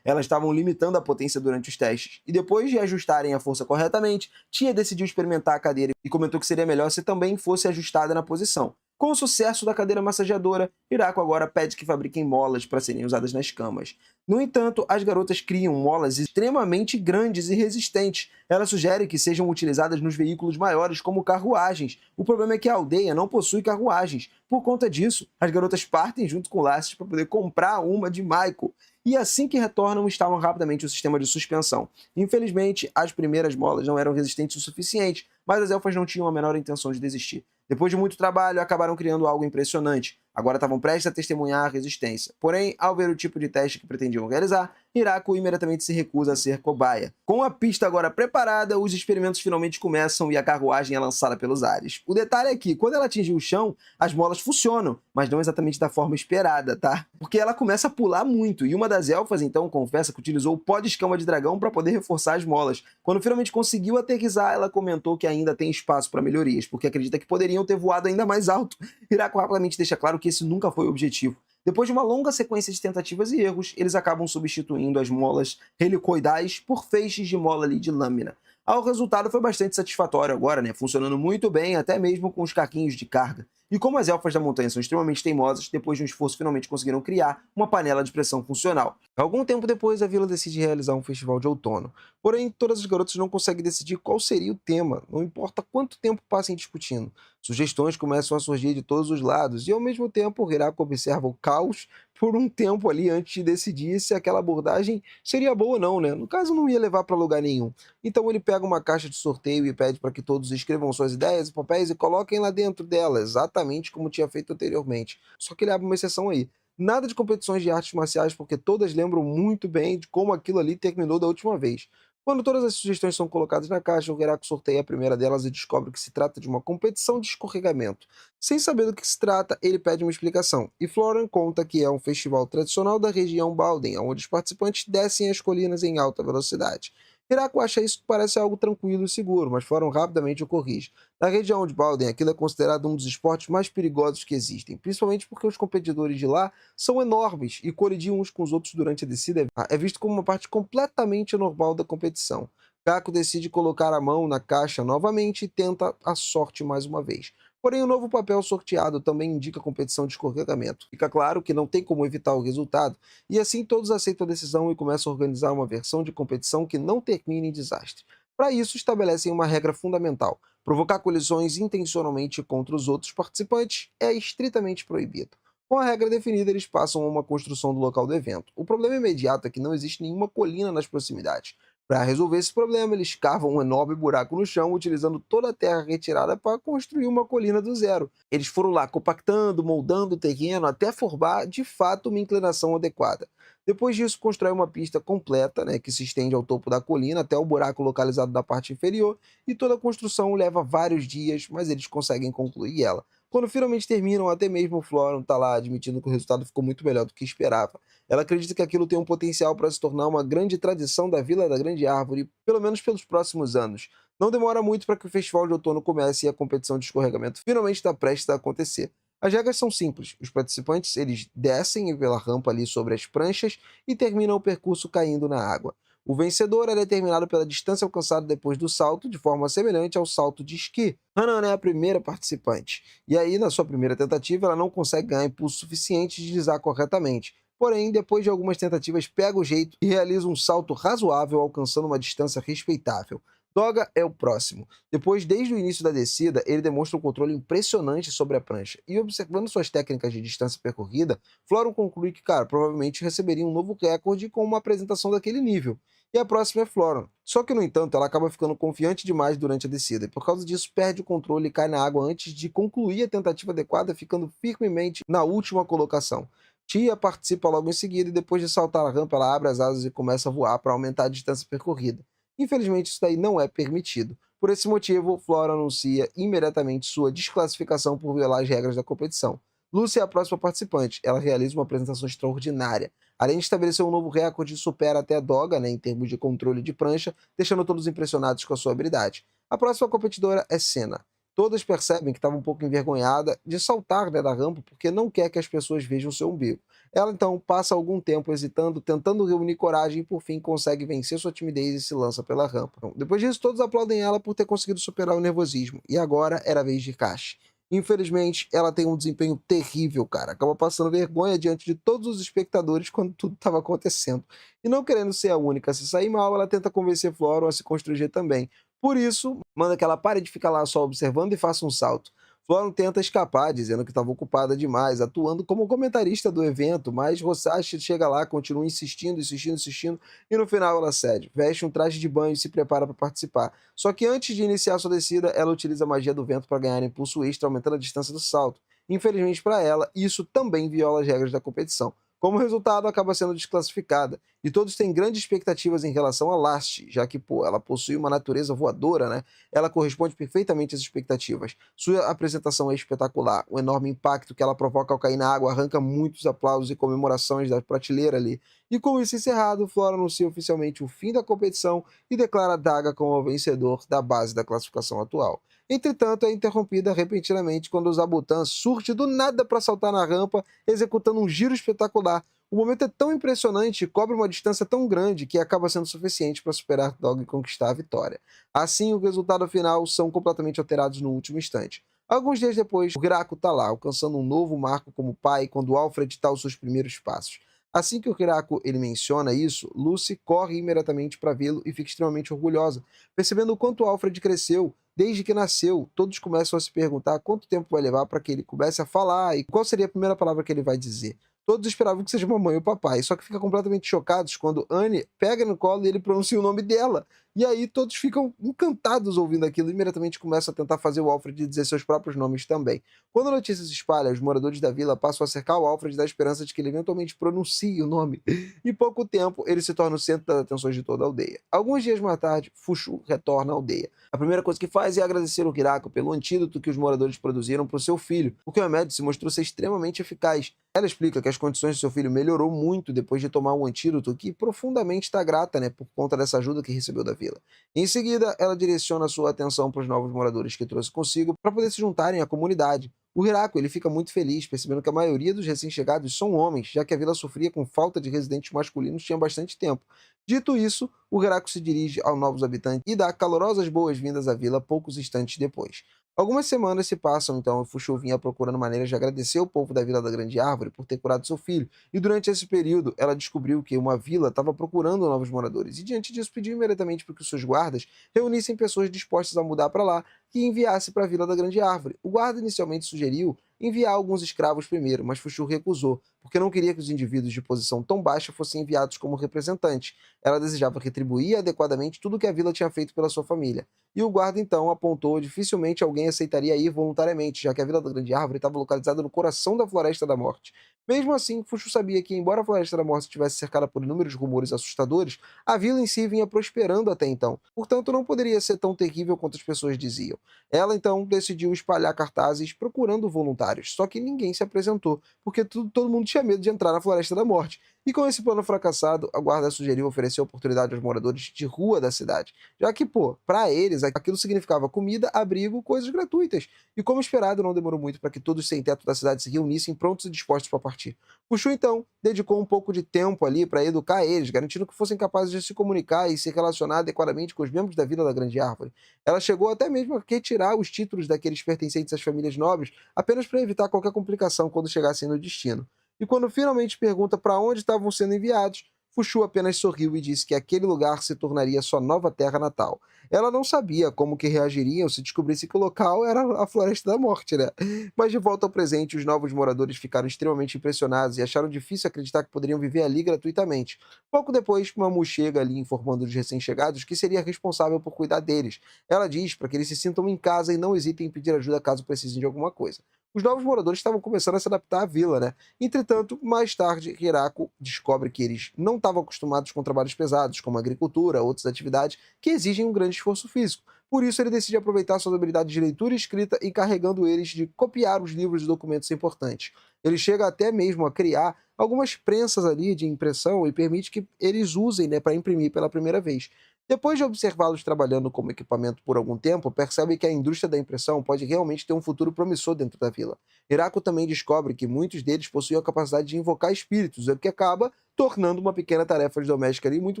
elas estavam limitando a potência durante os testes. E depois de ajustarem a força corretamente, Tia decidiu experimentar a cadeira e comentou que seria melhor se também fosse ajustada na posição. Com o sucesso da cadeira massageadora, Hirako agora pede que fabriquem molas para serem usadas nas camas. No entanto, as garotas criam molas extremamente grandes e resistentes. Ela sugere que sejam utilizadas nos veículos maiores como carruagens. O problema é que a aldeia não possui carruagens. Por conta disso, as garotas partem junto com Lasses para poder comprar uma de Maiko. E assim que retornam, instalam rapidamente o sistema de suspensão. Infelizmente, as primeiras molas não eram resistentes o suficiente, mas as elfas não tinham a menor intenção de desistir. Depois de muito trabalho, acabaram criando algo impressionante. Agora estavam prestes a testemunhar a resistência. Porém, ao ver o tipo de teste que pretendiam realizar, Hirako imediatamente se recusa a ser cobaia. Com a pista agora preparada, os experimentos finalmente começam e a carruagem é lançada pelos ares. O detalhe é que, quando ela atinge o chão, as molas funcionam, mas não exatamente da forma esperada, tá? Porque ela começa a pular muito, e uma das elfas então confessa que utilizou o pó de escama de dragão para poder reforçar as molas. Quando finalmente conseguiu aterrissar, ela comentou que ainda tem espaço para melhorias, porque acredita que poderiam ter voado ainda mais alto. Hirako rapidamente deixa claro que esse nunca foi o objetivo. Depois de uma longa sequência de tentativas e erros, eles acabam substituindo as molas helicoidais por feixes de mola ali de lâmina. O resultado foi bastante satisfatório agora, né? Funcionando muito bem, até mesmo com os caquinhos de carga. E como as elfas da montanha são extremamente teimosas, depois de um esforço finalmente conseguiram criar uma panela de pressão funcional. Algum tempo depois, a vila decide realizar um festival de outono. Porém, todas as garotas não conseguem decidir qual seria o tema, não importa quanto tempo passem discutindo. Sugestões começam a surgir de todos os lados, e ao mesmo tempo, Hirako observa o caos por um tempo ali antes de decidir se aquela abordagem seria boa ou não, né? No caso, não ia levar para lugar nenhum. Então ele pega uma caixa de sorteio e pede para que todos escrevam suas ideias e papéis e coloquem lá dentro dela, exatamente como tinha feito anteriormente. Só que ele abre uma exceção aí. Nada de competições de artes marciais, porque todas lembram muito bem de como aquilo ali terminou da última vez. Quando todas as sugestões são colocadas na caixa, o Heraco sorteia a primeira delas e descobre que se trata de uma competição de escorregamento. Sem saber do que se trata, ele pede uma explicação, e Florian conta que é um festival tradicional da região Balden, onde os participantes descem as colinas em alta velocidade. Hirako acha isso que parece algo tranquilo e seguro, mas Florian rapidamente o corrige. Na região de Balden, aquilo é considerado um dos esportes mais perigosos que existem, principalmente porque os competidores de lá são enormes e colidir uns com os outros durante a descida é visto como uma parte completamente normal da competição. Kako decide colocar a mão na caixa novamente e tenta a sorte mais uma vez. Porém, o novo papel sorteado também indica competição de escorregamento. Fica claro que não tem como evitar o resultado, e assim todos aceitam a decisão e começam a organizar uma versão de competição que não termine em desastre. Para isso, estabelecem uma regra fundamental: provocar colisões intencionalmente contra os outros participantes é estritamente proibido. Com a regra definida, eles passam a uma construção do local do evento. O problema imediato é que não existe nenhuma colina nas proximidades. Para resolver esse problema, eles cavam um enorme buraco no chão, utilizando toda a terra retirada para construir uma colina do zero. Eles foram lá compactando, moldando o terreno até formar, de fato, uma inclinação adequada. Depois disso, constrói uma pista completa, né, que se estende ao topo da colina até o buraco localizado na parte inferior, e toda a construção leva vários dias, mas eles conseguem concluir ela. Quando finalmente terminam, até mesmo o Florian está lá admitindo que o resultado ficou muito melhor do que esperava. Ela acredita que aquilo tem um potencial para se tornar uma grande tradição da Vila da Grande Árvore, pelo menos pelos próximos anos. Não demora muito para que o festival de outono comece e a competição de escorregamento finalmente está prestes a acontecer. As regras são simples. Os participantes eles descem pela rampa ali sobre as pranchas e terminam o percurso caindo na água. O vencedor é determinado pela distância alcançada depois do salto, de forma semelhante ao salto de esqui. Hanan é a primeira participante, e aí, na sua primeira tentativa, ela não consegue ganhar impulso suficiente de deslizar corretamente. Porém, depois de algumas tentativas, pega o jeito e realiza um salto razoável, alcançando uma distância respeitável. Doga é o próximo. Depois, desde o início da descida, ele demonstra um controle impressionante sobre a prancha. E observando suas técnicas de distância percorrida, Floron conclui que, cara, provavelmente receberia um novo recorde com uma apresentação daquele nível. E a próxima é Floron. Só que, no entanto, ela acaba ficando confiante demais durante a descida, e por causa disso perde o controle e cai na água antes de concluir a tentativa adequada, ficando firmemente na última colocação. Tia participa logo em seguida e depois de saltar a rampa, ela abre as asas e começa a voar para aumentar a distância percorrida. Infelizmente, isso daí não é permitido. Por esse motivo, Flora anuncia imediatamente sua desclassificação por violar as regras da competição. Lucy é a próxima participante. Ela realiza uma apresentação extraordinária. Além de estabelecer um novo recorde, supera até a Doga, né, em termos de controle de prancha, deixando todos impressionados com a sua habilidade. A próxima competidora é Senna. Todas percebem que estava um pouco envergonhada de saltar, né, da rampa porque não quer que as pessoas vejam seu umbigo. Ela então passa algum tempo hesitando, tentando reunir coragem e por fim consegue vencer sua timidez e se lança pela rampa. Depois disso, todos aplaudem ela por ter conseguido superar o nervosismo. E agora era a vez de Kashi. Infelizmente, ela tem um desempenho terrível, cara. Acaba passando vergonha diante de todos os espectadores quando tudo estava acontecendo. E não querendo ser a única a se sair mal, ela tenta convencer Floron a se constranger também. Por isso, manda que ela pare de ficar lá só observando e faça um salto. Floron tenta escapar, dizendo que estava ocupada demais, atuando como comentarista do evento, mas Rosashi chega lá, continua insistindo, insistindo, insistindo, e no final ela cede, veste um traje de banho e se prepara para participar. Só que antes de iniciar sua descida, ela utiliza a magia do vento para ganhar impulso extra, aumentando a distância do salto. Infelizmente para ela, isso também viola as regras da competição. Como resultado, acaba sendo desclassificada. E todos têm grandes expectativas em relação a Last, já que, pô, ela possui uma natureza voadora, né? Ela corresponde perfeitamente às expectativas. Sua apresentação é espetacular. O enorme impacto que ela provoca ao cair na água arranca muitos aplausos e comemorações da prateleira ali. E com isso encerrado, Flora anuncia oficialmente o fim da competição e declara Daga como o vencedor da base da classificação atual. Entretanto, é interrompida repentinamente quando o Zabutan surge do nada para saltar na rampa, executando um giro espetacular. O momento é tão impressionante e cobre uma distância tão grande que acaba sendo suficiente para superar Dog e conquistar a vitória. Assim, o resultado final são completamente alterados no último instante. Alguns dias depois, o Hirako está lá, alcançando um novo marco como pai quando Alfred dá os seus primeiros passos. Assim que o Hirako ele menciona isso, Lucy corre imediatamente para vê-lo e fica extremamente orgulhosa, percebendo o quanto Alfred cresceu desde que nasceu. Todos começam a se perguntar quanto tempo vai levar para que ele comece a falar e qual seria a primeira palavra que ele vai dizer. Todos esperavam que seja mamãe ou papai, só que ficam completamente chocados quando Anne pega no colo e ele pronuncia o nome dela. E aí todos ficam encantados ouvindo aquilo e imediatamente começam a tentar fazer o Alfred dizer seus próprios nomes também. Quando a notícia se espalha, os moradores da vila passam a cercar o Alfred na esperança de que ele eventualmente pronuncie o nome. Em pouco tempo, ele se torna o centro das atenções de toda a aldeia. Alguns dias mais tarde, Fushu retorna à aldeia. A primeira coisa que faz é agradecer ao Hirako pelo antídoto que os moradores produziram para o seu filho, porque o remédio se mostrou ser extremamente eficaz. Ela explica que as condições do seu filho melhorou muito depois de tomar um antídoto que profundamente está grata, né, por conta dessa ajuda que recebeu da vila. Em seguida, ela direciona sua atenção para os novos moradores que trouxe consigo para poder se juntarem à comunidade. O Hirako ele fica muito feliz, percebendo que a maioria dos recém-chegados são homens, já que a vila sofria com falta de residentes masculinos tinha bastante tempo. Dito isso, o Hirako se dirige aos novos habitantes e dá calorosas boas-vindas à vila poucos instantes depois. Algumas semanas se passam, então, e Fushu vinha procurando maneiras de agradecer ao povo da Vila da Grande Árvore por ter curado seu filho, e durante esse período ela descobriu que uma vila estava procurando novos moradores, e diante disso pediu imediatamente para que os seus guardas reunissem pessoas dispostas a mudar para lá e enviasse para a Vila da Grande Árvore. O guarda inicialmente sugeriu enviar alguns escravos primeiro, mas Fushu recusou, porque não queria que os indivíduos de posição tão baixa fossem enviados como representantes. Ela desejava retribuir adequadamente tudo o que a vila tinha feito pela sua família. E o guarda então apontou dificilmente alguém aceitaria ir voluntariamente, já que a Vila da Grande Árvore estava localizada no coração da Floresta da Morte. Mesmo assim, Fushu sabia que, embora a Floresta da Morte estivesse cercada por inúmeros rumores assustadores, a vila em si vinha prosperando até então. Portanto, não poderia ser tão terrível quanto as pessoas diziam. Ela então decidiu espalhar cartazes procurando voluntários, só que ninguém se apresentou, porque todo mundo tinha medo de entrar na Floresta da Morte. E com esse plano fracassado, a guarda sugeriu oferecer oportunidade aos moradores de rua da cidade, já que, pô, para eles aquilo significava comida, abrigo, coisas gratuitas. E como esperado, não demorou muito para que todos sem teto da cidade se reunissem prontos e dispostos para partir. Puxou então, dedicou um pouco de tempo ali para educar eles, garantindo que fossem capazes de se comunicar e se relacionar adequadamente com os membros da Vila da Grande Árvore. Ela chegou até mesmo a retirar os títulos daqueles pertencentes às famílias nobres, apenas para evitar qualquer complicação quando chegassem no destino. E quando finalmente pergunta para onde estavam sendo enviados, Fushu apenas sorriu e disse que aquele lugar se tornaria sua nova terra natal. Ela não sabia como que reagiriam se descobrisse que o local era a Floresta da Morte, né? Mas de volta ao presente, os novos moradores ficaram extremamente impressionados e acharam difícil acreditar que poderiam viver ali gratuitamente. Pouco depois, Mamu chega ali informando os recém-chegados que seria responsável por cuidar deles. Ela diz para que eles se sintam em casa e não hesitem em pedir ajuda caso precisem de alguma coisa. Os novos moradores estavam começando a se adaptar à vila, né? Entretanto, mais tarde, Hirako descobre que eles não estavam acostumados com trabalhos pesados, como agricultura, outras atividades que exigem um grande esforço físico. Por isso, ele decide aproveitar suas habilidades de leitura e escrita, encarregando eles de copiar os livros e documentos importantes. Ele chega até mesmo a criar algumas prensas ali de impressão e permite que eles usem, né, para imprimir pela primeira vez. Depois de observá-los trabalhando como equipamento por algum tempo, percebe que a indústria da impressão pode realmente ter um futuro promissor dentro da vila. Hirako também descobre que muitos deles possuíam a capacidade de invocar espíritos, o que acaba tornando uma pequena tarefa doméstica ali muito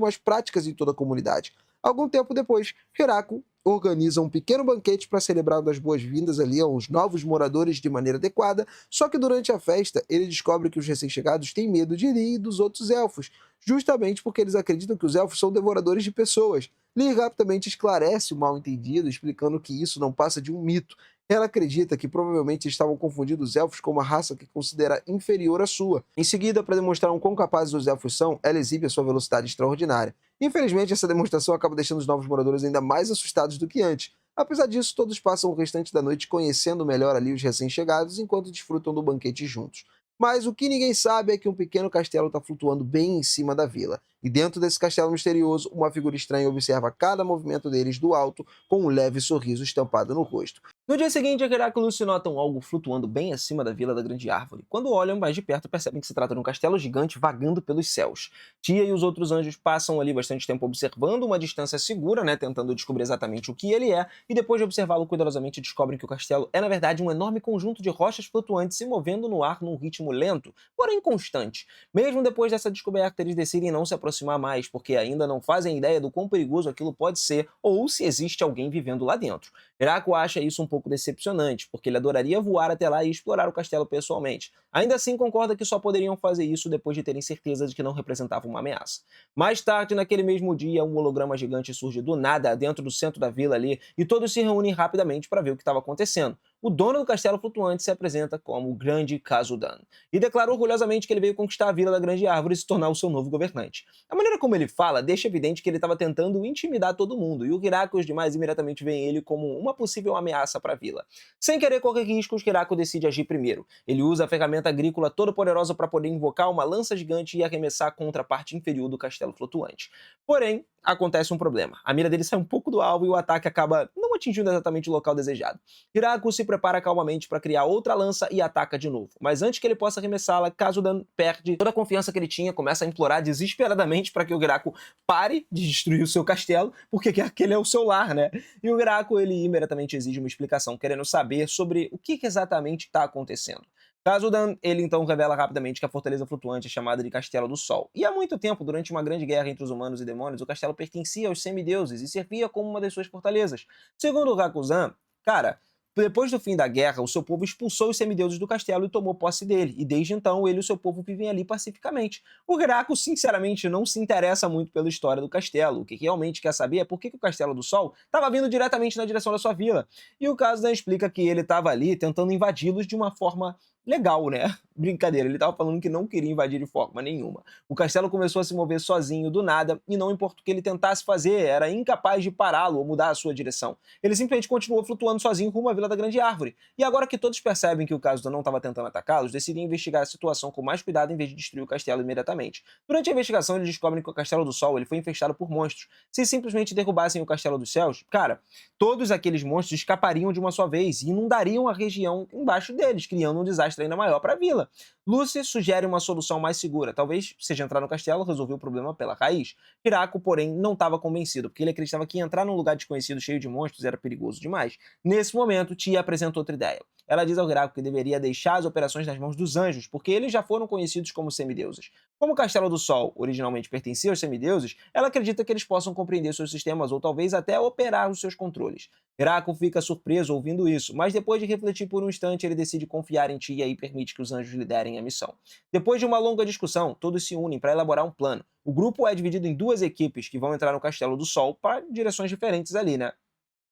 mais práticas em toda a comunidade. Algum tempo depois, Hirako organiza um pequeno banquete para celebrar das boas-vindas ali aos novos moradores de maneira adequada, só que durante a festa ele descobre que os recém-chegados têm medo de Lee e dos outros elfos, justamente porque eles acreditam que os elfos são devoradores de pessoas. Lee rapidamente esclarece o mal-entendido, explicando que isso não passa de um mito. Ela acredita que provavelmente estavam confundindo os elfos com uma raça que considera inferior à sua. Em seguida, para demonstrar o quão capazes os elfos são, ela exibe a sua velocidade extraordinária. Infelizmente, essa demonstração acaba deixando os novos moradores ainda mais assustados do que antes. Apesar disso, todos passam o restante da noite conhecendo melhor ali os recém-chegados enquanto desfrutam do banquete juntos. Mas o que ninguém sabe é que um pequeno castelo está flutuando bem em cima da vila. E dentro desse castelo misterioso, uma figura estranha observa cada movimento deles do alto, com um leve sorriso estampado no rosto. No dia seguinte, Akirako e Lucy notam algo flutuando bem acima da vila da Grande Árvore. Quando olham mais de perto, percebem que se trata de um castelo gigante vagando pelos céus. Tia e os outros anjos passam ali bastante tempo observando uma distância segura, né, tentando descobrir exatamente o que ele é, e depois de observá-lo cuidadosamente descobrem que o castelo é na verdade um enorme conjunto de rochas flutuantes se movendo no ar num ritmo lento, porém constante. Mesmo depois dessa descoberta, eles decidem não se aproximar mais, porque ainda não fazem ideia do quão perigoso aquilo pode ser ou se existe alguém vivendo lá dentro. Hirako acha isso um pouco decepcionante, porque ele adoraria voar até lá e explorar o castelo pessoalmente. Ainda assim, concorda que só poderiam fazer isso depois de terem certeza de que não representava uma ameaça. Mais tarde, naquele mesmo dia, um holograma gigante surge do nada dentro do centro da vila ali e todos se reúnem rapidamente para ver o que estava acontecendo. O dono do castelo flutuante se apresenta como o Grande Kazudan e declara orgulhosamente que ele veio conquistar a Vila da Grande Árvore e se tornar o seu novo governante. A maneira como ele fala deixa evidente que ele estava tentando intimidar todo mundo, e o Hirako e os demais imediatamente veem ele como uma possível ameaça para a vila. Sem querer correr riscos, Hirako decide agir primeiro. Ele usa a ferramenta agrícola toda poderosa para poder invocar uma lança gigante e arremessar contra a parte inferior do castelo flutuante. Porém, acontece um problema. A mira dele sai um pouco do alvo e o ataque acaba não atingindo exatamente o local desejado. Hirako se prepara calmamente para criar outra lança e ataca de novo. Mas antes que ele possa arremessá-la, Kazudan perde toda a confiança que ele tinha, começa a implorar desesperadamente para que o Hirako pare de destruir o seu castelo, porque aquele é o seu lar, né? E o Hirako, ele imediatamente exige uma explicação, querendo saber sobre o que exatamente está acontecendo. Kazudan, ele então revela rapidamente que a fortaleza flutuante é chamada de Castelo do Sol. E há muito tempo, durante uma grande guerra entre os humanos e demônios, o castelo pertencia aos semideuses e servia como uma das suas fortalezas. Segundo o Hakuzan, cara, depois do fim da guerra, o seu povo expulsou os semideuses do castelo e tomou posse dele, e desde então ele e o seu povo vivem ali pacificamente. O Hirako, sinceramente, não se interessa muito pela história do castelo. O que realmente quer saber é por que o Castelo do Sol estava vindo diretamente na direção da sua vila. E o Kazudan explica que ele estava ali tentando invadi-los de uma forma legal, né? Brincadeira, ele estava falando que não queria invadir de forma nenhuma. O castelo começou a se mover sozinho do nada, e não importa o que ele tentasse fazer, era incapaz de pará-lo ou mudar a sua direção. Ele simplesmente continuou flutuando sozinho rumo à Vila da Grande Árvore. E agora que todos percebem que o Kazuda não estava tentando atacá-los, decidem investigar a situação com mais cuidado em vez de destruir o castelo imediatamente. Durante a investigação, eles descobrem que o Castelo do Sol ele foi infestado por monstros. Se simplesmente derrubassem o Castelo dos Céus, cara, todos aqueles monstros escapariam de uma só vez e inundariam a região embaixo deles, criando um desastre ainda maior para a vila. Lucy sugere uma solução mais segura, talvez seja entrar no castelo e resolver o problema pela raiz. Hirako, porém, não estava convencido, porque ele acreditava que entrar num lugar desconhecido cheio de monstros era perigoso demais. Nesse momento, Tia apresenta outra ideia. Ela diz ao Hirako que deveria deixar as operações nas mãos dos anjos, porque eles já foram conhecidos como semideuses. Como o Castelo do Sol originalmente pertencia aos semideuses, ela acredita que eles possam compreender seus sistemas ou talvez até operar os seus controles. Hirako fica surpreso ouvindo isso, mas depois de refletir por um instante, ele decide confiar em Tia e permite que os anjos liderem a missão. Depois de uma longa discussão, todos se unem para elaborar um plano. O grupo é dividido em duas equipes que vão entrar no Castelo do Sol para direções diferentes ali, né?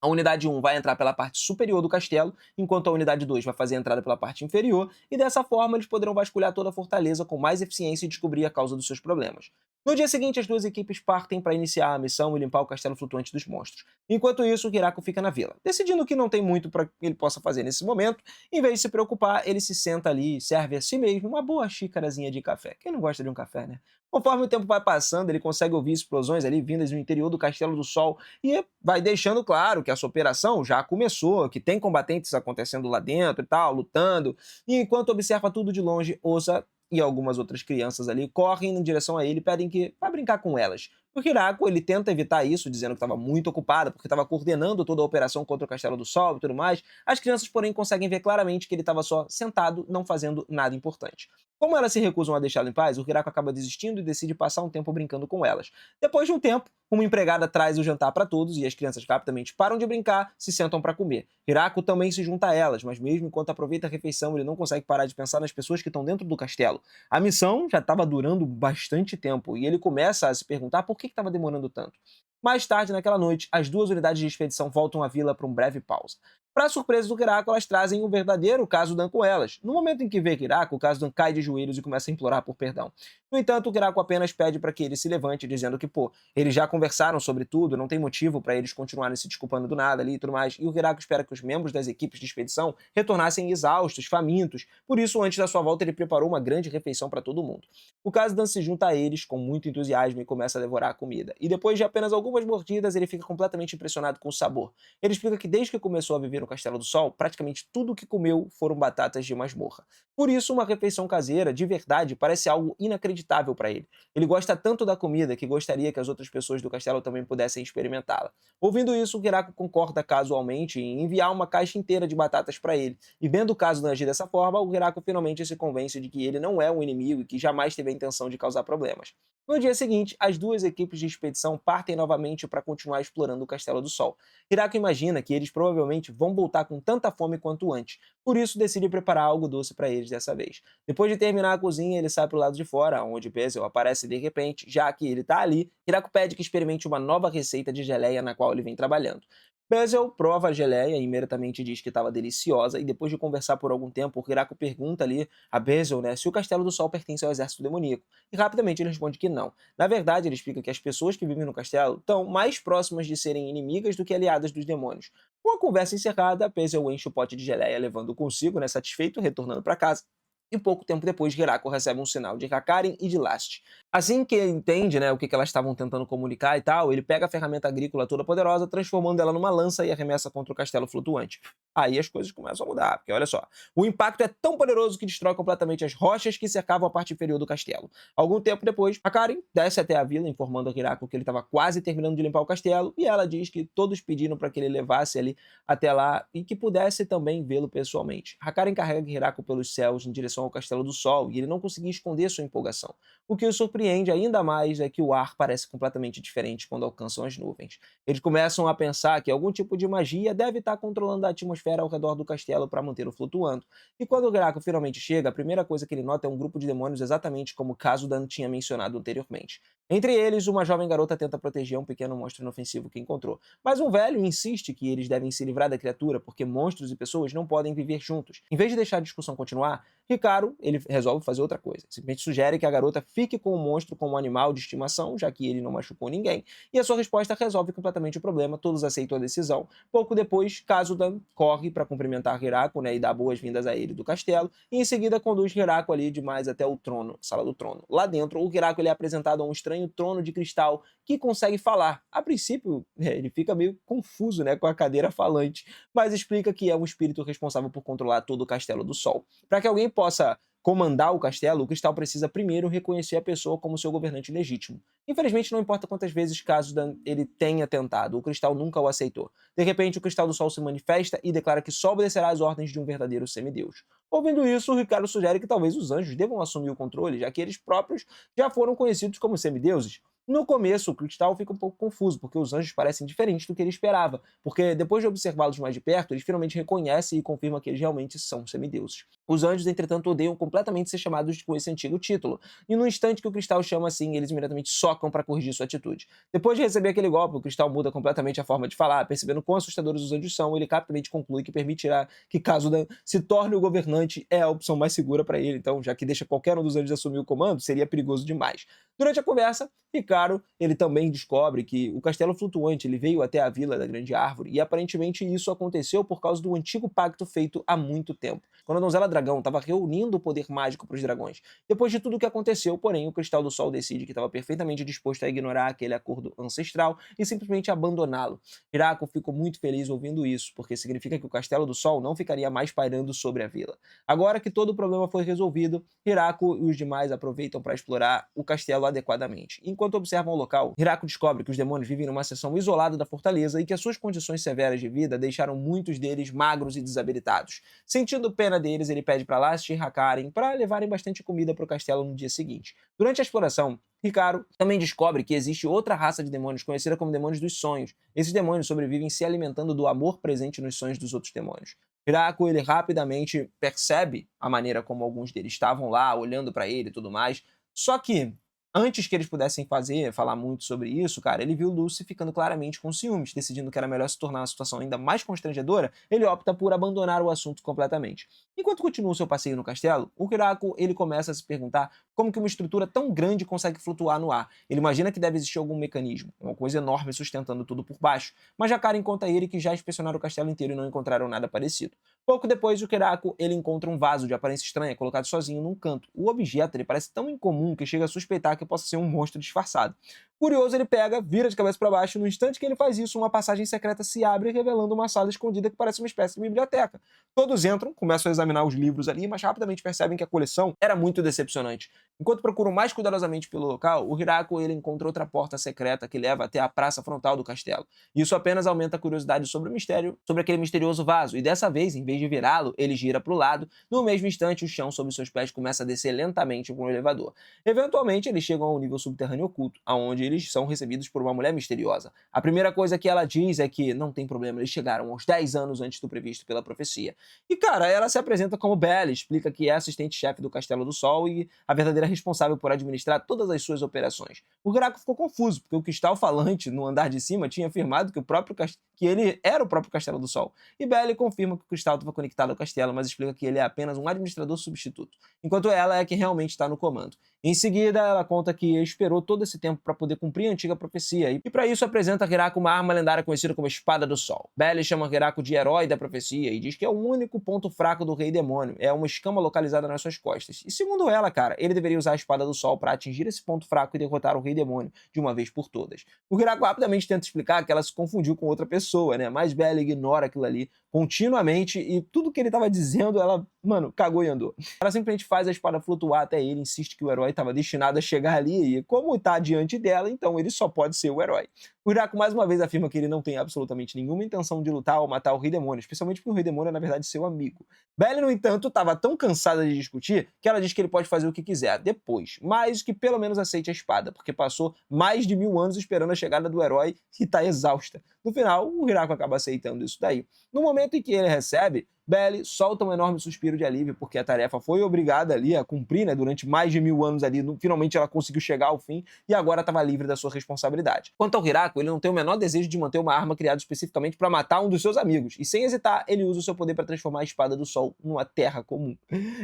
A unidade 1 vai entrar pela parte superior do castelo, enquanto a unidade 2 vai fazer a entrada pela parte inferior, e dessa forma eles poderão vasculhar toda a fortaleza com mais eficiência e descobrir a causa dos seus problemas. No dia seguinte, as duas equipes partem para iniciar a missão e limpar o castelo flutuante dos monstros. Enquanto isso, o Hirako fica na vila. Decidindo que não tem muito para que ele possa fazer nesse momento, em vez de se preocupar, ele se senta ali e serve a si mesmo uma boa xícarazinha de café. Quem não gosta de um café, né? Conforme o tempo vai passando, ele consegue ouvir explosões ali vindas do interior do Castelo do Sol e vai deixando claro que essa operação já começou, que tem combatentes acontecendo lá dentro e tal, lutando. E enquanto observa tudo de longe, Osa e algumas outras crianças ali correm em direção a ele e pedem que vá brincar com elas. O Hirako, ele tenta evitar isso, dizendo que estava muito ocupado, porque estava coordenando toda a operação contra o Castelo do Sol e tudo mais. As crianças, porém, conseguem ver claramente que ele estava só sentado, não fazendo nada importante. Como elas se recusam a deixá-lo em paz, o Hirako acaba desistindo e decide passar um tempo brincando com elas. Depois de um tempo, uma empregada traz o jantar para todos e as crianças rapidamente param de brincar, se sentam para comer. Hirako também se junta a elas, mas mesmo enquanto aproveita a refeição, ele não consegue parar de pensar nas pessoas que estão dentro do castelo. A missão já estava durando bastante tempo e ele começa a se perguntar por que estava demorando tanto. Mais tarde, naquela noite, as duas unidades de expedição voltam à vila para um breve pausa. Para surpresa do Hirako, elas trazem o verdadeiro Kazudan com elas. No momento em que vê Hirako, o Kazudan cai de joelhos e começa a implorar por perdão. No entanto, o Hirako apenas pede para que ele se levante, dizendo que, pô, eles já conversaram sobre tudo, não tem motivo para eles continuarem se desculpando do nada ali e tudo mais. E o Hirako espera que os membros das equipes de expedição retornassem exaustos, famintos. Por isso, antes da sua volta, ele preparou uma grande refeição para todo mundo. O Kazudan se junta a eles com muito entusiasmo e começa a devorar a comida. E depois de apenas algumas mordidas, ele fica completamente impressionado com o sabor. Ele explica que desde que começou a viver no Castelo do Sol, praticamente tudo o que comeu foram batatas de masmorra. Por isso, uma refeição caseira, de verdade, parece algo inacreditável para ele. Ele gosta tanto da comida que gostaria que as outras pessoas do castelo também pudessem experimentá-la. Ouvindo isso, o Hirako concorda casualmente em enviar uma caixa inteira de batatas para ele. E vendo o caso agir dessa forma, o Hirako finalmente se convence de que ele não é um inimigo e que jamais teve a intenção de causar problemas. No dia seguinte, as duas equipes de expedição partem novamente para continuar explorando o Castelo do Sol. Hirako imagina que eles provavelmente vão voltar com tanta fome quanto antes, por isso decide preparar algo doce para eles dessa vez. Depois de terminar a cozinha, ele sai para o lado de fora, onde Bezel aparece de repente. Já que ele está ali, Hirako pede que experimente uma nova receita de geleia na qual ele vem trabalhando. Bezel prova a geleia e imediatamente diz que estava deliciosa, e depois de conversar por algum tempo, o Hirako pergunta ali a Bezel, né, se o Castelo do Sol pertence ao exército demoníaco, e rapidamente ele responde que não. Na verdade, ele explica que as pessoas que vivem no castelo estão mais próximas de serem inimigas do que aliadas dos demônios. Com a conversa encerrada, Bezel enche o pote de geleia, levando consigo, né, satisfeito, retornando para casa. E pouco tempo depois, Hirako recebe um sinal de Hakarin e de Last. Assim que ele entende, né, o que elas estavam tentando comunicar e tal, ele pega a ferramenta agrícola toda poderosa, transformando ela numa lança e arremessa contra o castelo flutuante. Aí as coisas começam a mudar, porque olha só, o impacto é tão poderoso que destrói completamente as rochas que cercavam a parte inferior do castelo. Algum tempo depois, Hakarin desce até a vila, informando a Hirako que ele estava quase terminando de limpar o castelo, e ela diz que todos pediram para que ele levasse ali até lá e que pudesse também vê-lo pessoalmente. Hakarin carrega Hirako pelos céus em direção ao Castelo do Sol, e ele não conseguia esconder sua empolgação. O que o surpreende ainda mais é que o ar parece completamente diferente quando alcançam as nuvens. Eles começam a pensar que algum tipo de magia deve estar controlando a atmosfera ao redor do castelo para mantê-lo flutuando. E quando o Hirako finalmente chega, a primeira coisa que ele nota é um grupo de demônios exatamente como Kazudan tinha mencionado anteriormente. Entre eles, uma jovem garota tenta proteger um pequeno monstro inofensivo que encontrou, mas um velho insiste que eles devem se livrar da criatura porque monstros e pessoas não podem viver juntos. Em vez de deixar a discussão continuar, Hikaru, ele resolve fazer outra coisa. Simplesmente sugere que a garota fique com o monstro como um animal de estimação, já que ele não machucou ninguém, e a sua resposta resolve completamente o problema, todos aceitam a decisão. Pouco depois, Kazudan corre para cumprimentar Hirako, né, e dar boas-vindas a ele do castelo, e em seguida conduz Hirako ali demais até o trono, sala do trono. Lá dentro, o Hirako ele é apresentado a um estranho trono de cristal que consegue falar. A princípio, ele fica meio confuso, né, com a cadeira falante, mas explica que é um espírito responsável por controlar todo o Castelo do Sol. Para que alguém possa comandar o castelo, o cristal precisa primeiro reconhecer a pessoa como seu governante legítimo. Infelizmente, não importa quantas vezes Kazudan ele tenha tentado, o cristal nunca o aceitou. De repente, o cristal do sol se manifesta e declara que só obedecerá às ordens de um verdadeiro semideus. Ouvindo isso, o Ricardo sugere que talvez os anjos devam assumir o controle, já que eles próprios já foram conhecidos como semideuses. No começo, o cristal fica um pouco confuso, porque os anjos parecem diferentes do que ele esperava, porque depois de observá-los mais de perto, eles finalmente reconhecem e confirmam que eles realmente são semideuses. Os anjos, entretanto, odeiam completamente ser chamados com esse antigo título, e no instante que o cristal chama assim, eles imediatamente socam para corrigir sua atitude. Depois de receber aquele golpe, o cristal muda completamente a forma de falar, percebendo quão assustadores os anjos são, ele rapidamente conclui que permitirá que Kazudan se torne o governante é a opção mais segura para ele, então já que deixa qualquer um dos anjos assumir o comando, seria perigoso demais. Durante a conversa, Hikaru, ele também descobre que o castelo flutuante ele veio até a Vila da Grande Árvore, e aparentemente isso aconteceu por causa do antigo pacto feito há muito tempo, quando a Donzela Dragão estava reunindo o poder mágico para os dragões. Depois de tudo o que aconteceu, porém, o Cristal do Sol decide que estava perfeitamente disposto a ignorar aquele acordo ancestral e simplesmente abandoná-lo. Hirako ficou muito feliz ouvindo isso, porque significa que o Castelo do Sol não ficaria mais pairando sobre a vila. Agora que todo o problema foi resolvido, Hirako e os demais aproveitam para explorar o castelo adequadamente. Enquanto observam o local, Hirako descobre que os demônios vivem numa seção isolada da fortaleza e que as suas condições severas de vida deixaram muitos deles magros e desabilitados. Sentindo pena deles, ele pede para Last e Hakarin para levarem bastante comida para o castelo no dia seguinte. Durante a exploração, Hikaru também descobre que existe outra raça de demônios conhecida como demônios dos sonhos. Esses demônios sobrevivem se alimentando do amor presente nos sonhos dos outros demônios. Hirako, ele rapidamente percebe a maneira como alguns deles estavam lá, olhando para ele e tudo mais. Só que, antes que eles pudessem falar muito sobre isso, cara, ele viu Lucy ficando claramente com ciúmes, decidindo que era melhor se tornar uma situação ainda mais constrangedora, ele opta por abandonar o assunto completamente. Enquanto continua o seu passeio no castelo, o Hirako, ele começa a se perguntar como que uma estrutura tão grande consegue flutuar no ar. Ele imagina que deve existir algum mecanismo, uma coisa enorme sustentando tudo por baixo, mas Hakarin conta a ele que já inspecionaram o castelo inteiro e não encontraram nada parecido. Pouco depois, o Hirako, ele encontra um vaso de aparência estranha colocado sozinho num canto. O objeto, ele parece tão incomum que chega a suspeitar que possa ser um monstro disfarçado. Curioso, ele pega, vira de cabeça para baixo, e no instante que ele faz isso, uma passagem secreta se abre, revelando uma sala escondida que parece uma espécie de biblioteca. Todos entram, começam a examinar os livros ali, mas rapidamente percebem que a coleção era muito decepcionante. Enquanto procuram mais cuidadosamente pelo local, o Hirako, ele encontra outra porta secreta que leva até a praça frontal do castelo. Isso apenas aumenta a curiosidade sobre o mistério, sobre aquele misterioso vaso, e dessa vez, em vez de virá-lo, ele gira para o lado. No mesmo instante, o chão sob seus pés começa a descer lentamente com o elevador. Eventualmente, eles chegam ao nível subterrâneo oculto, aonde eles são recebidos por uma mulher misteriosa. A primeira coisa que ela diz é que não tem problema, eles chegaram aos 10 anos antes do previsto pela profecia. E, cara, ela se apresenta como Belle, explica que é assistente-chefe do Castelo do Sol e a verdadeira responsável por administrar todas as suas operações. O Hirako ficou confuso, porque o cristal falante no andar de cima tinha afirmado que ele era o próprio Castelo do Sol. E Belle confirma que o cristal estava conectado ao castelo, mas explica que ele é apenas um administrador substituto, enquanto ela é quem realmente está no comando. Em seguida, ela conta que esperou todo esse tempo para poder cumprir a antiga profecia, e para isso apresenta a Hirako uma arma lendária conhecida como Espada do Sol. Belle chama Hirako de herói da profecia e diz que é o único ponto fraco do Rei Demônio, é uma escama localizada nas suas costas. E segundo ela, cara, ele deveria usar a Espada do Sol para atingir esse ponto fraco e derrotar o Rei Demônio de uma vez por todas. O Hirako rapidamente tenta explicar que ela se confundiu com outra pessoa, né? Mas Belle ignora aquilo ali continuamente e tudo que ele estava dizendo, ela, mano, cagou e andou. Ela simplesmente faz a espada flutuar até ele, insiste que o herói estava destinado a chegar ali e como está diante dela, então ele só pode ser o herói. O Hirako mais uma vez afirma que ele não tem absolutamente nenhuma intenção de lutar ou matar o Rei Demônio, especialmente porque o Rei Demônio é na verdade seu amigo. Belle, no entanto, estava tão cansada de discutir que ela diz que ele pode fazer o que quiser depois, mas que pelo menos aceite a espada, porque passou mais de 1000 anos esperando a chegada do herói e está exausta. No final, o Hirako acaba aceitando isso daí. No momento em que ele recebe, Belle solta um enorme suspiro de alívio, porque a tarefa foi obrigada ali a cumprir, né, durante mais de 1000 anos ali, finalmente ela conseguiu chegar ao fim e agora estava livre da sua responsabilidade. Quanto ao Hirako, ele não tem o menor desejo de manter uma arma criada especificamente para matar um dos seus amigos, e sem hesitar, ele usa o seu poder para transformar a Espada do Sol numa terra comum.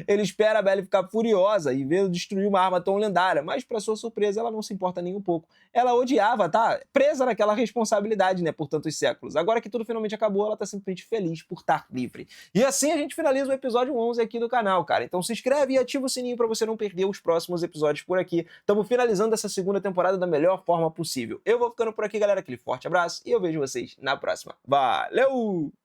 Ele espera a Belle ficar furiosa e vê-lo destruir uma arma tão lendária, mas para sua surpresa, ela não se importa nem um pouco. Ela odiava, tá? Presa naquela responsabilidade, né, por tantos séculos. Agora que tudo finalmente acabou, ela tá simplesmente feliz por estar livre. E assim a gente finaliza o episódio 11 aqui do canal, cara. Então se inscreve e ativa o sininho pra você não perder os próximos episódios por aqui. Estamos finalizando essa segunda temporada da melhor forma possível. Eu vou ficando por aqui, galera. Aquele forte abraço e eu vejo vocês na próxima. Valeu!